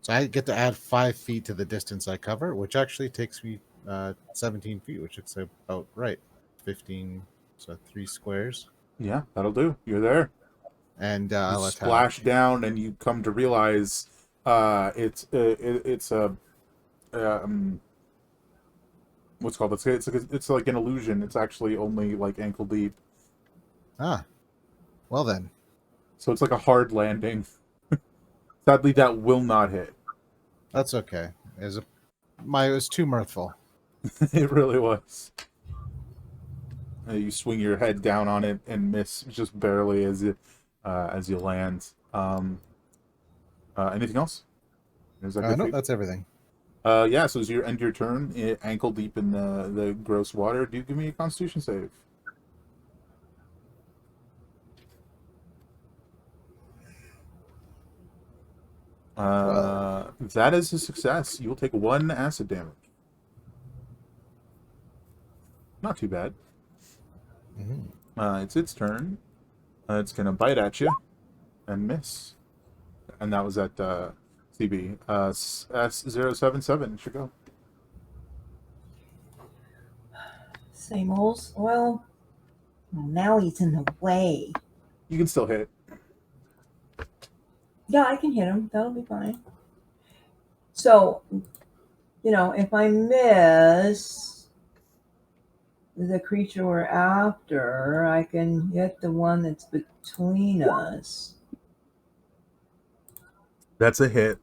E: So I get to add 5 feet to the distance I cover, which actually takes me 17 feet, which is about right. 15, so 3 squares.
A: Yeah, that'll do. You're there.
E: And
A: You
E: I'll attack.
A: splash down, and you come to realize it's a what's it called? It's like an illusion. It's actually only like ankle deep.
E: Ah, well then.
A: So it's like a hard landing. Sadly, that will not hit.
E: That's okay. It was too mirthful.
A: It really was. You swing your head down on it and miss just barely as you land. Anything else? Is that good for
E: No,
A: you?
E: that's everything.
A: Yeah. So as you end your turn, ankle deep in the gross water, do you give me a Constitution save? That is a success. You will take 1 acid damage. Not too bad.
E: Mm-hmm.
A: It's its turn. It's gonna bite at you and miss. And that was at CB. S077 should go.
D: Same old. Well, now he's in the way.
A: You can still hit.
D: Yeah, I can hit him. That'll be fine. So, if I miss the creature we're after, I can hit the one that's between us.
A: That's a hit.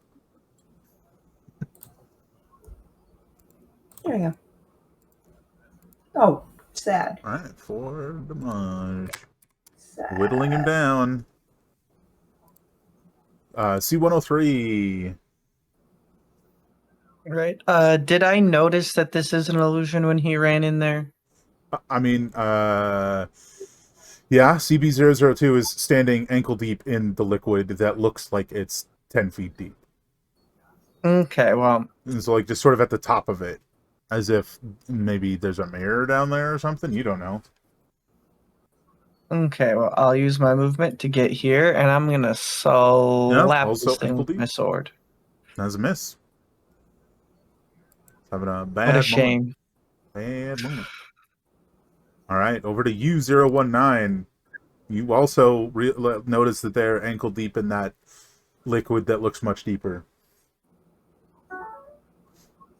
D: There we go. Oh, sad.
A: All right, for damage.
D: Sad.
A: Whittling him down. C103.
B: Right. Did I notice that this is an illusion when he ran in there?
A: I mean, yeah, CB002 is standing ankle deep in the liquid that looks like it's 10 feet deep.
B: Okay, well,
A: And so, like, just sort of at the top of it, as if maybe there's a mirror down there or something. You don't know.
B: I'll use my movement to get here, and I'm gonna slap
A: also
B: this thing
A: ankle
B: with my
A: deep.
B: sword.
A: That's a miss. Having a bad
B: What a
A: moment.
B: shame.
A: Bad moment. All right, over to you, 019. You also notice that they're ankle deep in that liquid that looks much deeper.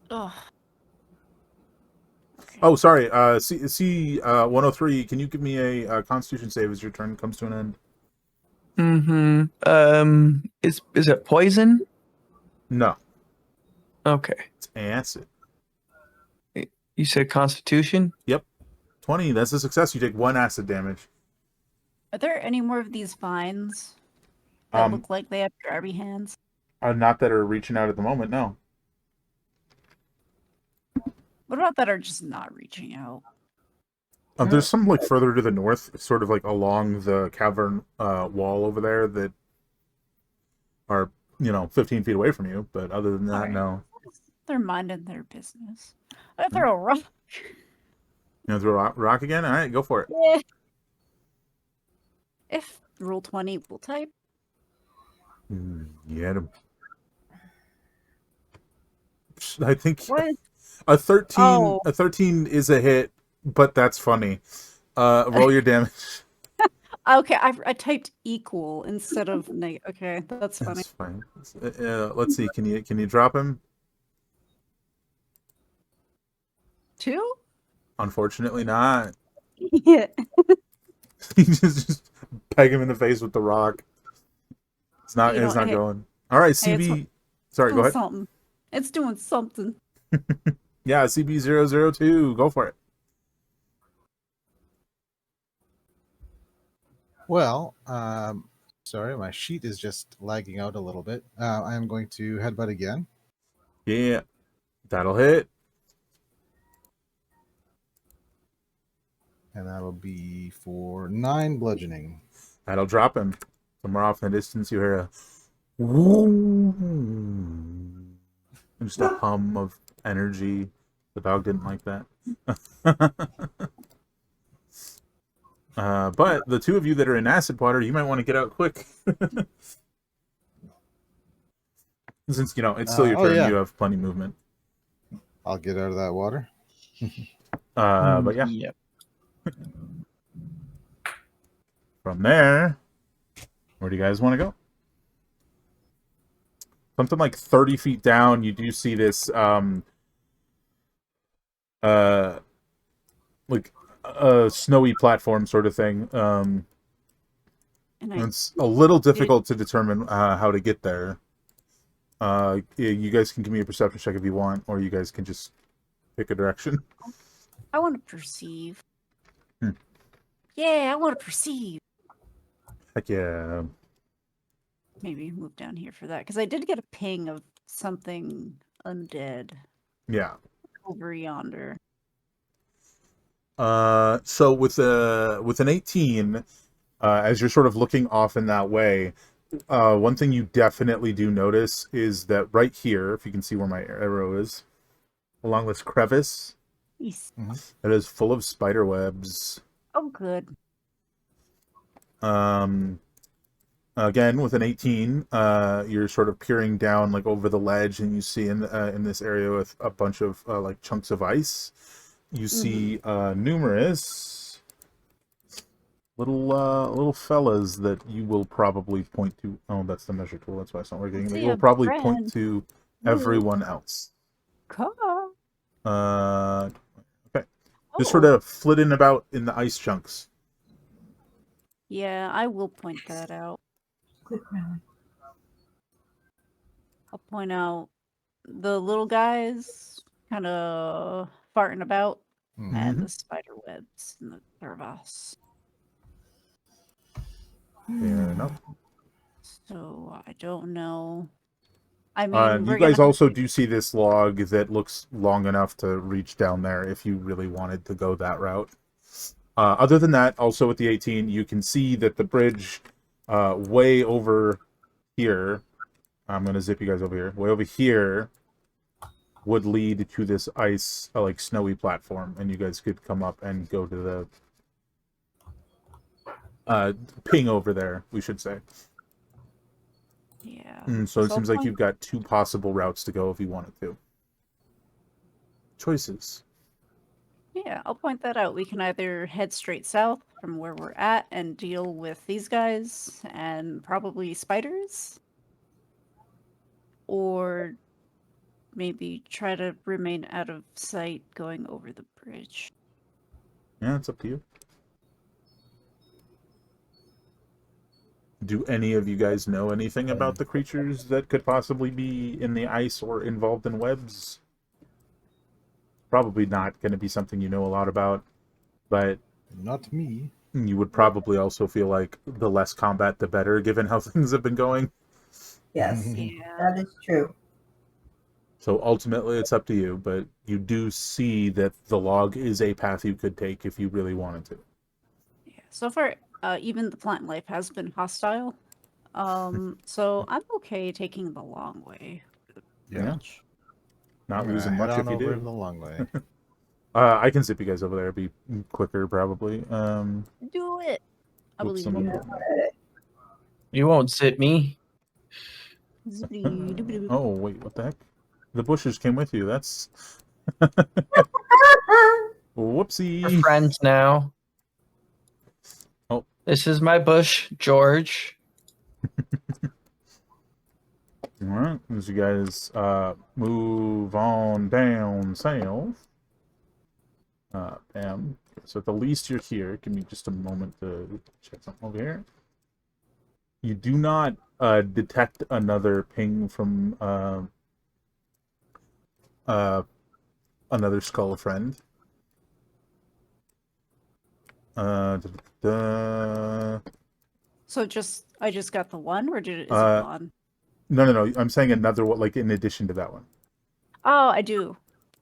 C: Ugh.
A: Oh, sorry. C103. Can you give me a Constitution save as your turn comes to an end?
B: Mm-hmm. Is it poison?
A: No,
B: Okay.
A: it's acid.
B: You said Constitution?
A: Yep, 20. That's a success. You take 1 acid damage.
C: Are there any more of these vines that look like they have grabby hands?
A: Not that are reaching out at the moment. No.
C: What about that are just not reaching out?
A: There's some like further to the north, sort of like along the cavern wall over there that are 15 feet away from you. But other than that,
C: Alright.
A: no.
C: They're minding their business. I throw a rock.
A: You know, throw a rock again. All right, go for it.
C: Yeah. If roll 20 will type.
A: You had him. I think
C: What?
A: a 13.
C: Oh.
A: A 13 is a hit, but that's funny. Roll your damage.
C: Okay, I typed equal instead of negative. Okay, that's funny.
A: That's fine. Let's see. Can you drop him?
C: 2?
A: Unfortunately, not.
C: Yeah.
A: You just peg him in the face with the rock. It's not.
C: You know,
A: It's not
C: hey-
A: going. All right,
C: hey, it's
A: CB. Sorry, go
C: Doing
A: ahead.
C: something. It's doing something.
A: Yeah, CB002. Go for it.
E: Well, sorry, my sheet is just lagging out a little bit. I am going to headbutt again.
A: Yeah, that'll hit.
E: And that'll be for 9 bludgeoning.
A: That'll drop him. Somewhere off in the distance, you hear a and just a hum of energy. The dog didn't like that. But the two of you that are in acid water, you might want to get out quick. Since, it's still your turn,
E: yeah.
A: you have plenty of movement.
E: I'll get out of that water.
A: But yeah,
B: Yep.
A: from there, where do you guys want to go? Something like 30 feet down, you do see this, like a snowy platform sort of thing.
C: And I
A: It's a little difficult to determine how to get there. You guys can give me a perception check if you want, or you guys can just pick a direction.
C: want to perceive.
A: Hmm.
C: Yeah, I want to perceive.
A: Heck yeah.
C: Maybe move down here for that because I did get a ping of something undead
A: Yeah.
C: over yonder.
A: So with an 18, as you're sort of looking off in that way, one thing you definitely do notice is that right here, if you can see where my arrow is, along this crevice,
C: Yes.
A: it is full of spider webs.
C: Oh, good.
A: Again, with an 18, you're sort of peering down like over the ledge, and you see in this area with a bunch of like chunks of ice. You see numerous little fellas that you will probably point to. Oh, that's the measure tool. That's why it's not working.
C: See
A: You will
C: a
A: probably
C: friend.
A: point to everyone else.
C: Car.
A: Okay. Just sort of flitting about in the ice chunks.
C: Yeah, I will point that out.
D: Quick rally.
C: I'll point out the little guys kind of farting about and the spider webs and the crevasse.
A: Fair enough.
C: So I don't know. I mean,
A: You
C: we're
A: guys
C: gonna
A: also do see this log that looks long enough to reach down there if you really wanted to go that route. Other than that, also with the 18, you can see that the bridge way over here, I'm going to zip you guys over here, way over here would lead to this ice, like snowy platform, and you guys could come up and go to the ping over there, we should say.
C: Yeah.
A: So it
C: So
A: seems
C: I'll
A: like you've got two possible routes to go if you wanted to. Choices.
C: Yeah, I'll point that out. We can either head straight south from where we're at and deal with these guys and probably spiders, or maybe try to remain out of sight going over the bridge.
A: Yeah, it's up to you. Do any of you guys know anything about the creatures that could possibly be in the ice or involved in webs? Probably not going to be something you know a lot about, but
E: Not me.
A: you would probably also feel like the less combat, the better, given how things have been going.
D: Yes,
C: Yeah.
D: that is true.
A: So ultimately, it's up to you, but you do see that the log is a path you could take if you really wanted to.
C: Yeah. So far, even the plant life has been hostile. So I'm okay taking the long way.
E: Yeah.
C: Bridge.
A: Not
E: I'm gonna
A: losing
E: head
A: much
E: on
A: if you
E: over
A: do.
E: the long way.
A: I can zip you guys over there. It'd be quicker, probably.
C: Do it. I
A: Whoops,
C: believe
A: I'm
C: in
A: on
C: you.
B: You won't zip me.
A: Oh, wait, what the heck? The bushes came with you. That's...
B: We're
A: Whoopsie.
B: friends now.
A: Oh.
B: This is my bush, George.
A: Alright, as you guys move on down south. Bam. So at the least you're here. Give me just a moment to check something over here. You do not detect another ping from another skull friend. Da, da, da.
C: So I just got the one, or is it gone?
A: No. I'm saying another one, like in addition to that one.
C: Oh, I do.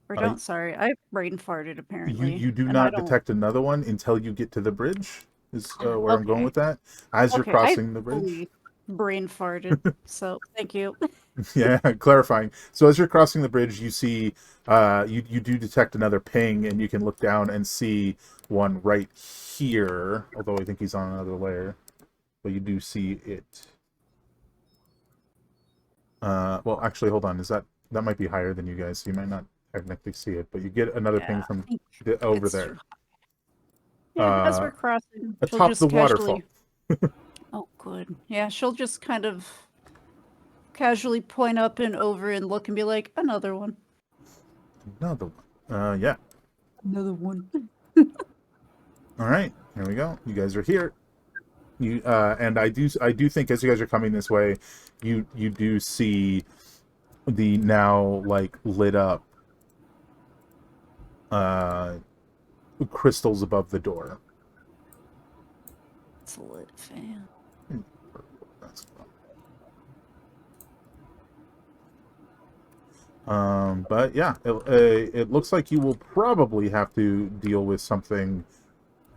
C: Or
A: Uh,
C: don't. Sorry, I brain farted apparently.
A: You do
C: and I
A: not
C: don't.
A: detect another one until you get to the bridge. Is where I'm going
C: Okay.
A: with that. As you're
C: Okay, I
A: crossing the bridge.
C: fully brain farted. So thank you.
A: Yeah, clarifying. So as you're crossing the bridge, you see, you do detect another ping, and you can look down and see one right here. Although I think he's on another layer, but you do see it. Well, actually, hold on. Is that might be higher than you guys? So you might not technically see it, but you get another ping
C: Yeah,
A: from
C: I think
A: over
C: it's
A: there,
C: yeah. As we're crossing, she'll
A: atop the
C: just
A: waterfall.
C: casually. Oh, good. Yeah, she'll just kind of casually point up and over and look and be like, another one.
A: Another one. Yeah.
C: Another one.
A: All right, here we go. You guys are here. You and I do think as you guys are coming this way, you do see the now like lit up crystals above the door.
C: It's a lit fan.
A: That's but yeah, it looks like you will probably have to deal with something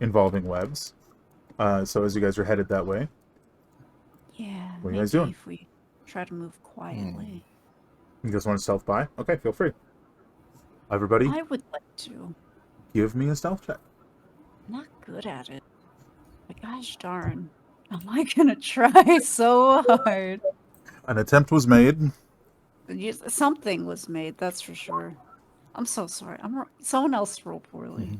A: involving webs. So as you guys are headed that way,
C: Yeah,
A: what are you
C: maybe
A: guys doing?
C: if we try to move quietly.
A: You guys want to stealth by? Okay, feel free. Everybody,
C: I would like to.
A: give me a stealth check.
C: I'm not good at it. But gosh darn. Am I gonna try so hard?
A: An attempt was made.
C: Something was made, that's for sure. I'm so sorry. Someone else rolled poorly.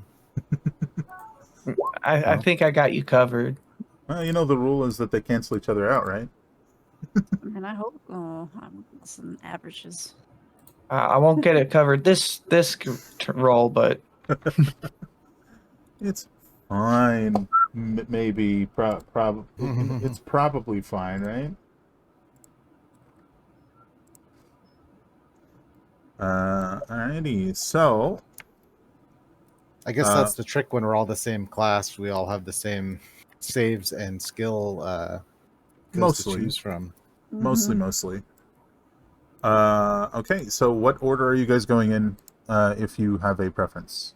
B: I think I got you covered.
A: You know the rule is that they cancel each other out, right?
C: I mean, I hope. Oh, I'm some averages.
B: I won't get it covered this roll, but
A: It's fine. Maybe. It's probably fine, right? Alrighty. So,
E: I guess that's the trick when we're all the same class. We all have the same saves and skill to
A: mostly.
E: choose from.
A: Mostly. Okay, so what order are you guys going in, if you have a preference?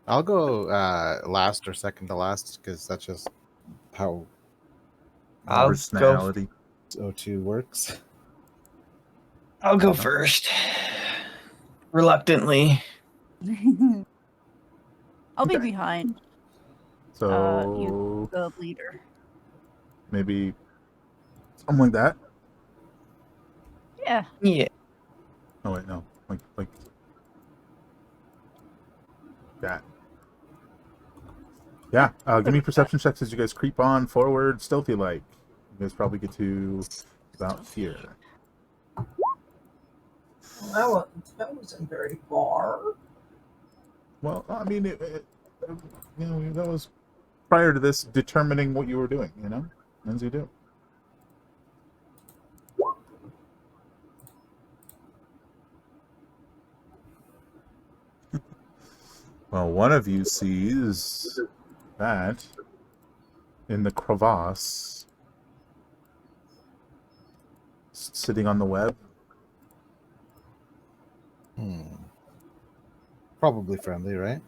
E: I'll go last or second to last because that's just how
B: I'll go.
A: Personality.
E: O2 works.
B: I'll go first. Reluctantly.
C: I'll be
A: Okay.
C: behind
A: So,
C: you, the leader.
A: maybe something like that.
C: Yeah.
B: Yeah.
A: Oh wait, no, like that. Yeah. Give me perception checks as you guys creep on forward, stealthy like. You guys probably get to about here.
D: Well, that wasn't very far.
A: Well, I mean, you know, that was prior to this determining what you were doing. You know, as you do. Well, one of you sees that in the crevasse sitting on the web.
E: Probably friendly, right?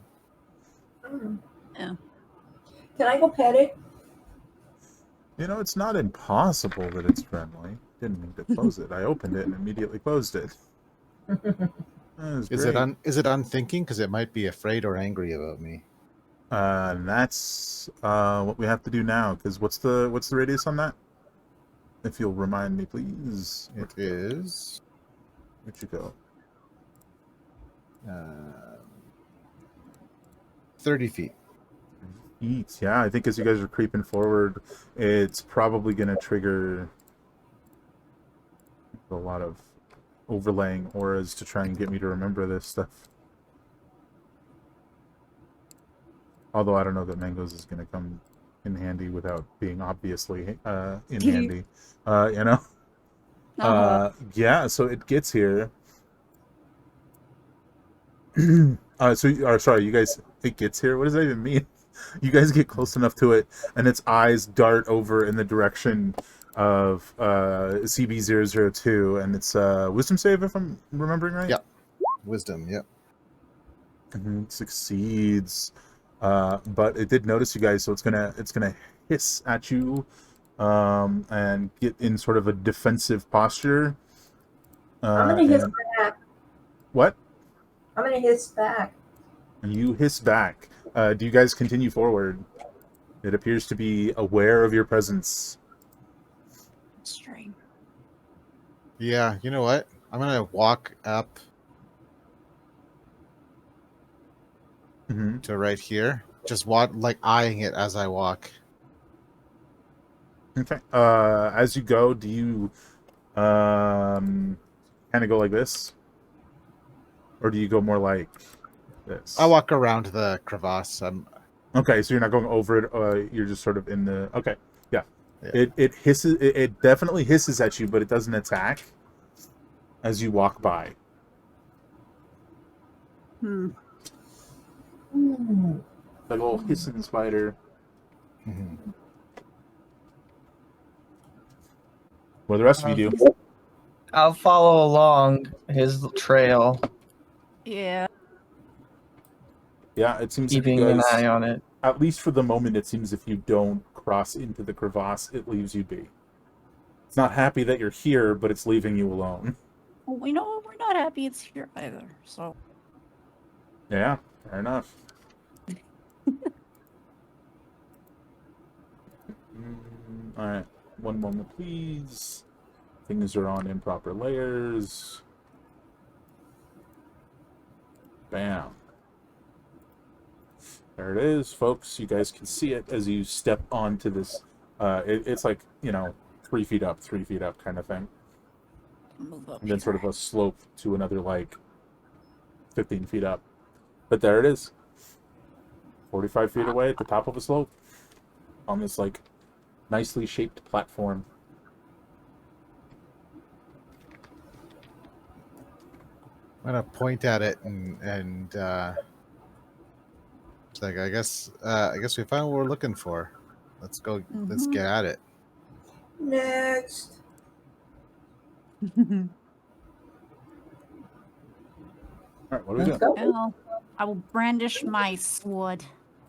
C: Yeah.
D: Can I go pet it?
A: You know, it's not impossible that it's friendly. Didn't mean to close it. I opened it and immediately closed it. That was
E: Is
A: great.
E: it unthinking? Because it might be afraid or angry about me.
A: And that's what we have to do now. Because what's the radius on that? If you'll remind me, please.
E: It is
A: Where'd you go?
E: 30 feet.
A: Eat. Yeah, I think as you guys are creeping forward, it's probably going to trigger a lot of overlaying auras to try and get me to remember this stuff. Although I don't know that Mangoes is going to come in handy without being obviously in handy. You know? Yeah, so it gets here. Sorry, you guys, it gets here? What does that even mean? You guys get close enough to it, and its eyes dart over in the direction of CB002, and it's wisdom save, if I'm remembering right?
E: Yep. Wisdom, yep.
A: Succeeds. But it did notice you guys, so it's gonna hiss at you, and get in sort of a defensive posture.
D: I'm gonna hiss
A: and-
D: back.
A: What?
D: I'm gonna hiss back.
A: And you hiss back. Do you guys continue forward? It appears to be aware of your presence.
C: String.
E: Yeah, you know what? I'm gonna walk up
A: Mm-hmm.
E: to right here. Just like eyeing it as I walk.
A: Okay. As you go, do you kind of go like this, or do you go more like this?
E: I walk around the crevasse.
A: Okay, so you're not going over it. You're just sort of in the. Okay, yeah.
E: Yeah.
A: It hisses. It definitely hisses at you, but it doesn't attack as you walk by.
C: Hmm.
A: Like a little hissing spider.
E: Mhm.
A: What do the rest of you do?
B: I'll follow along his trail,
A: Yeah, it seems like
B: keeping
A: you
B: an
A: guys,
B: eye on it.
A: at least for the moment, it seems if you don't cross into the crevasse, it leaves you be. It's not happy that you're here, but it's leaving you alone.
C: Well, we know we're not happy it's here either. So
A: Yeah, fair enough. Alright, one moment, please. Things are on improper layers. Bam. There it is, folks. You guys can see it as you step onto this. It's like, 3 feet up kind of thing.
C: move up
A: And then sort of
C: here.
A: a slope to another, 15 feet up. But there it is. 45 feet away at the top of a slope. On this, nicely shaped platform.
E: I'm gonna point at it and it's like I guess we found what we're looking for. Let's go. Let's get at it.
D: Next.
A: Alright, what are we
D: Let's
A: doing?
D: go.
C: Well, I will brandish my sword,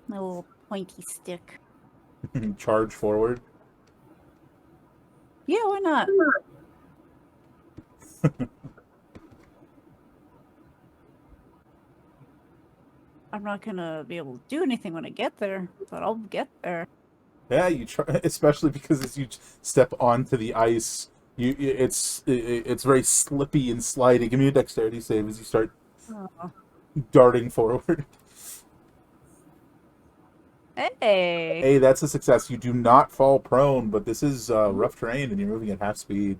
C: my little pointy stick.
A: Charge forward.
C: Yeah, why not? I'm not gonna be able to do anything when I get there, but I'll get there.
A: Yeah, you try, especially because as you step onto the ice, it's very slippy and sliding. Give me a dexterity save as you start
C: Oh.
A: darting forward.
C: Hey!
A: Hey, that's a success. You do not fall prone, but this is rough terrain, and you're moving at half speed.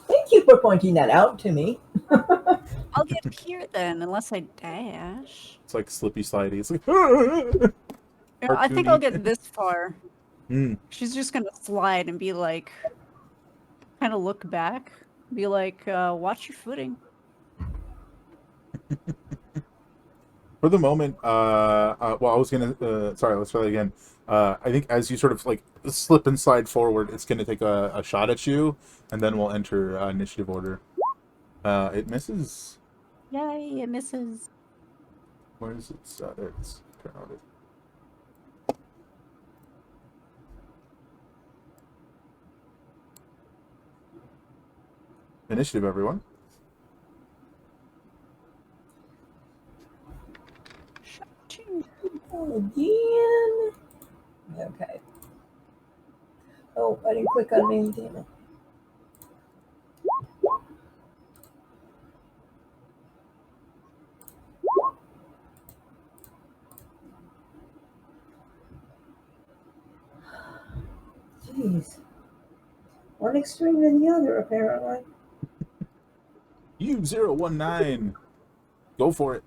D: Thank you for pointing that out to me.
C: I'll get here then, unless I dash.
A: It's like slippy slidey. It's like.
C: Yeah, I think I'll
A: Cartoony.
C: get this far.
A: Mm.
C: She's just gonna slide and be like, kind of look back, be like, watch your footing.
A: For the moment, well, I was gonna. Sorry, let's try that again. I think as you sort of like slip and slide forward, it's gonna take a shot at you, and then we'll enter initiative order. It misses.
C: Yay, it misses.
A: Where is it? There it is. Turn on it. Initiative, everyone.
C: Shot two.
D: Again. Okay. Oh, I didn't click on me. Damn it. Jeez. One extreme than the other, apparently.
A: U019. Go for it.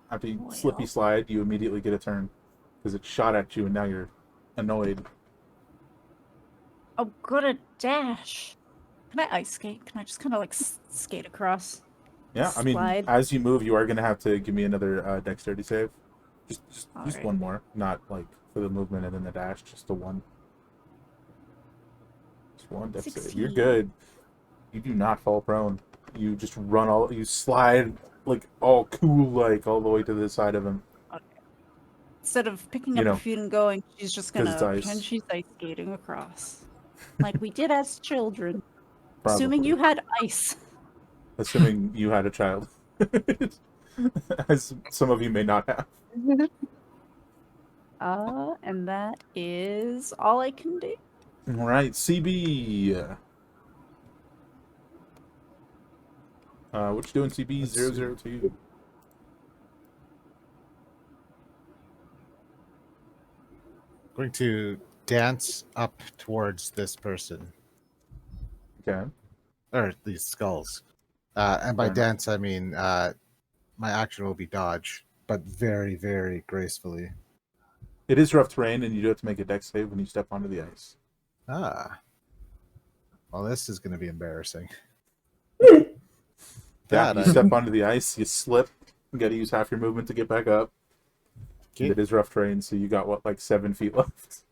A: After you slippy
C: Well.
A: slide, you immediately get a turn because it shot at you, and now you're annoyed.
C: Oh, good a dash. Can I ice skate? Can I just kind of like skate across?
A: Yeah, I mean,
C: Slide.
A: as you move, you are gonna have to give me another dexterity save. Just
C: Alright.
A: one more, not like for the movement and then the dash, just the one. Just one dex save. You're
C: 16.
A: good. You do not fall prone. You just run all. You slide like all cool, like all the way to the side of him.
C: Instead of picking
A: You
C: up
A: know,
C: her feet and going, she's just
A: 'cause it's
C: gonna
A: ice.
C: pretend she's ice skating across. Like we did as children. Assuming
A: Probably.
C: you had ice.
A: Assuming you had a child, as some of you may not have.
C: And that is all I can do.
A: All right, CB. What you doing, CB
E: Let's
A: 002?
E: Going to dance up towards this person,
A: Okay.
E: or these skulls. And by
A: Fair enough.
E: dance, I mean my action will be dodge, but very, very gracefully.
A: It is rough terrain, and you do have to make a dex save when you step onto the ice.
E: Ah. Well, this is going to be embarrassing.
A: Yeah,
E: God,
A: you step onto the ice, you slip, you got to use half your movement to get back up. And it is rough terrain, so you got, what, like 7 feet left?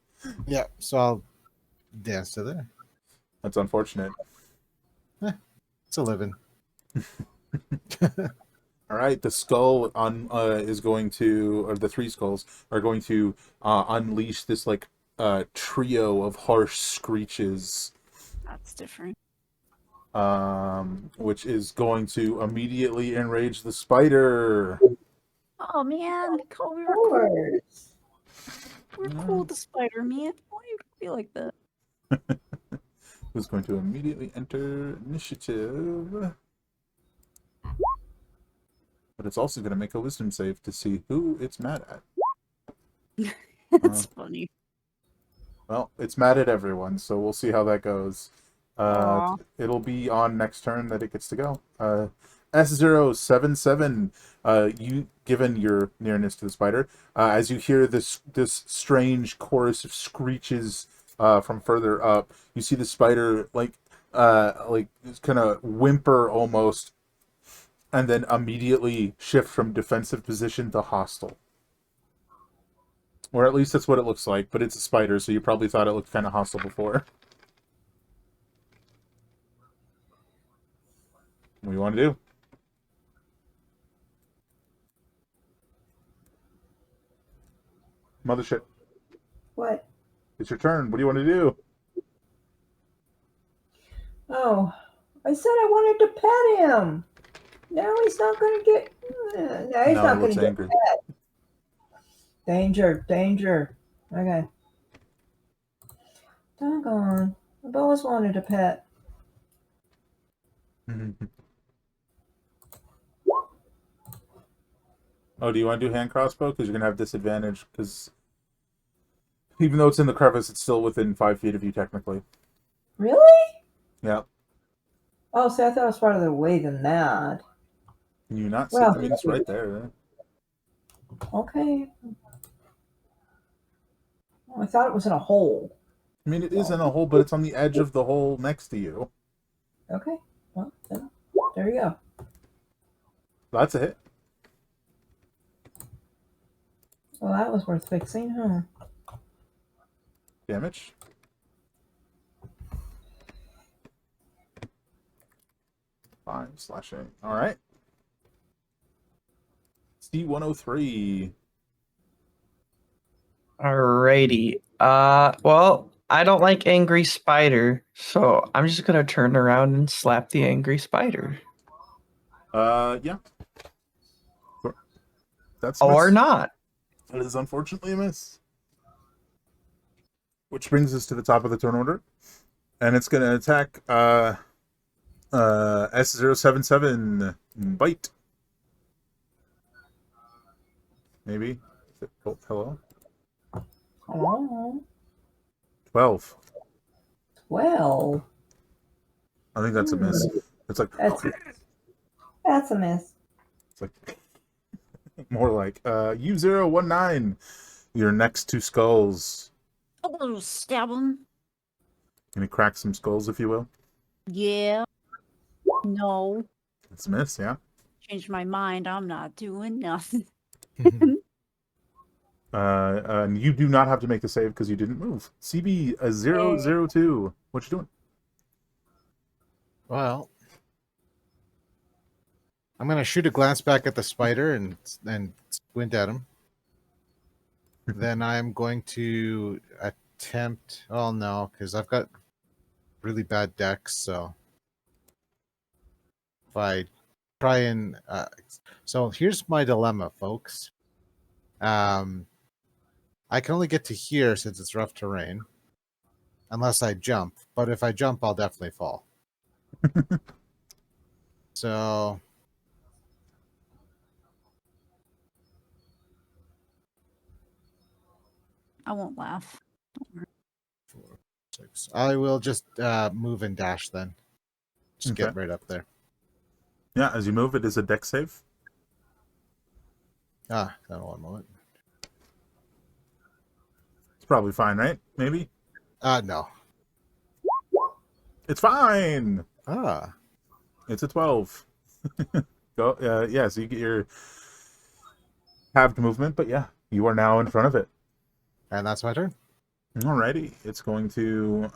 E: Yeah, so I'll dance to there.
A: That's unfortunate.
E: It's a living.
A: All right, the skull is going to, or the 3 skulls are going to unleash this like trio of harsh screeches,
C: That's different.
A: which is going to immediately enrage the spider.
C: Oh man, Cole, we
D: Of
C: were cool.
D: course.
C: We're cool with the spider, man. Why do you be like that?
A: Who's going to immediately enter initiative. But it's also going to make a wisdom save to see who it's mad at.
C: That's funny.
A: Well, it's mad at everyone, so we'll see how that goes.
C: Aw.
A: It'll be on next turn that it gets to go. S077, you, given your nearness to the spider, as you hear this strange chorus of screeches from further up, you see the spider like kind of whimper almost, and then immediately shift from defensive position to hostile. Or at least that's what it looks like, but it's a spider, so you probably thought it looked kind of hostile before. What do you want to do? Mothership,
D: What?
A: it's your turn. What do you want to do?
D: Oh, I said I wanted to pet him. Now he's not going to get. Now he's
A: No,
D: not
A: he
D: going
A: looks
D: to get
A: angry.
D: pet. Danger, danger. Okay. Doggone. I've always wanted a pet.
A: Oh, do you want to do hand crossbow? Because you're going to have disadvantage, because even though it's in the crevice, it's still within 5 feet of you, technically.
D: Really?
A: Yeah.
D: Oh, see, I thought it was farther away than that.
A: Can you not see?
D: Well,
A: I mean, it's right there.
D: okay. Oh, I thought it was in a hole.
A: I mean, it is in a hole, but it's on the edge of the hole next to you.
D: Okay. Well, then, there you go.
A: That's a hit.
D: Well, that was worth fixing, huh?
A: Damage. Five slashing. All right. C103.
B: Alrighty. Well, I don't like angry spider, so I'm just gonna turn around and slap the angry spider.
A: Yeah. Sure. That's a
B: Or
A: miss.
B: not.
A: That is unfortunately a miss. Which brings us to the top of the turn order. And it's gonna attack S077 bite. Maybe. Oh, hello?
D: Oh,
A: 12.
D: 12.
A: I think that's a miss. It's like
D: That's a miss.
A: it's like more like U019. Your next two skulls.
C: Oh, stab him.
A: Gonna crack some skulls, if you will.
C: Yeah. No.
A: It's a miss, yeah.
C: Changed my mind. I'm not doing nothing.
A: And you do not have to make a save because you didn't move. CB 002. What you doing?
E: Well, I'm gonna shoot a glance back at the spider and squint at him. Then I'm going to attempt. Oh no, because I've got really bad decks. So if I try and so here's my dilemma, folks. I can only get to here since it's rough terrain, unless I jump. But if I jump, I'll definitely fall. So
C: I won't laugh.
E: 4, 6. I will just move and dash then. Just
A: Okay.
E: get right up there.
A: Yeah, as you move, it is a deck save.
E: Hold on one moment.
A: It's probably fine, right? Maybe?
E: No.
A: It's fine!
E: Ah.
A: It's a 12. Go, yeah, so you get your halved movement, but yeah, you are now in front of it.
E: And that's my turn.
A: Alrighty, it's going to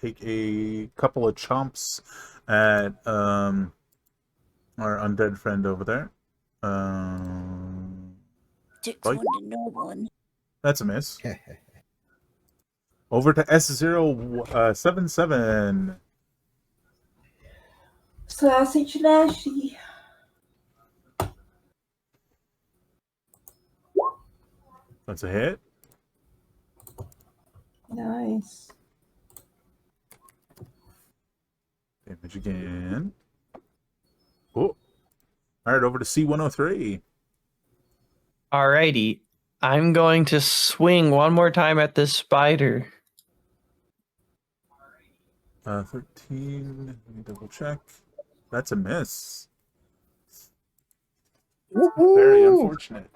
A: take a couple of chomps at our undead friend over there.
C: Six
A: Bite.
C: one to no one.
A: That's a miss. Over to S077.
D: Sausage Lashy.
A: That's a hit.
D: Nice.
A: Damage again. Oh. Alright, over to C103.
B: Alrighty. I'm going to swing one more time at this spider.
A: 13. Let me double check. That's a miss. Very unfortunate.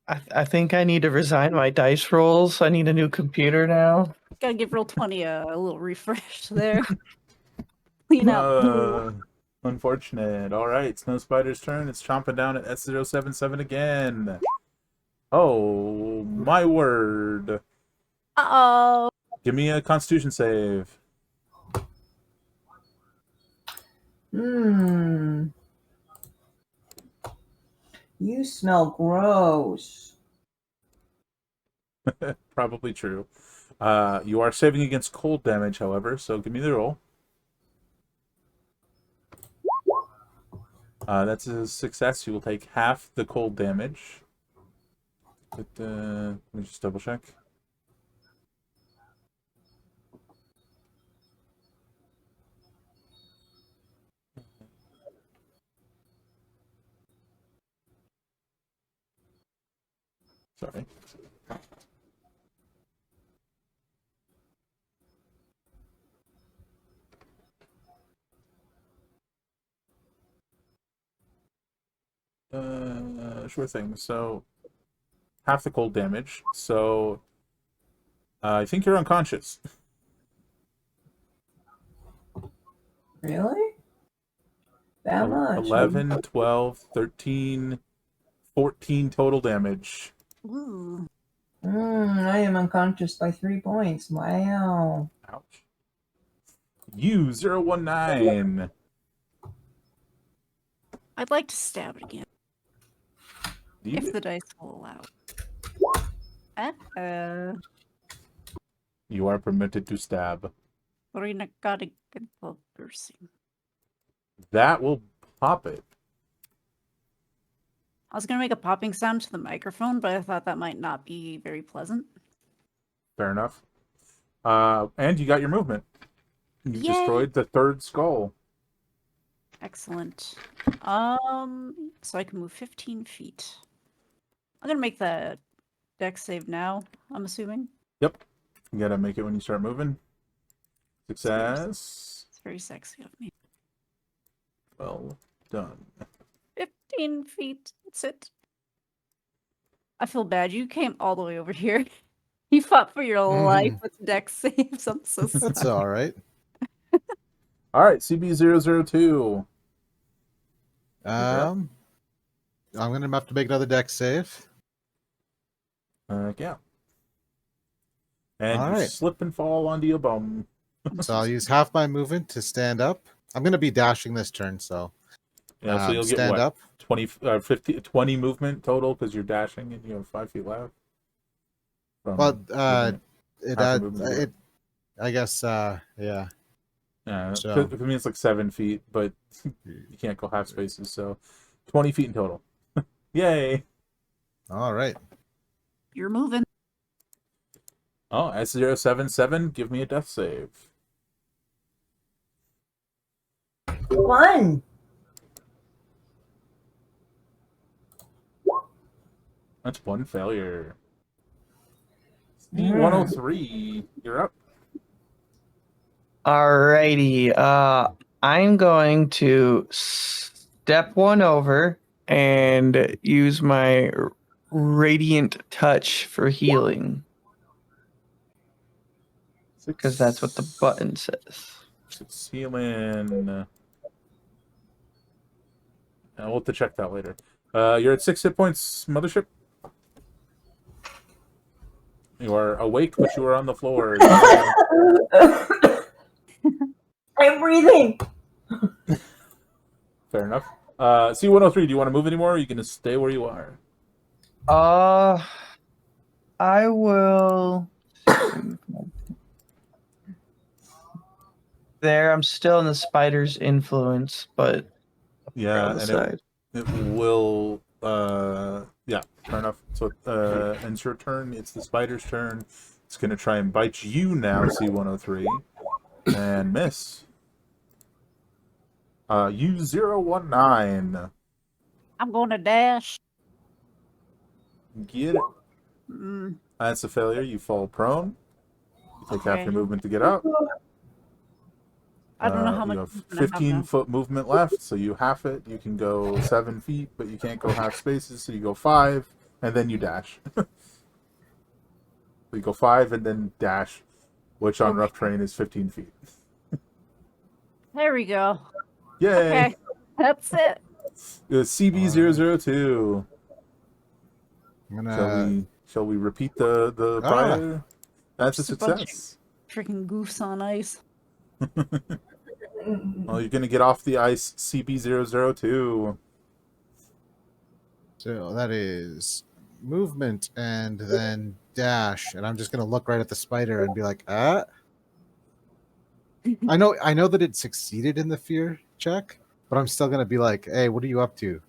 B: I think I need to resign my dice rolls. I need a new computer now.
C: Gotta give roll 20 a little refresh there. Clean up.
A: Unfortunate. Alright, Snow Spider's turn. It's chomping down at S077 again. Oh, my word.
C: Uh-oh.
A: Give me a Constitution save.
D: You smell gross.
A: Probably true. You are saving against cold damage, however, so give me the roll. That's a success. You will take half the cold damage. But, let me just double check. Sorry. Sure thing. So, half the cold damage. So, I think you're unconscious.
D: Really? That much?
A: 11, 12, 13, 14 total damage.
C: Ooh.
D: I am unconscious by 3 points. Wow.
A: Ouch. You 019.
C: I'd like to stab it again,
A: Do you
C: if the dice will allow.
A: You are permitted to stab.
C: Rina gotta get the piercing.
A: That will pop it.
C: I was gonna make a popping sound to the microphone, but I thought that might not be very pleasant.
A: Fair enough. And you got your movement. You
C: Yay.
A: destroyed the third skull.
C: Excellent. So I can move 15 feet. I'm gonna make the dex save now, I'm assuming.
A: Yep. You gotta make it when you start moving. Success.
C: It's very sexy of me.
A: Well done.
C: 15 feet. That's it. I feel bad. You came all the way over here. You fought for your life with dex saves. I'm so sorry.
E: That's all right.
A: All right, CB002.
E: I'm gonna have to make another dex save.
A: Yeah. And
E: All
A: you
E: right.
A: slip and fall onto your bum.
E: So I'll use half my movement to stand up. I'm gonna be dashing this turn, so
A: Yeah, so you'll get
E: stand
A: what?
E: up.
A: 20 movement total because you're dashing and you have 5 feet left.
E: Well,
A: movement. Half the movement.
E: it I guess yeah.
A: Yeah,
E: So-
A: I mean it's like 7 feet, but you can't go half spaces, so 20 feet in total. Yay!
E: All right.
C: You're moving.
A: Oh, S077, give me a death save.
D: 1.
A: That's one failure. C103, you're up.
B: Alrighty. I'm going to step one over and use my radiant touch for healing, because that's what the button says.
A: 6 healing. We'll have to check that later. You're at 6 hit points, Mothership. You are awake, but you are on the floor.
D: I'm breathing.
A: Fair enough. C103, do you want to move anymore, or are you going to stay where you are?
B: I will. There, I'm still in the spider's influence, but
A: Yeah,
B: other
A: and
B: side.
A: it will... yeah, fair enough. So ends your turn. It's the spider's turn. It's going to try and bite you now, C103. And miss. U019.
C: I'm going to dash.
A: Get it.
C: Mm,
A: That's a failure. You fall prone. You take half
C: Okay.
A: your movement to get up.
C: I don't know how much
A: You have
C: movement I have
A: 15
C: now.
A: foot movement left, so you half it. You can go 7 feet, but you can't go half spaces, so you go 5, and then you dash. So you go 5 and then dash, which on rough terrain is 15 feet.
C: There we go.
A: Yay!
C: Okay. That's it.
A: CB002.
E: I'm gonna
A: Shall we repeat the prior? That's a
C: Just a bunch of-
A: success.
C: Freaking goose on ice.
A: Well, you're gonna get off the ice, CB002.
E: So that is movement and then dash, and I'm just gonna look right at the spider and be like, ah. I know that it succeeded in the fear check, but I'm still gonna be like, hey, what are you up to?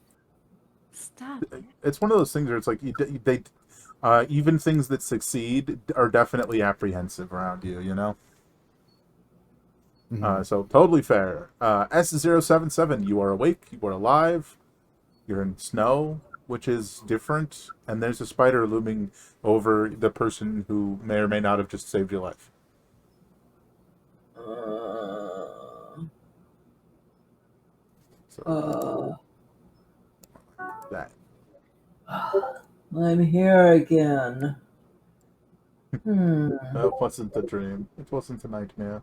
C: Stop.
A: It's one of those things where it's like even things that succeed are definitely apprehensive around you, you know? So totally fair. S077, you are awake, you are alive, you're in snow, which is different, and there's a spider looming over the person who may or may not have just saved your life. So that.
D: I'm here again.
A: It wasn't a dream. It wasn't a nightmare.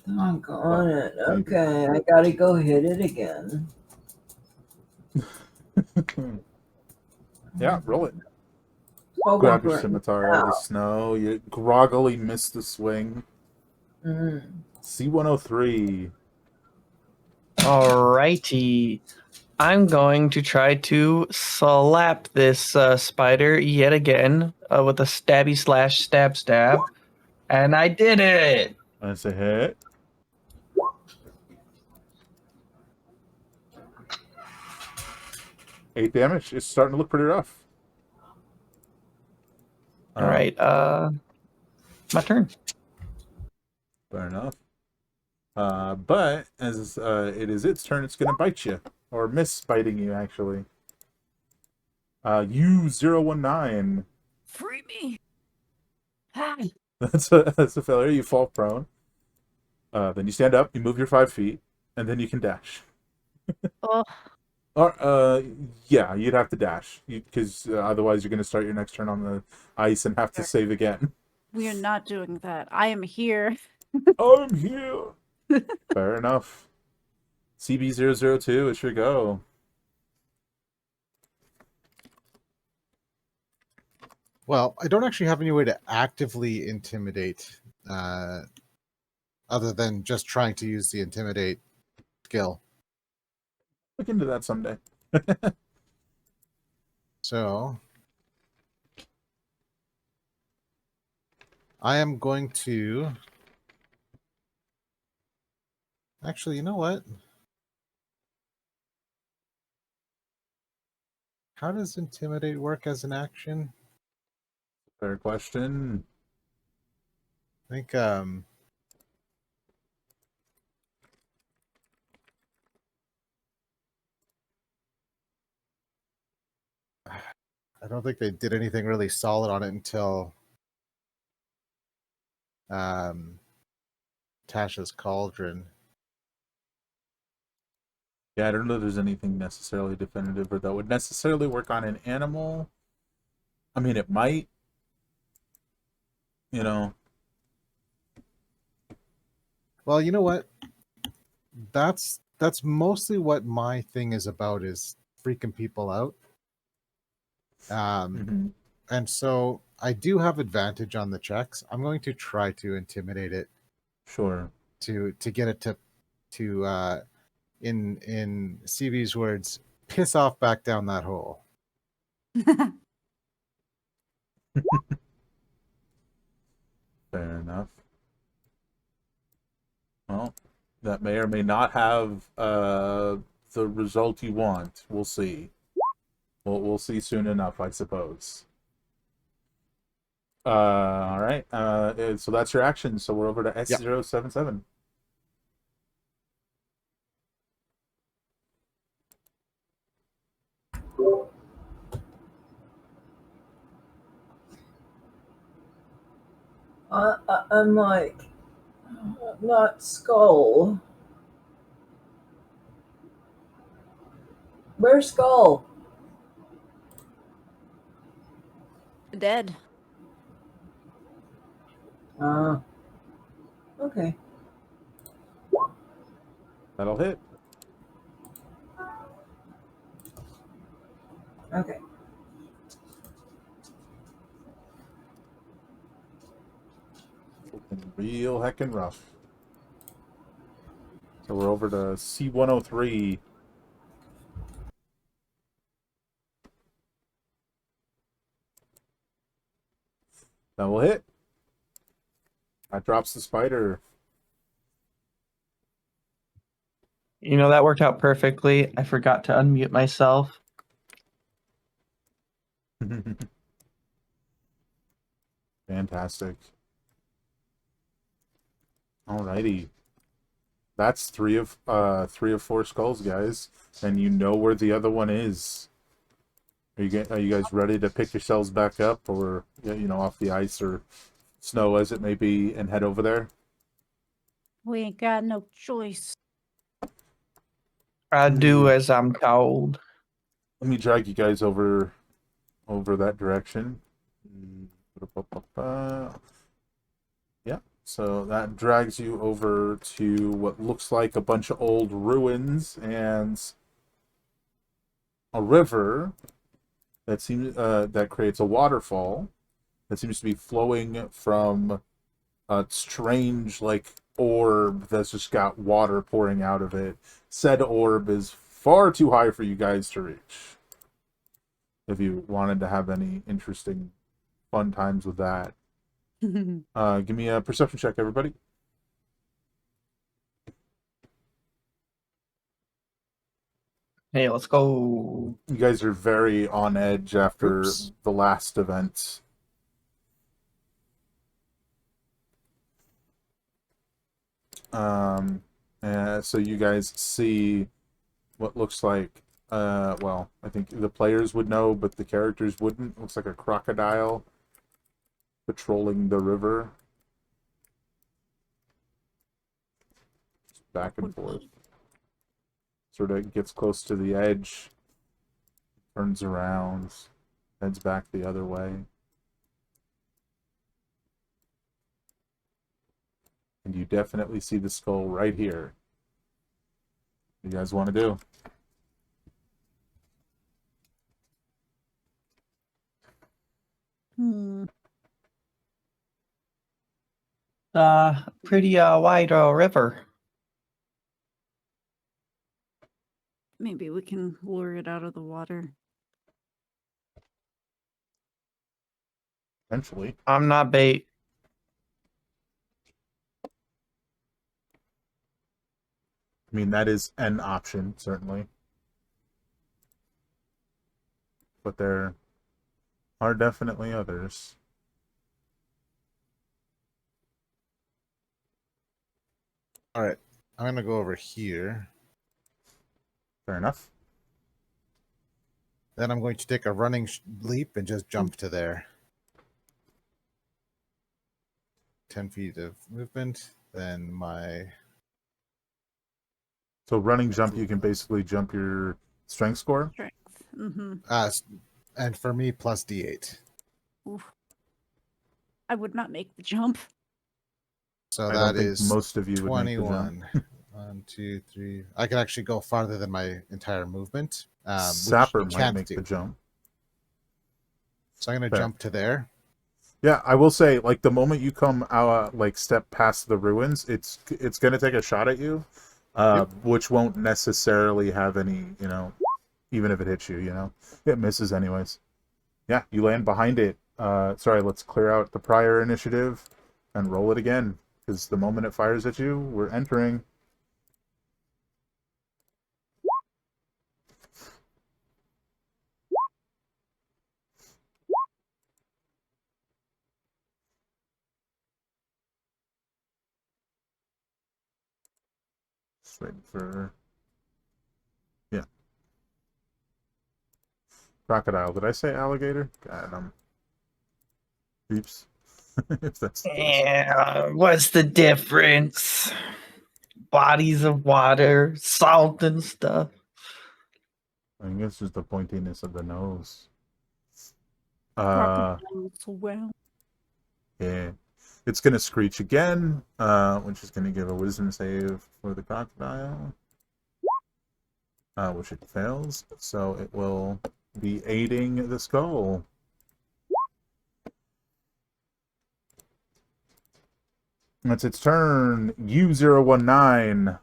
D: Doggone it.
A: maybe.
D: Okay, I gotta go hit it again.
A: Yeah, roll it.
D: Oh,
A: Grab your
D: bumper.
A: scimitar out of the snow. You groggily miss the swing.
D: Mm.
A: C103.
B: Alrighty. I'm going to try to slap this spider yet again with a stabby slash stab. And I did it!
A: That's a hit. Eight damage. It's starting to look pretty rough.
B: Alright, my turn.
A: Fair enough. But as it is its turn, it's going to bite you. Or miss biting you, actually. U019.
C: Free me. Ah.
A: That's a failure. You fall prone. Then you stand up, you move your 5 feet, and then you can dash.
C: Oh,
A: Or, yeah, you'd have to dash. Because otherwise you're going to start your next turn on the ice and have to save again.
C: we are not doing that. I am here.
A: I'm here. Fair enough. CB002, it's your go.
E: Well, I don't actually have any way to actively intimidate, other than just trying to use the intimidate skill.
A: Look into that someday.
E: So I am going to actually, you know what? How does intimidate work as an action?
A: Fair question.
E: I think I don't think they did anything really solid on it until Tasha's Cauldron.
A: Yeah, I don't know if there's anything necessarily definitive or that would necessarily work on an animal. I mean, it might. You know.
E: Well, you know what? That's mostly what my thing is about, is freaking people out.
A: Mhm.
E: And so I do have advantage on the checks. I'm going to try to intimidate it
A: Sure.
E: to get it to in CV's words, piss off back down that hole.
A: Fair enough. Well, that may or may not have the result you want. We'll see. We'll see soon enough, I suppose. All right. So that's your action. So we're over to S077.
D: I'm like, not Skull. Where's Skull?
C: dead.
D: Okay.
A: That'll hit.
D: Okay.
A: Looking real heckin' rough. So we're over to C103. That will hit. That drops the spider.
B: You know, that worked out perfectly. I forgot to unmute myself.
A: Fantastic. Alrighty. That's three of 4 skulls, guys, and you know where the other one is. Are you guys ready to pick yourselves back up, or off the ice or snow as it may be, and head over there?
C: We ain't got no choice.
B: I do as I'm told.
A: Let me drag you guys over that direction. Yeah, so that drags you over to what looks like a bunch of old ruins and a river that creates a waterfall that seems to be flowing from a strange like orb that's just got water pouring out of it. Said orb is far too high for you guys to reach. If you wanted to have any interesting fun times with that. Give me a perception check, everybody.
B: Hey, let's go.
A: You guys are very on edge after
E: Oops.
A: the last event. So you guys see what looks like, well, I think the players would know, but the characters wouldn't. It looks like a crocodile patrolling the river. Just back and forth. Sort of gets close to the edge, turns around, heads back the other way. And you definitely see the skull right here. What do you guys want to do?
B: Pretty wide river.
C: Maybe we can lure it out of the water.
A: Eventually.
B: I'm not bait.
A: I mean, that is an option, certainly. But there are definitely others.
E: All right, I'm gonna go over here.
A: Fair enough.
E: Then I'm going to take a running leap and just jump to there. 10 feet of movement. Then my
A: So running jump, you can basically jump your strength score.
C: Strength. Mm-hmm.
E: and for me plus D8.
C: Oof. I would not make the jump.
E: So
A: I
E: that
A: don't think
E: is
A: most of you would make the jump.
E: 21. 1, 2, 3. I can actually go farther than my entire movement.
A: Sapper
E: which you
A: might
E: can't
A: make
E: do.
A: the jump.
E: So I'm going to
A: Fair.
E: jump to there.
A: Yeah, I will say, like, the moment you come out, like, step past the ruins, it's gonna take a shot at you, which won't necessarily have any, even if it hits you, it misses anyways. Yeah, you land behind it. Sorry, let's clear out the prior initiative and roll it again, because the moment it fires at you, we're entering. Just waiting for... Yeah. Crocodile. Did I say alligator? God, Oops. If that's the case.
B: Yeah, what's the difference? Bodies of water, salt and stuff.
A: I think it's just the pointiness of the nose.
C: Crocodiles, well.
A: Yeah. It's going to screech again, which is going to give a wisdom save for the crocodile, which it fails. So it will be aiding the skull. That's its turn. U019. What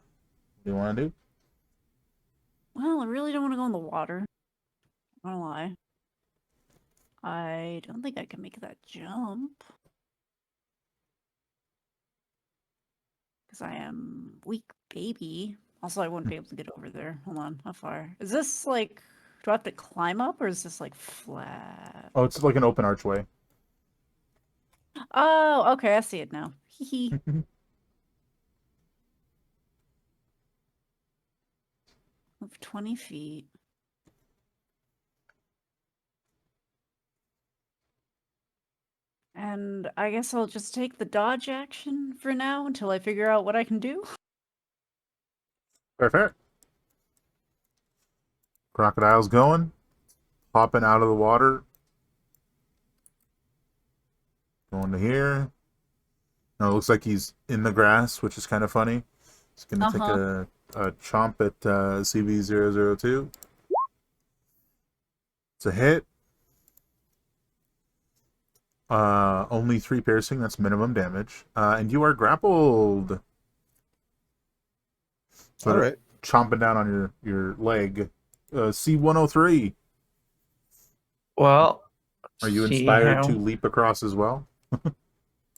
A: do you want to do?
C: Well, I really don't want to go in the water. I'm not gonna lie. I don't think I can make that jump. Because I am weak baby. Also, I wouldn't be able to get over there. Hold on, how far? Is this like, do I have to climb up or is this like flat?
A: Oh, it's like an open archway.
C: Oh, okay, I see it now. Hee hee. Move 20 feet. And I guess I'll just take the dodge action for now until I figure out what I can do.
A: Fair, fair. Crocodile's going. Popping out of the water. Going to here. Now it looks like he's in the grass, which is kind of funny. He's going to take a chomp at CB002. It's a hit. Only 3 piercing. That's minimum damage. And you are grappled. So
E: All
A: they're
E: right.
A: chomping down on your leg. C103.
B: Well,
A: Are you
B: see
A: inspired
B: how
A: to leap across as well?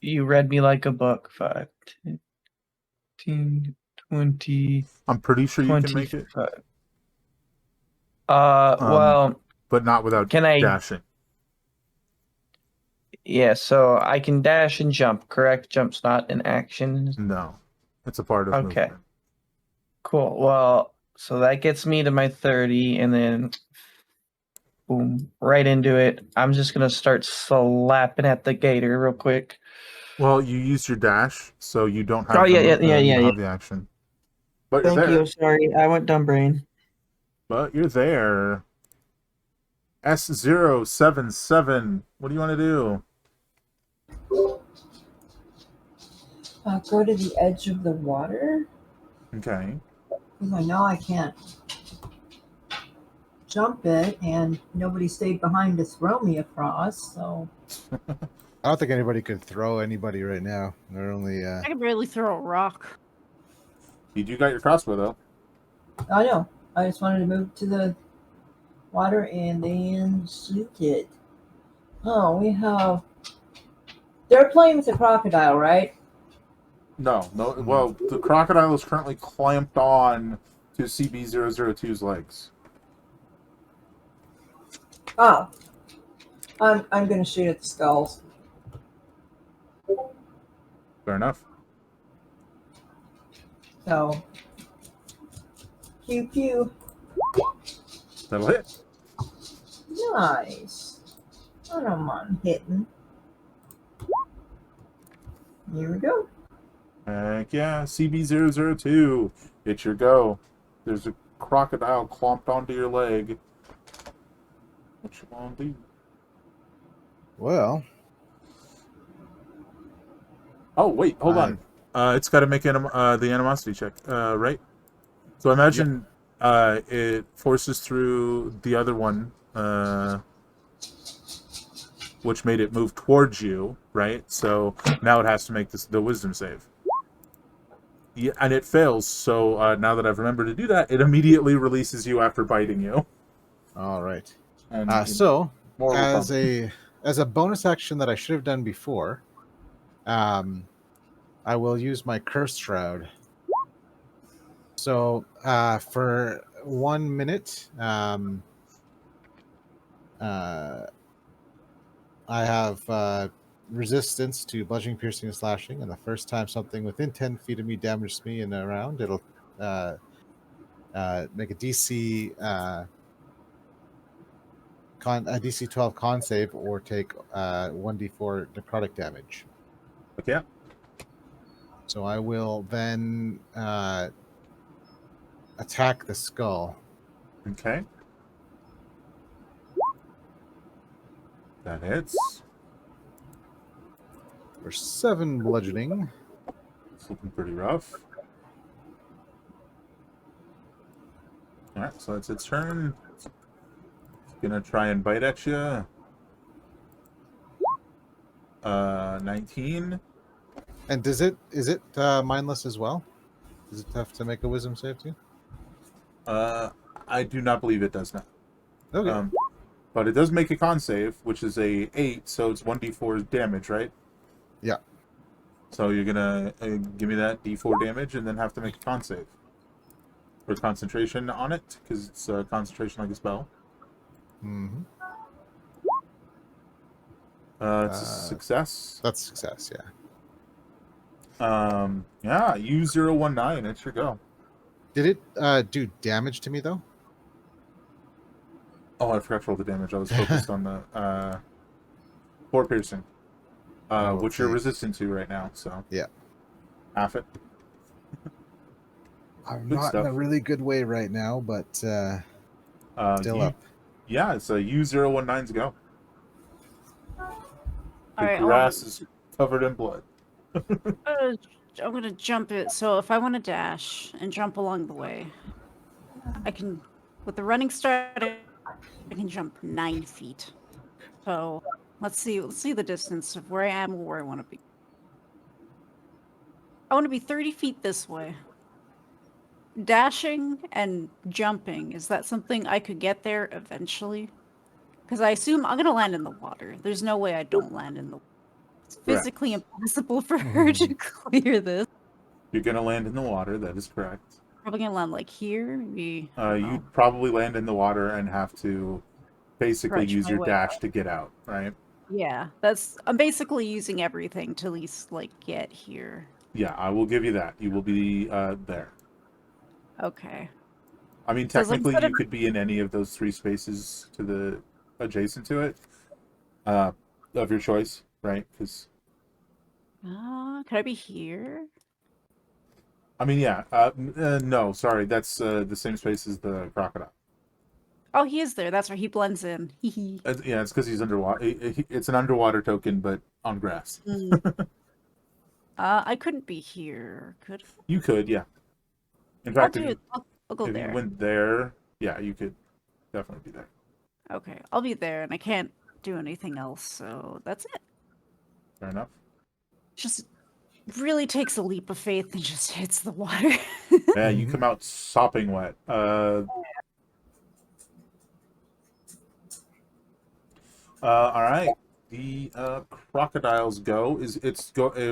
B: you read me like a book. 5, 10, 15, 20,
A: I'm pretty sure you can make it.
B: 25.
A: Um,
B: Well,
A: but not without
B: can I?
A: dashing.
B: Yeah, so I can dash and jump, correct? Jump's not an action.
A: No, it's a part of
B: Okay.
A: movement.
B: Cool. Well, so that gets me to my 30, and then boom, right into it. I'm just gonna start slapping at the gator real quick.
A: Well, you use your dash, so you don't
B: Oh
A: have
B: yeah,
A: the you don't
B: yeah.
A: have the action. But you're
B: Thank
A: there.
B: you. Sorry, I went dumb brain.
A: But you're there. S077. What do you want to do?
D: Go to the edge of the water
A: Okay.
D: because I know I can't jump it, and nobody stayed behind to throw me across. So
E: I don't think anybody could throw anybody right now. They're only.
C: I can barely throw a rock.
A: You do got your crossbow though.
D: I know. I just wanted to move to the water and then shoot it. Oh, we have. They're playing with the crocodile, right?
A: No. Well, the crocodile is currently clamped on to CB002's legs.
D: Oh, I'm gonna shoot at the skulls.
A: Fair enough.
D: So, pew pew.
A: That'll hit.
D: Nice. I don't mind hitting. Here we go.
A: Heck yeah, CB002. It's your go. There's a crocodile clomped onto your leg. What you want to do?
E: Well,
A: Oh, wait, hold on. It's got to make the animosity check, right? So imagine it forces through the other one, which made it move towards you, right? So now it has to make the wisdom save. Yeah, and it fails, so now that I've remembered to do that, it immediately releases you after biting you.
E: all right.
A: And
E: So,
A: more will
E: as
A: come.
E: a bonus action that I should have done before, I will use my curse shroud. So, for 1 minute, I have resistance to bludgeoning, piercing, and slashing, and the first time something within 10 feet of me damages me in a round, it'll make a DC a DC 12 con save or take 1d4 necrotic damage.
A: Okay.
E: So I will then attack the skull.
A: Okay. That hits.
E: For 7 bludgeoning.
A: It's looking pretty rough. Alright, so it's its turn. It's gonna try and bite at you. 19.
E: And is it mindless as well? Does it have to make a wisdom save too?
A: I do not believe it does not.
E: Okay.
A: But it does make a con save, which is a 8, so it's 1d4 damage, right?
E: Yeah.
A: So you're gonna give me that d4 damage and then have to make a con save. Or concentration on it, because it's concentration like a spell.
E: Mm-hmm.
A: It's a success.
E: That's success, yeah.
A: Yeah, U019, it's your go.
E: Did it do damage to me though?
A: Oh, I forgot to roll the damage. I was focused on the 4 piercing. Which you're
E: Okay.
A: resistant to right now, so.
E: Yeah.
A: Half it.
E: I'm
A: Good
E: not
A: stuff.
E: in a really good way right now, but still up.
A: Yeah, it's a U019's go.
C: All right,
A: Your ass is covered in blood.
C: I'm gonna jump it. So if I want to dash and jump along the way, I can. With the running start, I can jump 9 feet. So Let's see the distance of where I am or where I want to be. I want to be 30 feet this way. Dashing and jumping, is that something I could get there eventually? Because I assume I'm going to land in the water. There's no way I don't land in the water. It's physically impossible for her to clear this.
A: You're gonna land in the water. That is correct.
C: Probably going to land like here. Maybe.
A: You'd probably land in the water and have to basically
C: Stretch
A: use
C: my
A: your
C: way.
A: dash to get out, right?
C: Yeah, I'm basically using everything to at least like get here.
A: Yeah, I will give you that. You will be there.
C: Okay.
A: I mean,
C: So it's like
A: technically,
C: instead
A: you
C: of-
A: could be in any of those three spaces to the adjacent to it, of your choice, right? Because
C: Could I be here?
A: I mean, yeah. No, sorry, that's the same space as the crocodile.
C: Oh, he is there. That's right. He blends in. Hee
A: Yeah, it's because he's underwater. It's an underwater token, but on grass.
C: I couldn't be here. Could
A: You could, yeah. In
C: I'll
A: fact,
C: do it. I'll go
A: if
C: there.
A: you went there, yeah, you could definitely be there.
C: Okay, I'll be there, and I can't do anything else, so that's it.
A: Fair enough.
C: Just really takes a leap of faith and just hits the water.
A: Yeah, you come out sopping wet. All right. The crocodiles go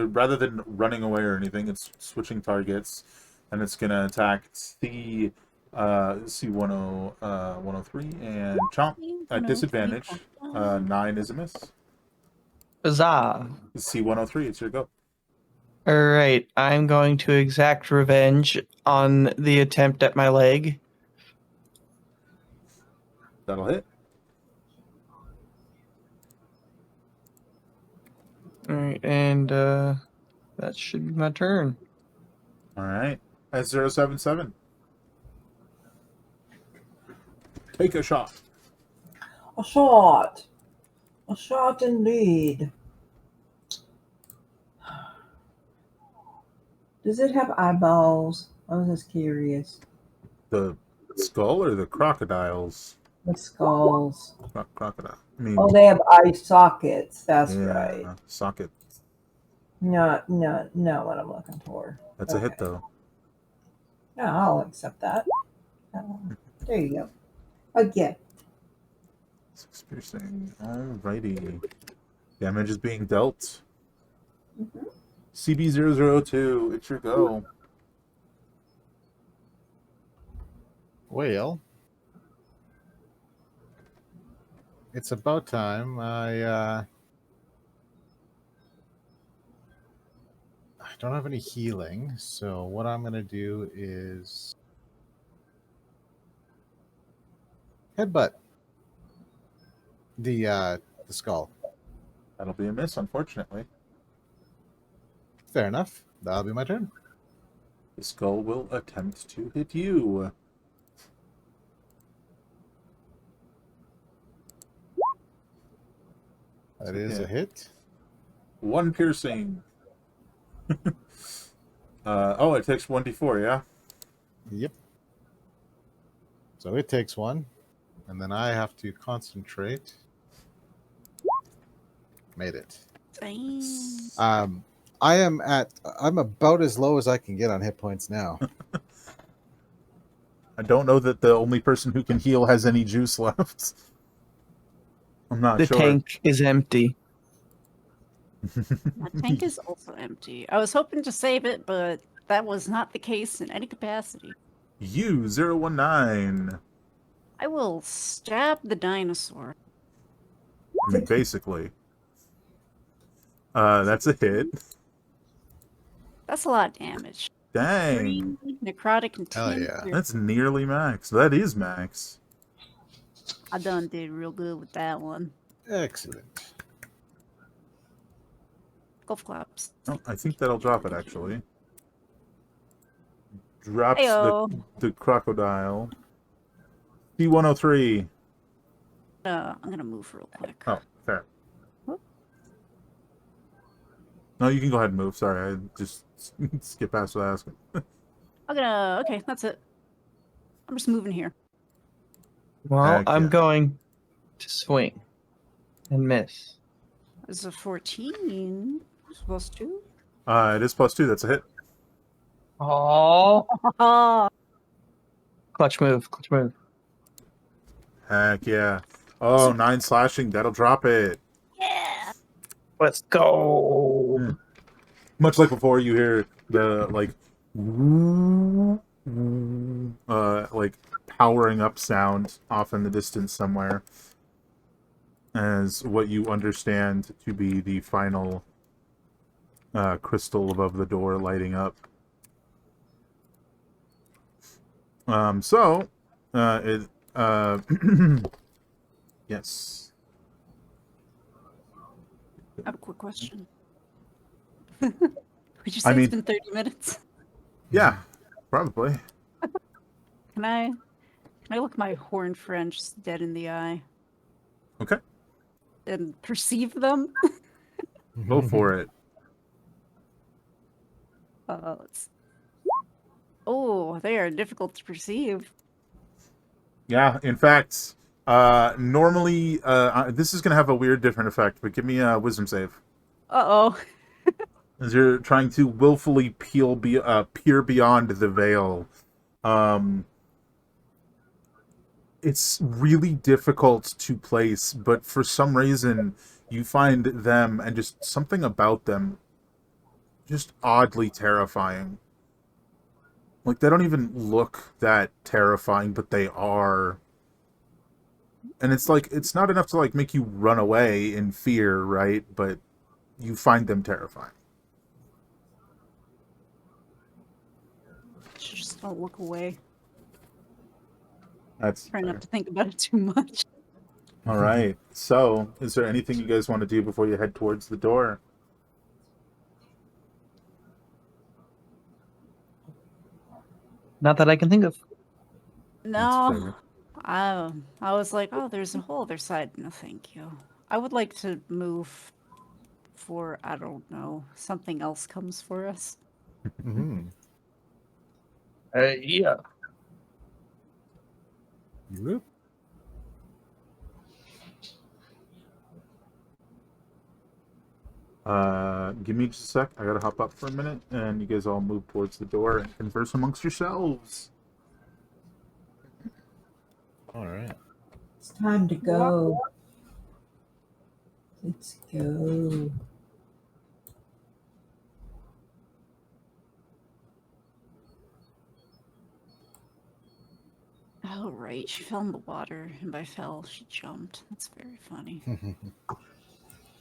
A: rather than running away or anything, it's switching targets, and it's gonna attack C103 and Chomp at disadvantage. 9 is a miss.
B: Huzzah.
A: C103, it's your go.
B: All right, I'm going to exact revenge on the attempt at my leg.
A: That'll hit.
B: All right, and that should be my turn.
A: All right. S077. Take a shot.
D: A shot. A shot indeed. Does it have eyeballs? I was just curious.
A: The skull or the crocodiles?
D: The skulls.
A: Crocodile. I mean,
D: Oh, they have eye sockets. That's
A: yeah,
D: right.
A: socket.
D: Not what I'm looking for.
A: That's a hit, though.
D: Yeah, I'll accept that. There you go. Again.
A: 6 piercing. Alrighty. Damage is being dealt. CB002, it's your go.
E: Well, it's about time I don't have any healing, so what I'm gonna do is headbutt the skull.
A: That'll be a miss, unfortunately.
E: Fair enough. That'll be my turn.
A: The skull will attempt to hit you.
E: That is a hit.
A: 1 piercing. Oh, it takes 1d4, yeah?
E: Yep. So it takes 1, and then I have to concentrate. Made it.
C: Dang.
E: I'm about as low as I can get on hit points now.
A: I don't know that the only person who can heal has any juice left. I'm not
B: The
A: sure.
B: tank is empty.
C: My tank is also empty. I was hoping to save it, but that was not the case in any capacity.
A: U019.
C: I will stab the dinosaur.
A: I mean, basically. That's a hit.
C: That's a lot of damage. 3
A: Dang.
C: necrotic and 10.
E: Hell yeah.
A: That's nearly max. That is max.
C: I done did real good with that one.
E: Excellent.
C: Golf claps.
A: Oh, I think that'll drop it, actually. Drops
C: Heyo.
A: the crocodile. C103.
C: I'm gonna move real quick.
A: Oh, fair.
C: Whoop.
A: No, you can go ahead and move. Sorry, I just skip past without asking.
C: Okay, that's it. I'm just moving here.
B: Well,
A: Heck
B: I'm
A: yeah.
B: going to swing and miss.
C: Is a 14 supposed to?
A: It is +2. That's a hit.
B: Oh,
C: Oh,
B: clutch move, clutch move.
A: Heck yeah. Oh, 9 slashing. That'll drop it.
C: yeah.
B: Let's go.
A: Much like before, you hear the like powering up sound off in the distance somewhere, as what you understand to be the final crystal above the door lighting up. Yes.
C: I have a quick question. Would you
A: I
C: say
A: mean-
C: it's been 30 minutes?
A: Yeah, probably.
C: Can I look my horned friend just dead in the eye
A: Okay,
C: and perceive them?
A: go for it.
C: Let's. Oh, they are difficult to perceive.
A: Yeah, in fact, normally this is going to have a weird different effect, but give me a wisdom save.
C: Uh-oh.
A: As you're trying to willfully peer beyond the veil. It's really difficult to place, but for some reason, you find them and just something about them just oddly terrifying. Like, they don't even look that terrifying, but they are. And it's like, it's not enough to, like, make you run away in fear, right? But you find them terrifying.
C: Should just don't look away.
A: That's
C: Try
A: fair.
C: not to think about it too much.
A: All right. So, is there anything you guys want to do before you head towards the door?
B: Not that I can think of.
C: No.
A: That's fair.
C: I was like, oh, there's a whole other side. No, thank you. I would like to move for, I don't know, something else comes for us.
E: Mhm.
B: Yeah.
E: Yep.
A: Give me just a sec. I gotta hop up for a minute, and you guys all move towards the door and converse amongst yourselves.
E: All right.
D: It's time to go. Let's go.
C: Oh, right. She fell in the water, and by fell, she jumped. That's very funny.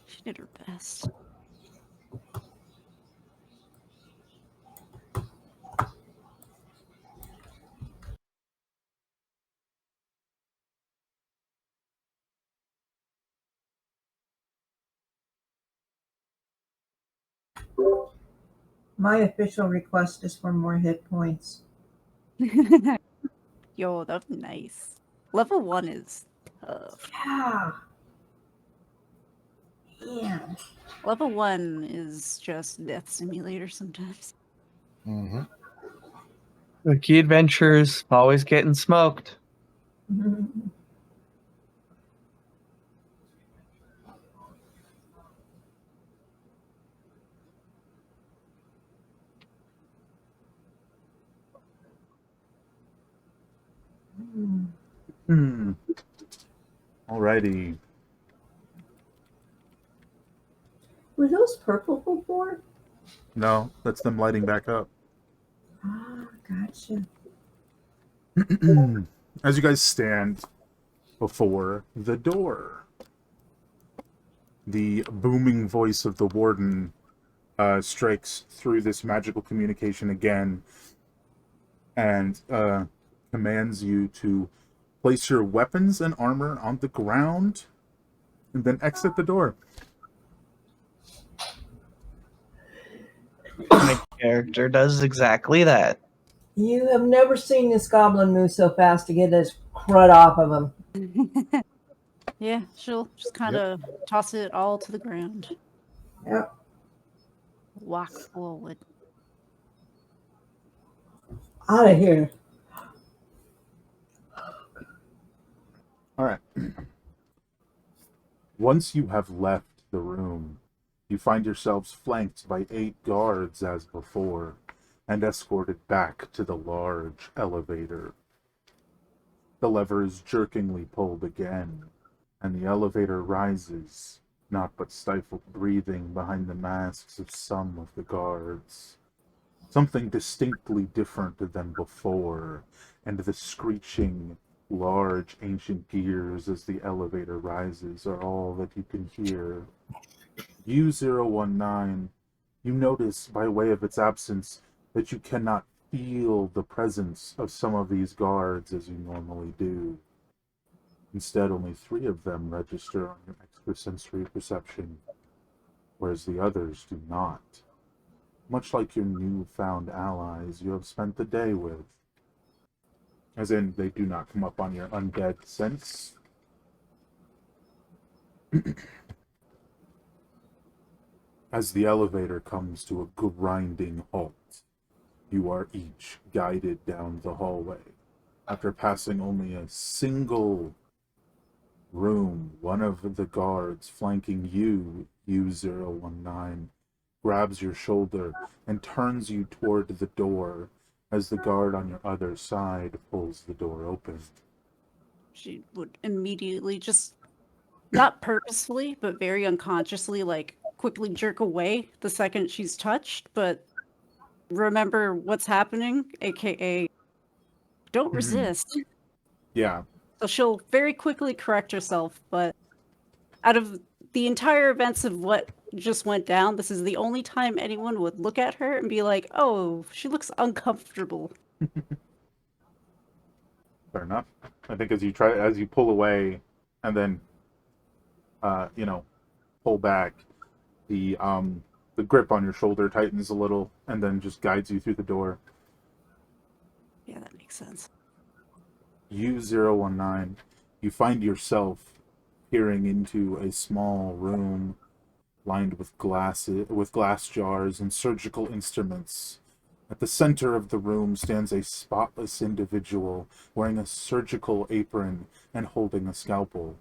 C: She did her best.
D: My official request is for more hit points.
C: Yo, that's nice. Level 1 is tough.
D: Yeah. Yeah.
C: Level 1 is just death simulator sometimes.
E: Mm-hmm.
B: The key adventures always getting smoked.
A: Alrighty.
D: Were those purple before?
A: No, that's them lighting back up.
D: Ah, gotcha.
A: As you guys stand before the door, the booming voice of the warden strikes through this magical communication again and commands you to place your weapons and armor on the ground and then exit the door.
B: My character does exactly that.
D: You have never seen this goblin move so fast to get his crud off of him.
C: Yeah, she'll just kind of toss it all to the ground.
D: Yep.
C: Walk forward.
D: Out of here.
A: All right. Once you have left the room, you find yourselves flanked by 8 guards as before, and escorted back to the large elevator. The lever is jerkingly pulled again, and the elevator rises, naught but stifled breathing behind the masks of some of the guards. Something distinctly different than before, and the screeching, large ancient gears as the elevator rises are all that you can hear. U019, you notice by way of its absence that you cannot feel the presence of some of these guards as you normally do. Instead, only 3 of them register on your extrasensory perception, whereas the others do not. Much like your newfound allies you have spent the day with. As in, they do not come up on your undead sense. As the elevator comes to a grinding halt, you are each guided down the hallway. After passing only a single room, one of the guards flanking you, U019, grabs your shoulder and turns you toward the door as the guard on your other side pulls the door open.
C: She would immediately just, not purposefully, but very unconsciously, like, quickly jerk away the second she's touched, but remember what's happening, aka don't resist.
A: Yeah,
C: So she'll very quickly correct herself, but out of the entire events of what just went down, this is the only time anyone would look at her and be like, oh, she looks uncomfortable.
A: fair enough. I think as you pull away and then, pull back, the grip on your shoulder tightens a little and then just guides you through the door.
C: Yeah, that makes sense.
A: U019, you find yourself peering into a small room lined with glass jars and surgical instruments. At the center of the room stands a spotless individual wearing a surgical apron and holding a scalpel.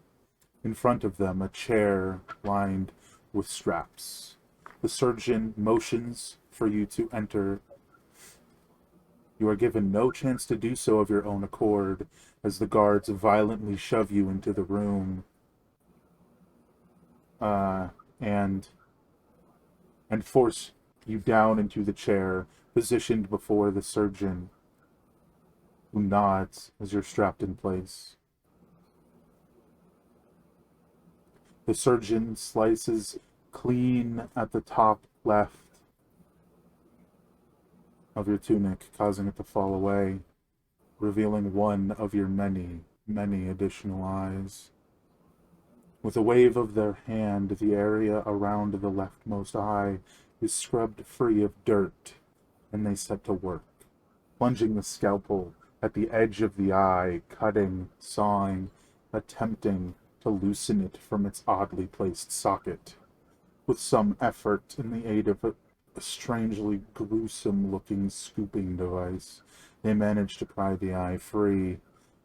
A: In front of them, a chair lined with straps. The surgeon motions for you to enter. You are given no chance to do so of your own accord, as the guards violently shove you into the room, and force you down into the chair positioned before the surgeon, who nods as you're strapped in place. The surgeon slices clean at the top left of your tunic, causing it to fall away, revealing one of your many, many additional eyes. With a wave of their hand, the area around the leftmost eye is scrubbed free of dirt, and they set to work, plunging the scalpel at the edge of the eye, cutting, sawing, attempting to loosen it from its oddly placed socket. With some effort, in the aid of a strangely gruesome-looking scooping device, they manage to pry the eye free.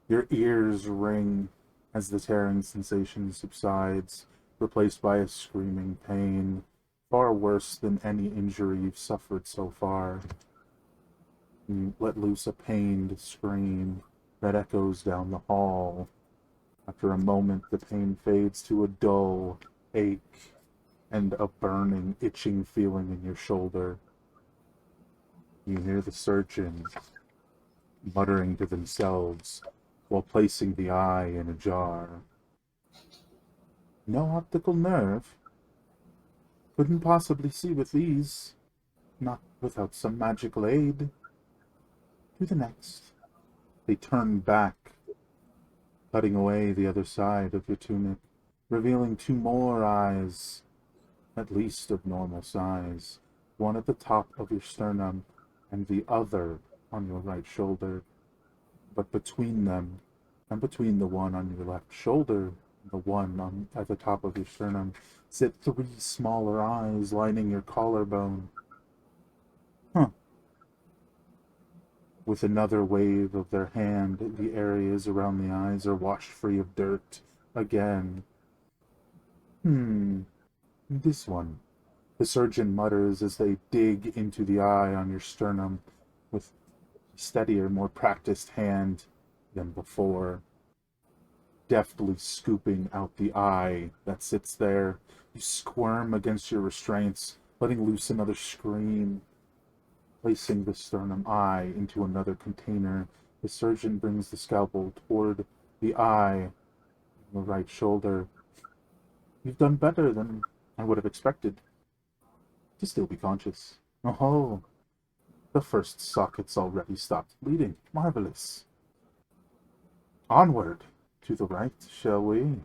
A: Your ears ring as the tearing sensation subsides, replaced by a screaming pain, far worse than any injury you've suffered so far. You let loose a pained scream that echoes down the hall. After a moment, the pain fades to a dull ache and a burning, itching feeling in your shoulder. You hear the surgeon muttering to themselves while placing the eye in a jar. No optical nerve. Couldn't possibly see with these. Not without some magical aid. To the next. They turn back, cutting away the other side of your tunic, revealing 2 more eyes, at least of normal size, one at the top of your sternum and the other on your right shoulder. But between them, and between the one on your left shoulder and the one at the top of your sternum, sit 3 smaller eyes lining your collarbone. With another wave of their hand, the areas around the eyes are washed free of dirt again. This one, the surgeon mutters as they dig into the eye on your sternum with a steadier, more practiced hand than before, deftly scooping out the eye that sits there. You squirm against your restraints, letting loose another scream. Placing the sternum eye into another container, the surgeon brings the scalpel toward the eye on the right shoulder. You've done better than I would have expected. To still be conscious. Oh, the first socket's already stopped bleeding. Marvelous. Onward, to the right, shall we?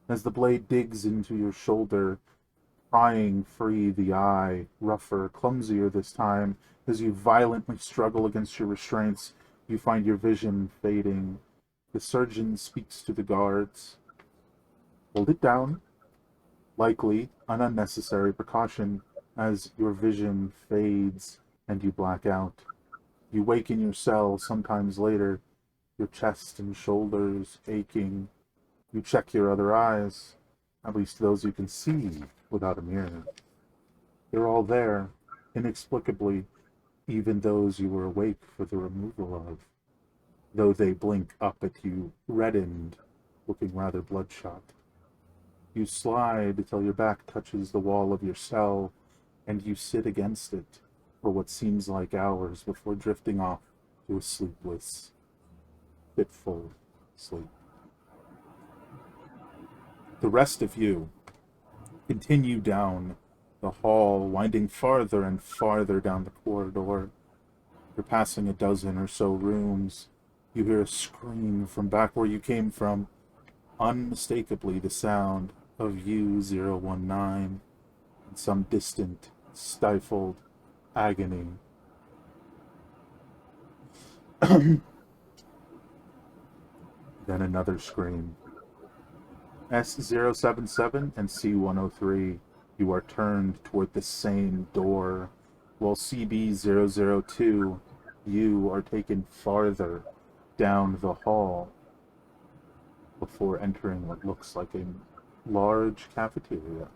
A: As the blade digs into your shoulder, prying free the eye, rougher, clumsier this time, as you violently struggle against your restraints, you find your vision fading. The surgeon speaks to the guards. Hold it down. Likely an unnecessary precaution, as your vision fades and you black out. You wake in your cell sometimes later, your chest and shoulders aching. You check your other eyes, at least those you can see without a mirror. They're all there, inexplicably, even those you were awake for the removal of, though they blink up at you, reddened, looking rather bloodshot. You slide till your back touches the wall of your cell, and you sit against it for what seems like hours before drifting off to a sleepless, fitful sleep. The rest of you continue down the hall, winding farther and farther down the corridor. You're passing a dozen or so rooms. You hear a scream from back where you came from, unmistakably the sound of U019 in some distant, stifled agony. Then another scream. S077 and C103, you are turned toward the same door, while CB002, you are taken farther down the hall before entering what looks like a large cafeteria.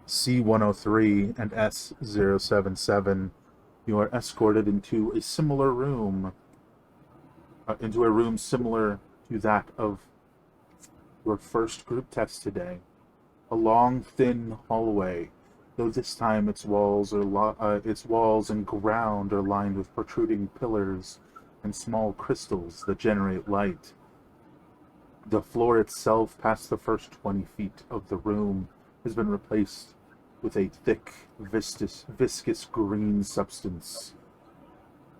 A: C103 and S077, you are escorted into a similar room, into a room similar to that of your first group test today. A long, thin hallway, though this time its walls and ground are lined with protruding pillars and small crystals that generate light. The floor itself, past the first 20 feet of the room, has been replaced with a thick, viscous green substance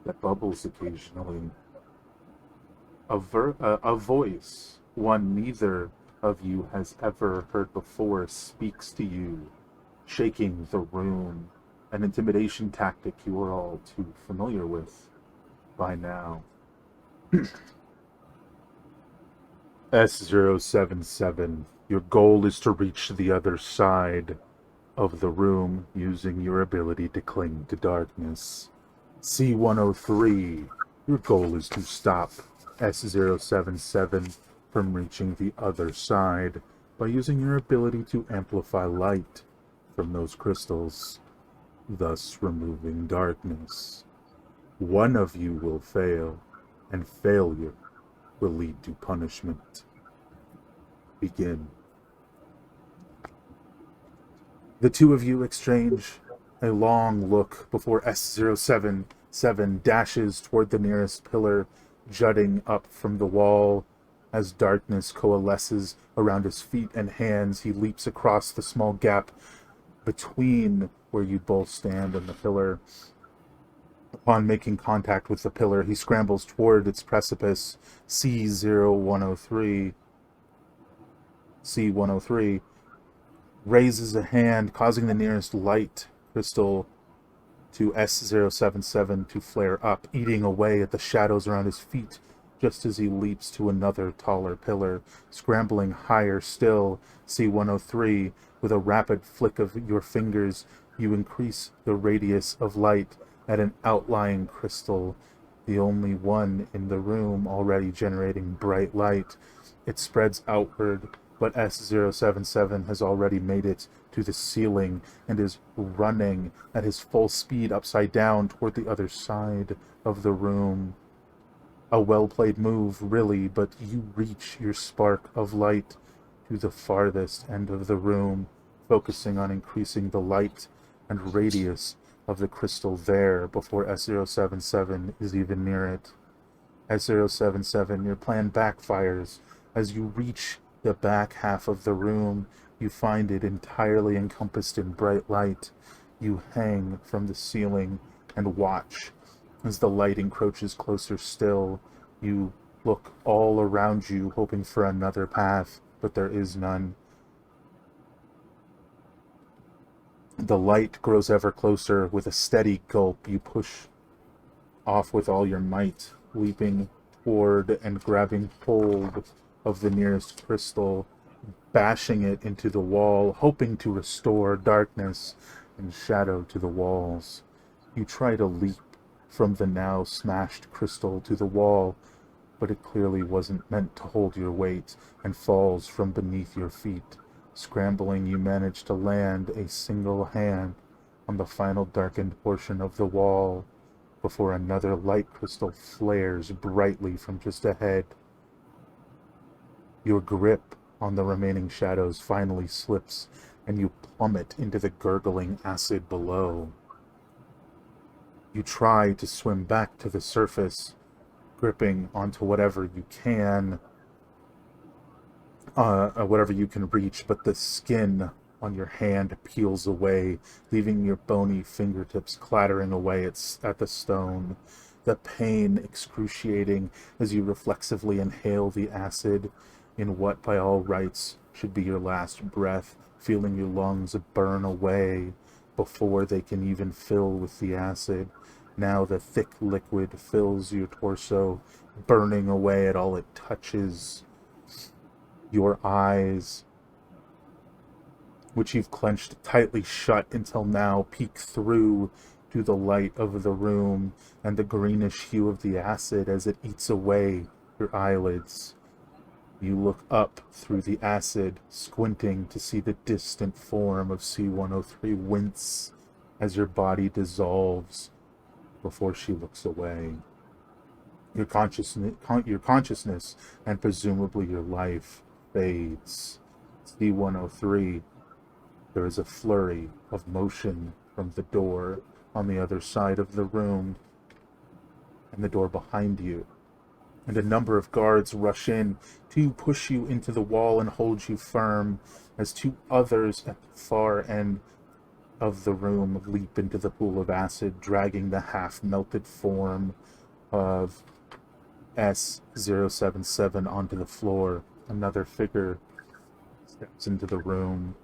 A: that bubbles occasionally. A voice, one neither of you has ever heard before, speaks to you, shaking the room, an intimidation tactic you are all too familiar with by now. S077, your goal is to reach the other side of the room using your ability to cling to darkness. C103, your goal is to stop S077 from reaching the other side by using your ability to amplify light from those crystals, thus removing darkness. One of you will fail, and failure will lead to punishment. Begin. The two of you exchange a long look before S077 dashes toward the nearest pillar, jutting up from the wall. As darkness coalesces around his feet and hands, he leaps across the small gap between where you both stand and the pillar. Upon making contact with the pillar, he scrambles toward its precipice. C103 raises a hand, causing the nearest light crystal to S077 to flare up, eating away at the shadows around his feet, just as he leaps to another taller pillar. Scrambling higher still, C103, with a rapid flick of your fingers, you increase the radius of light at an outlying crystal the only one in the room already generating bright light. It spreads outward, but S077 has already made it to the ceiling and is running at his full speed upside down toward the other side of the room. A well-played move, really, but you reach your spark of light to the farthest end of the room, focusing on increasing the light and radius of the crystal there before S077 is even near it. S077, your plan backfires. As you reach the back half of the room, you find it entirely encompassed in bright light. You hang from the ceiling and watch. As the light encroaches closer still, you look all around you, hoping for another path, but there is none. The light grows ever closer. With a steady gulp, you push off with all your might, leaping toward and grabbing hold of the nearest crystal, bashing it into the wall, hoping to restore darkness and shadow to the walls. You try to leap from the now smashed crystal to the wall, but it clearly wasn't meant to hold your weight and falls from beneath your feet. Scrambling, you manage to land a single hand on the final darkened portion of the wall before another light crystal flares brightly from just ahead. Your grip on the remaining shadows finally slips, and you plummet into the gurgling acid below. You try to swim back to the surface, gripping onto whatever you can, whatever you can reach, but the skin on your hand peels away, leaving your bony fingertips clattering away at the stone. The pain excruciating as you reflexively inhale the acid in what by all rights should be your last breath, feeling your lungs burn away before they can even fill with the acid. Now the thick liquid fills your torso, burning away at all it touches. Your eyes, which you've clenched tightly shut until now, peek through to the light of the room and the greenish hue of the acid as it eats away your eyelids. You look up through the acid, squinting to see the distant form of C-103 wince as your body dissolves before she looks away. Your consciousness and presumably your life fades. C-103, there is a flurry of motion from the door on the other side of the room and the door behind you. And a number of guards rush in to push you into the wall and hold you firm as two others at the far end of the room leap into the pool of acid, dragging the half-melted form of S077 onto the floor. Another figure steps into the room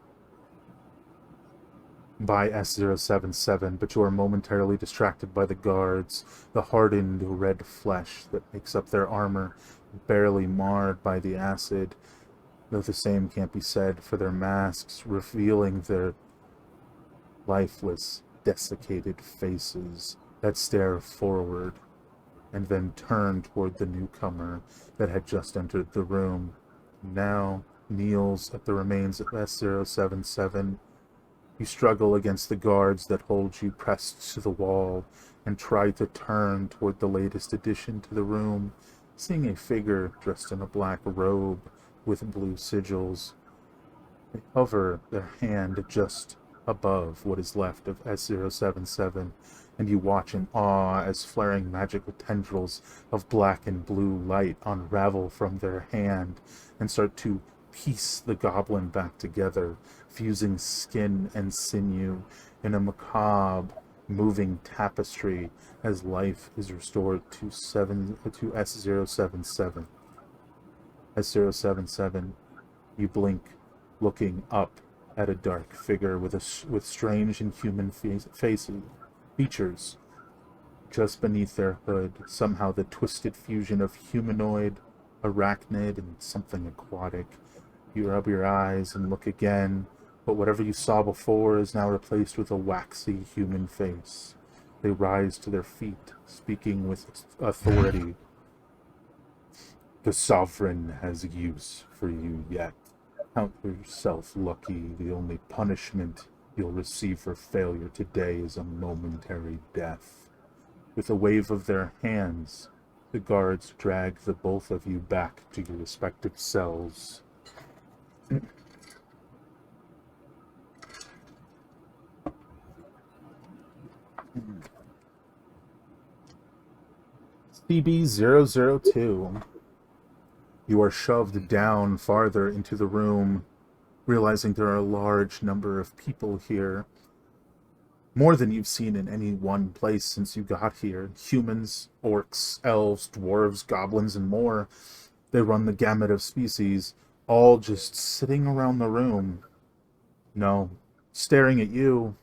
A: by S077, but you are momentarily distracted by the guards, the hardened red flesh that makes up their armor, barely marred by the acid, though the same can't be said for their masks, revealing their lifeless, desiccated faces that stare forward and then turn toward the newcomer that had just entered the room. Now kneels at the remains of S077. You struggle against the guards that hold you pressed to the wall and try to turn toward the latest addition to the room, seeing a figure dressed in a black robe with blue sigils. They hover their hand just above what is left of S077, and you watch in awe as flaring magical tendrils of black and blue light unravel from their hand and start to piece the goblin back together, fusing skin and sinew in a macabre, moving tapestry as life is restored to S077. S077, you blink, looking up at a dark figure with strange inhuman features. Just beneath their hood, somehow the twisted fusion of humanoid, arachnid, and something aquatic. You rub your eyes and look again, but whatever you saw before is now replaced with a waxy human face. They rise to their feet, speaking with authority. The Sovereign has use for you yet. Count yourself lucky. The only punishment you'll receive for failure today is a momentary death. With a wave of their hands, the guards drag the both of you back to your respective cells. CB002. You are shoved down farther into the room, realizing there are a large number of people here. More than you've seen in any one place since you got here. Humans, orcs, elves, dwarves, goblins, and more. They run the gamut of species, all just sitting around the room. No, staring at you.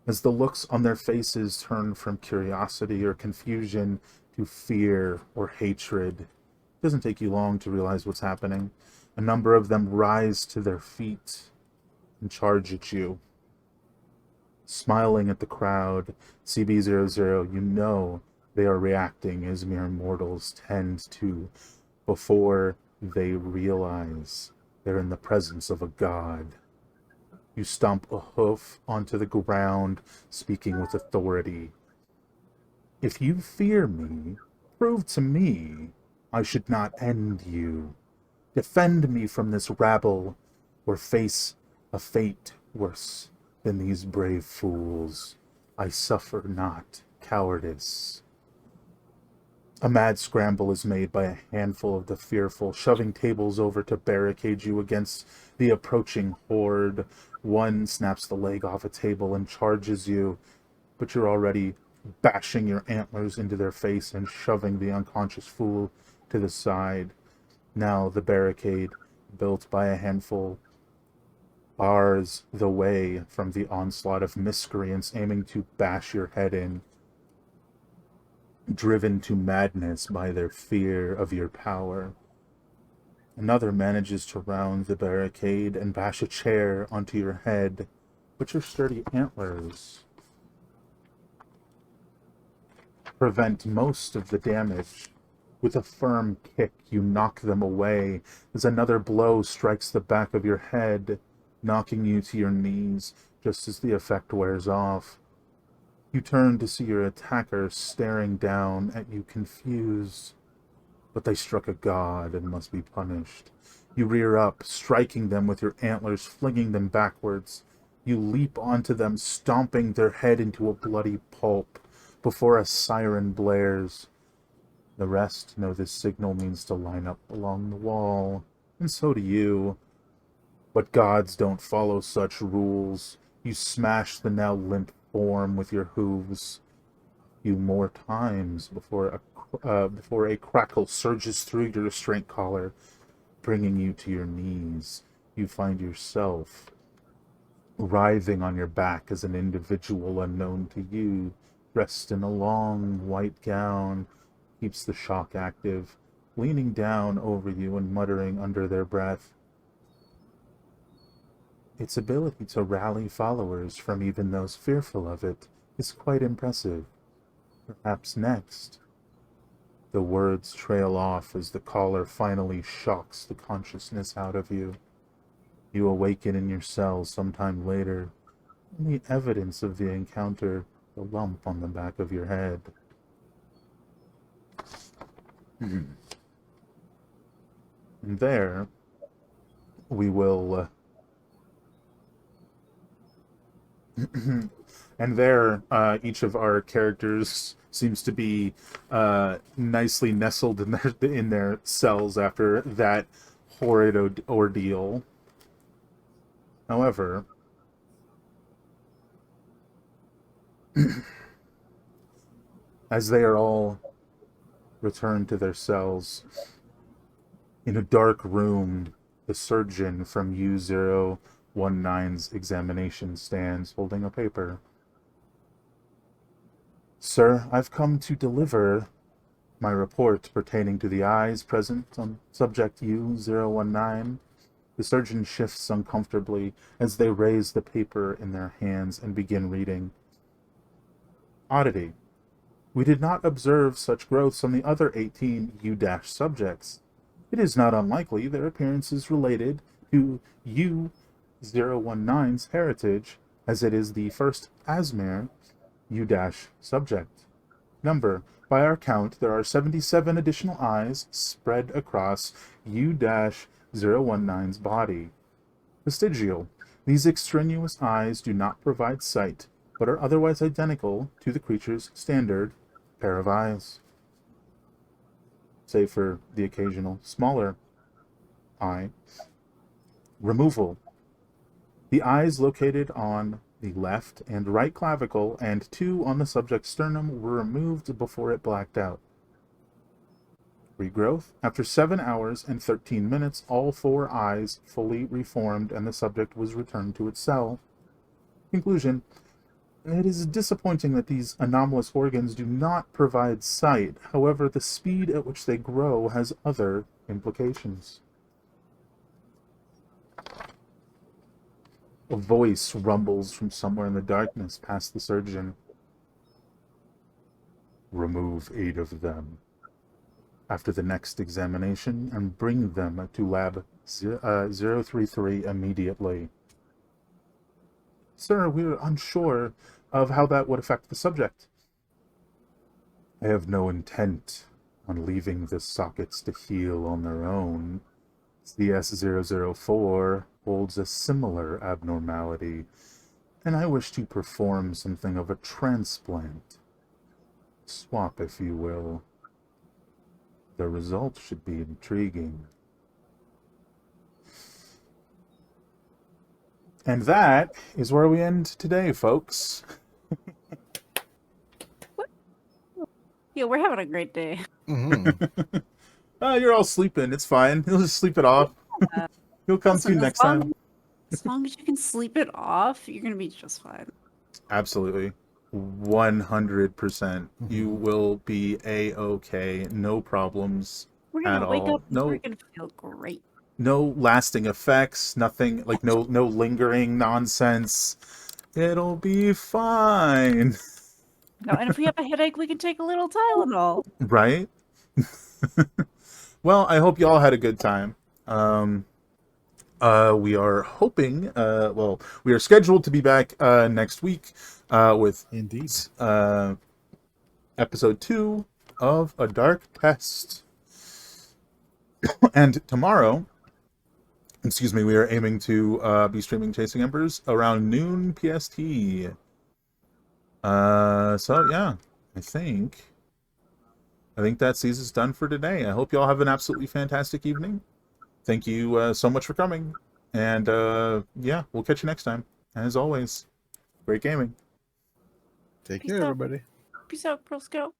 A: As the looks on their faces turn from curiosity or confusion to fear or hatred. It doesn't take you long to realize what's happening. A number of them rise to their feet and charge at you. Smiling at the crowd, CB00, you know they are reacting as mere mortals tend to before they realize they're in the presence of a god. You stomp a hoof onto the ground, speaking with authority. If you fear me, prove to me I should not end you. Defend me from this rabble, or face a fate worse than these brave fools. I suffer not cowardice. A mad scramble is made by a handful of the fearful, shoving tables over to barricade you against the approaching horde. One snaps the leg off a table and charges you, but you're already bashing your antlers into their face and shoving the unconscious fool to the side. Now the barricade, built by a handful, bars the way from the onslaught of miscreants aiming to bash your head in, driven to madness by their fear of your power. Another manages to round the barricade and bash a chair onto your head, but your sturdy antlers prevent most of the damage. With a firm kick, you knock them away as another blow strikes the back of your head, knocking you to your knees just as the effect wears off. You turn to see your attacker staring down at you confused, but they struck a god and must be punished. You rear up, striking them with your antlers, flinging them backwards. You leap onto them, stomping their head into a bloody pulp before a siren blares. The rest know this signal means to line up along the wall, and so do you. But gods don't follow such rules. You smash the now limp form with your hooves. You more times before a crackle surges through your restraint collar, bringing you to your knees. You find yourself writhing on your back as an individual unknown to you, dressed in a long white gown, keeps the shock active, leaning down over you and muttering under their breath. Its ability to rally followers from even those fearful of it is quite impressive. Perhaps next. The words trail off as the caller finally shocks the consciousness out of you. You awaken in your cell sometime later, only evidence of the encounter, the lump on the back of your head. And there, we will... and there, each of our characters seems to be nicely nestled in their cells after that horrid ordeal. However, as they are all returned to their cells, in a dark room, the surgeon from U019's examination stands holding a paper. Sir, I've come to deliver my report pertaining to the eyes present on subject U019. The surgeon shifts uncomfortably as they raise the paper in their hands and begin reading. Oddity. We did not observe such growths on the other 18 U-subjects. It is not unlikely their appearance is related to U-019's heritage, as it is the first Asmere U-subject. Number. By our count, there are 77 additional eyes spread across U-019's body. Vestigial. These extraneous eyes do not provide sight, but are otherwise identical to the creature's standard pair of eyes, save for the occasional smaller eye. Removal. The eyes located on the left and right clavicle and 2 on the subject's sternum were removed before it blacked out. Regrowth. After 7 hours and 13 minutes, all 4 eyes fully reformed and the subject was returned to its cell. Conclusion. It is disappointing that these anomalous organs do not provide sight. However, the speed at which they grow has other implications. A voice rumbles from somewhere in the darkness past the surgeon. Remove 8 of them after the next examination and bring them to Lab 033 immediately. Sir, we are unsure of how that would affect the subject. I have no intent on leaving the sockets to heal on their own. CS004 holds a similar abnormality, and I wish to perform something of a transplant. Swap, if you will. The result should be intriguing. And that is where we end today, folks.
C: Yeah, we're having a great day.
E: Mm-hmm.
A: You're all sleeping. It's fine. You'll just sleep it off. You'll come
C: Listen,
A: to next time.
C: As long as you can sleep it off, you're gonna be just fine.
A: Absolutely. 100%. You will be A-okay. No problems
C: We're
A: at
C: gonna wake
A: all.
C: up and
A: No,
C: we're gonna feel great.
A: no lasting effects. Nothing, like no lingering nonsense. It'll be fine.
C: No, and if we have a headache, we can take a little Tylenol.
A: Right? Well, I hope you all had a good time. We are hoping, we are scheduled to be back next week with
E: Indeed.
A: episode 2 of A Dark Test. And tomorrow, we are aiming to be streaming Chasing Embers around noon PST. So yeah, I think that sees us done for today. I hope you all have an absolutely fantastic evening. Thank you so much for coming. And yeah, we'll catch you next time. As always, great gaming.
E: Take
C: Peace
E: care,
C: out.
E: everybody.
C: Peace out, Pro Scout.